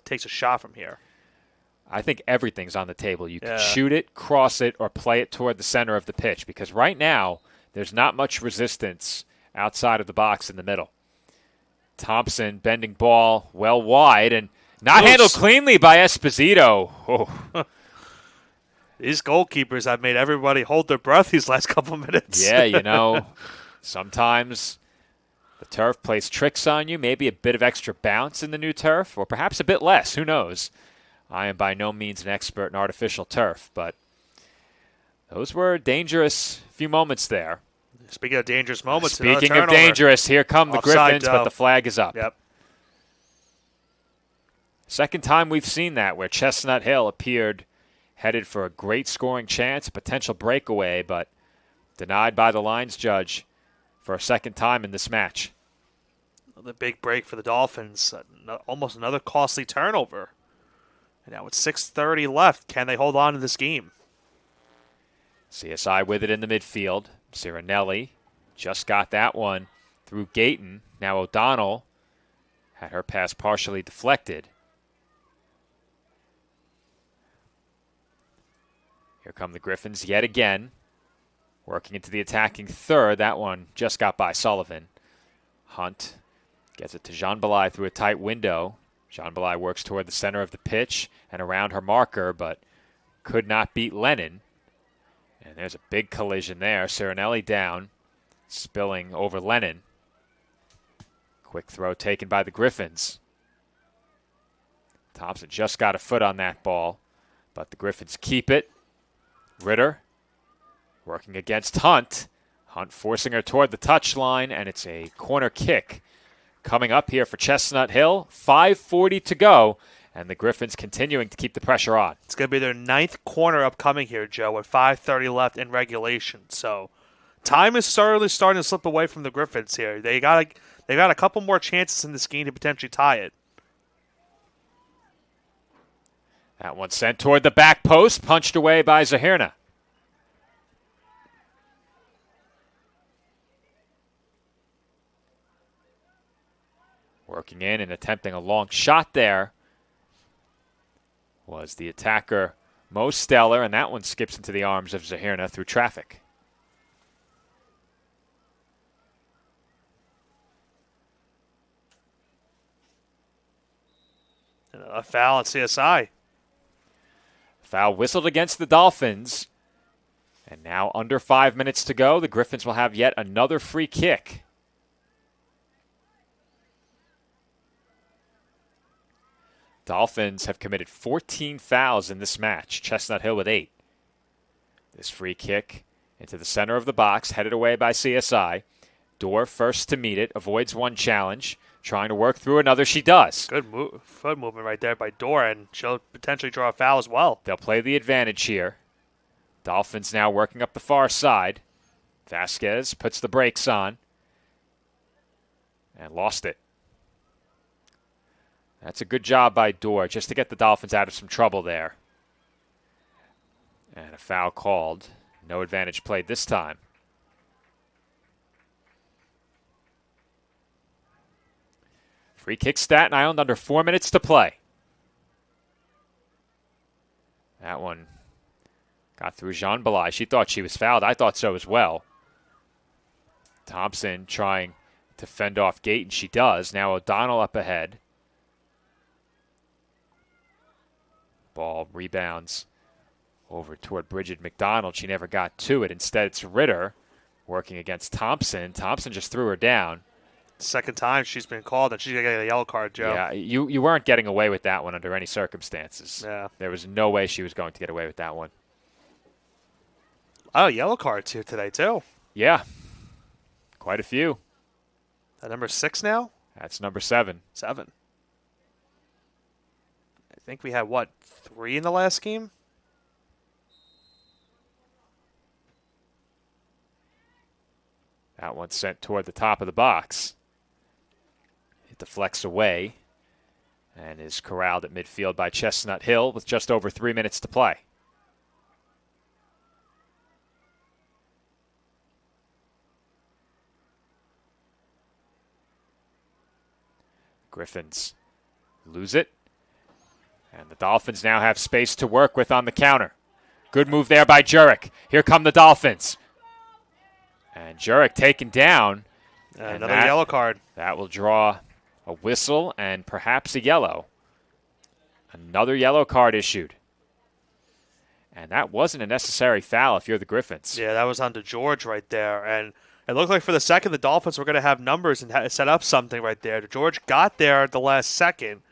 takes a shot from here. I think everything's on the table. You can shoot it, cross it, or play it toward the center of the pitch, because right now there's not much resistance outside of the box in the middle. Thompson bending ball well wide and not handled cleanly by Esposito. Oh. These goalkeepers have made everybody hold their breath these last couple minutes. Yeah, sometimes the turf plays tricks on you, maybe a bit of extra bounce in the new turf, or perhaps a bit less. Who knows? I am by no means an expert in artificial turf, but those were dangerous few moments there. Speaking of dangerous moments, speaking of dangerous, here come the Griffins, but the flag is up. Yep. Second time we've seen that, where Chestnut Hill appeared headed for a great scoring chance, a potential breakaway, but denied by the lines judge for a second time in this match. The big break for the Dolphins, almost another costly turnover. And now with 6:30 left, can they hold on to this game? CSI with it in the midfield. Cirinelli just got that one through Gayton. Now O'Donnell had her pass partially deflected. Here come the Griffins yet again, working into the attacking third. That one just got by Sullivan. Hunt gets it to Jean Belay through a tight window. Jean Belay works toward the center of the pitch and around her marker, but could not beat Lennon. And there's a big collision there. Cirinelli down, spilling over Lennon. Quick throw taken by the Griffins. Thompson just got a foot on that ball, but the Griffins keep it. Ritter working against Hunt. Hunt forcing her toward the touchline, and it's a corner kick coming up here for Chestnut Hill. 5:40 to go, and the Griffins continuing to keep the pressure on. It's going to be their 9th corner upcoming here, Joe, with 5:30 left in regulation. So time is certainly starting to slip away from the Griffins here. They've got a couple more chances in this game to potentially tie it. That one sent toward the back post, punched away by Zahirna. Working in and attempting a long shot there was the attacker Mo Stellar, and that one skips into the arms of Zahirna through traffic. A foul at CSI. Foul whistled against the Dolphins. And now under 5 minutes to go, the Griffins will have yet another free kick. Dolphins have committed 14 fouls in this match. Chestnut Hill with 8. This free kick into the center of the box, headed away by CSI. Dorr first to meet it, avoids one challenge, trying to work through another. She does. Good foot movement right there by Dorr, and she'll potentially draw a foul as well. They'll play the advantage here. Dolphins now working up the far side. Vasquez puts the brakes on and lost it. That's a good job by Dorr just to get the Dolphins out of some trouble there. And a foul called. No advantage played this time. Free kick Staten Island under 4 minutes to play. That one got through Jean Belay. She thought she was fouled. I thought so as well. Thompson trying to fend off Gayton. She does. Now O'Donnell up ahead. Ball rebounds over toward Bridget McDonald. She never got to it. Instead, it's Ritter working against Thompson. Thompson just threw her down. Second time she's been called, and she's going to get a yellow card, Joe. Yeah, you weren't getting away with that one under any circumstances. Yeah. There was no way she was going to get away with that one. Oh, yellow cards here today, too. Yeah. Quite a few. That number 6 now? That's number 7. 7. I think we had, 3 in the last game? That one sent toward the top of the box. It deflects away and is corralled at midfield by Chestnut Hill with just over 3 minutes to play. Griffins lose it. And the Dolphins now have space to work with on the counter. Good move there by Jurek. Here come the Dolphins. And Jurek taken down. Another yellow card. That will draw a whistle and perhaps a yellow. Another yellow card issued. And that wasn't a necessary foul if you're the Griffins. Yeah, that was on to George right there. And it looked like for the second the Dolphins were going to have numbers and set up something right there. George got there at the last second.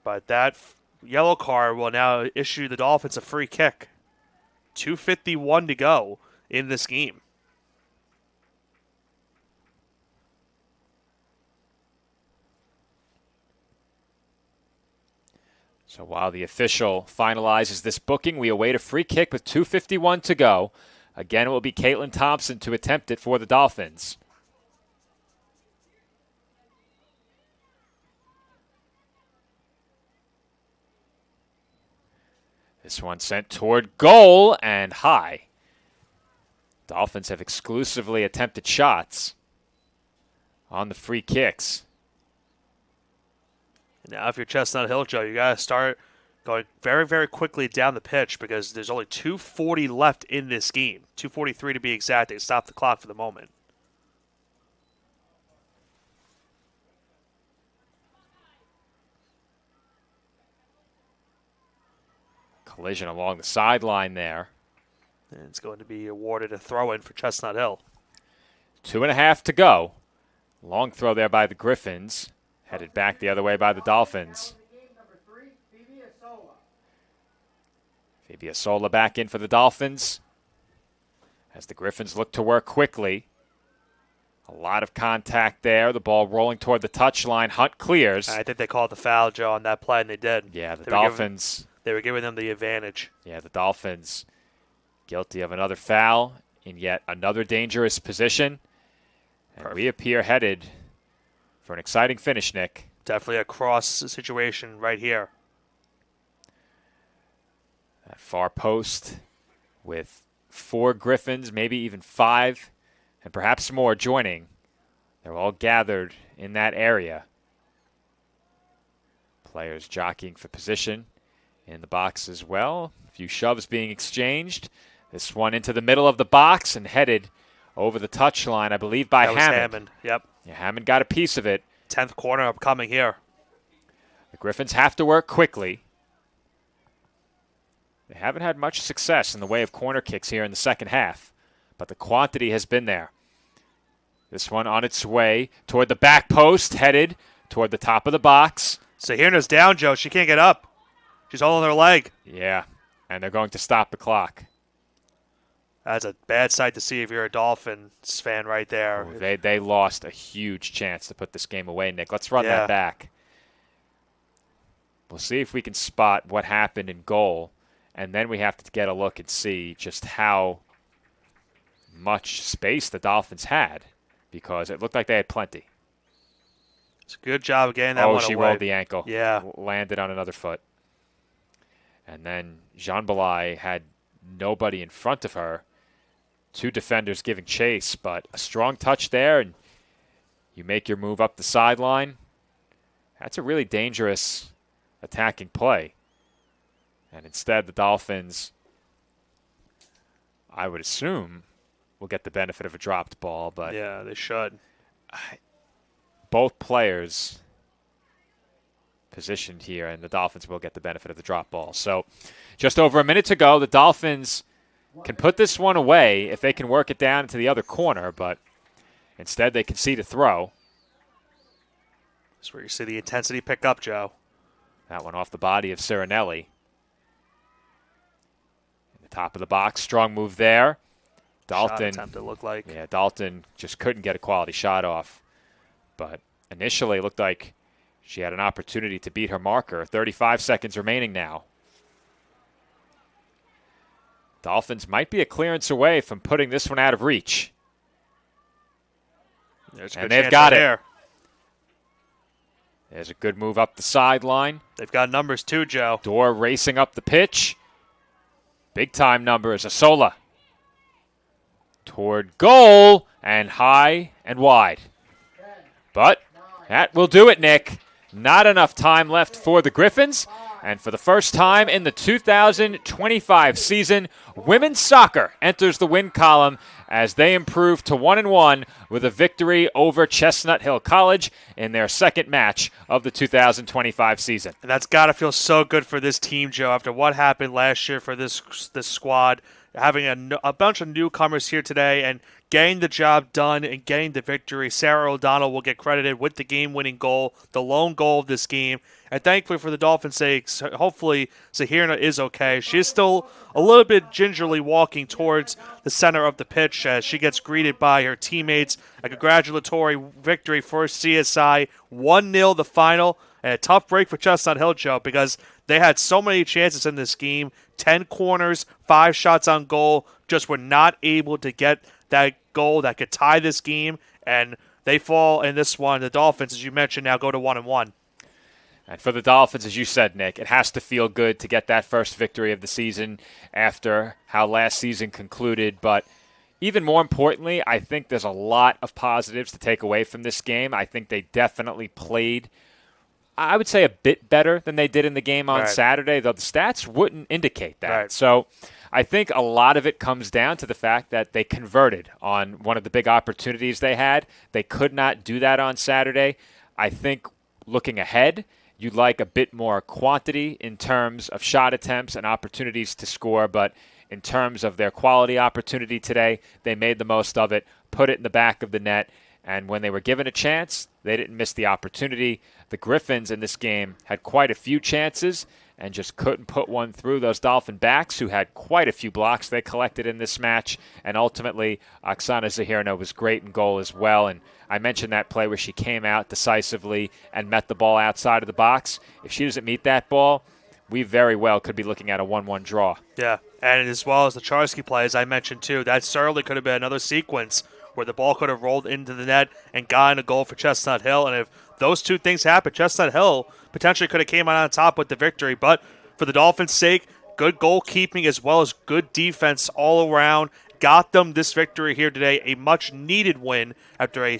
But that yellow card will now issue the Dolphins a free kick. 2:51 to go in this game. So while the official finalizes this booking, we await a free kick with 2:51 to go. Again, it will be Caitlin Thompson to attempt it for the Dolphins. This one sent toward goal and high. Dolphins have exclusively attempted shots on the free kicks. Now, if you're Chestnut Hill, Joe, you got to start going very, very quickly down the pitch because there's only 2:40 left in this game. 2:43 to be exact. They stop the clock for the moment. Collision along the sideline there. And it's going to be awarded a throw-in for Chestnut Hill. 2.5 to go. Long throw there by the Griffins. Headed back the other way by the Dolphins. Phoebe Asola back in for the Dolphins. As the Griffins look to work quickly. A lot of contact there. The ball rolling toward the touchline. Hunt clears. I think they called the foul, Joe, on that play, and they did. Yeah, the Dolphins. They were giving them the advantage. Yeah, the Dolphins guilty of another foul in yet another dangerous position. And we appear headed for an exciting finish, Nick. Definitely a cross situation right here. That far post with 4 Griffins, maybe even 5, and perhaps more joining. They're all gathered in that area. Players jockeying for position in the box as well. A few shoves being exchanged. This one into the middle of the box and headed over the touchline, I believe, by Hammond. Yep. Yeah, Hammond got a piece of it. 10th corner upcoming here. The Griffins have to work quickly. They haven't had much success in the way of corner kicks here in the second half, but the quantity has been there. This one on its way toward the back post, headed toward the top of the box. Sahirna's down, Joe. She can't get up. She's holding her leg. Yeah, and they're going to stop the clock. That's a bad sight to see if you're a Dolphins fan right there. Oh, they lost a huge chance to put this game away, Nick. Let's run that back. We'll see if we can spot what happened in goal, and then we have to get a look and see just how much space the Dolphins had, because it looked like they had plenty. It's a good job of getting that one away. Oh, she rolled the ankle. Yeah. Landed on another foot. And then Jean Belay had nobody in front of her. 2 defenders giving chase, but a strong touch there, and you make your move up the sideline. That's a really dangerous attacking play. And instead, the Dolphins, I would assume, will get the benefit of a dropped ball. But yeah, they should. Both players positioned here, and the Dolphins will get the benefit of the drop ball. So just over a minute to go. The Dolphins can put this one away if they can work it down into the other corner, but instead they concede a throw. That's where you see the intensity pick up, Joe. That one off the body of Cirinelli. In the top of the box, strong move there. Dalton, shot attempt, it looked like. Yeah, Dalton just couldn't get a quality shot off. But Initially, it looked like she had an opportunity to beat her marker. 35 seconds remaining now. Dolphins might be a clearance away from putting this one out of reach. And they've got it. There's a good move up the sideline. They've got numbers too, Joe. Dorr racing up the pitch. Big time numbers. Asola toward goal and high and wide. But that will do it, Nick. Not enough time left for the Griffins. And for the first time in the 2025 season, women's soccer enters the win column as they improve to 1-1 with a victory over Chestnut Hill College in their second match of the 2025 season. And that's got to feel so good for this team, Joe, after what happened last year for this squad, having a bunch of newcomers here today and getting the job done and getting the victory. Sarah O'Donnell will get credited with the game-winning goal, the lone goal of this game. And thankfully for the Dolphins' sake, hopefully Zahirna is okay. She's still a little bit gingerly walking towards the center of the pitch as she gets greeted by her teammates. A congratulatory victory for CSI. 1-0 the final. And a tough break for Chestnut Hill, Joe, because they had so many chances in this game. 10 corners, 5 shots on goal. Just were not able to get that goal that could tie this game. And they fall in this one. The Dolphins, as you mentioned, now go to 1-1. And for the Dolphins, as you said, Nick, it has to feel good to get that first victory of the season after how last season concluded. But even more importantly, I think there's a lot of positives to take away from this game. I think they definitely played, I would say, a bit better than they did in the game on Saturday, though the stats wouldn't indicate that. Right. So I think a lot of it comes down to the fact that they converted on one of the big opportunities they had. They could not do that on Saturday. I think looking ahead, you'd like a bit more quantity in terms of shot attempts and opportunities to score, but in terms of their quality opportunity today, they made the most of it, put it in the back of the net, and when they were given a chance, they didn't miss the opportunity. The Griffins in this game had quite a few chances and just couldn't put one through. Those Dolphin backs, who had quite a few blocks they collected in this match, and ultimately Oksana Zahirna was great in goal as well. And I mentioned that play where she came out decisively and met the ball outside of the box. If she doesn't meet that ball, we very well could be looking at a 1-1 draw. Yeah, and as well as the Charsky play, as I mentioned too, that certainly could have been another sequence where the ball could have rolled into the net and gotten a goal for Chestnut Hill. And if those two things happen, Chestnut Hill potentially could have came out on top with the victory. But for the Dolphins' sake, good goalkeeping as well as good defense all around got them this victory here today, a much-needed win after a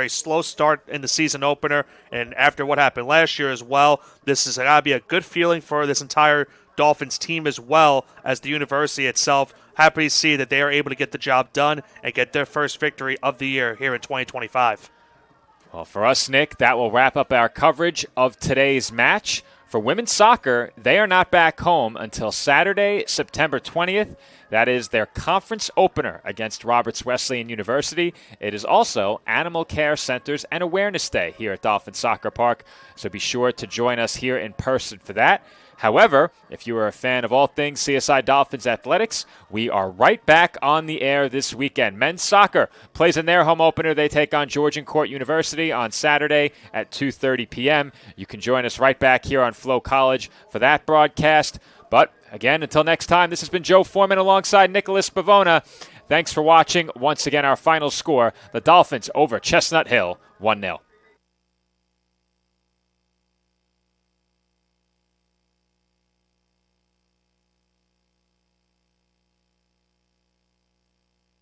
slow start in the season opener and after what happened last year as well. This is going to be a good feeling for this entire Dolphins team as well as the university itself. Happy to see that they are able to get the job done and get their first victory of the year here in 2025. Well, for us, Nick, that will wrap up our coverage of today's match. For women's soccer, they are not back home until Saturday, September 20th. That is their conference opener against Roberts Wesleyan University. It is also Animal Care Centers and Awareness Day here at Dolphin Soccer Park, so be sure to join us here in person for that. However, if you are a fan of all things CSI Dolphins athletics, we are right back on the air this weekend. Men's soccer plays in their home opener. They take on Georgian Court University on Saturday at 2:30 p.m. You can join us right back here on Flow College for that broadcast. But again, until next time, this has been Joe Foreman alongside Nicholas Pavona. Thanks for watching. Once again, our final score, the Dolphins over Chestnut Hill, 1-0.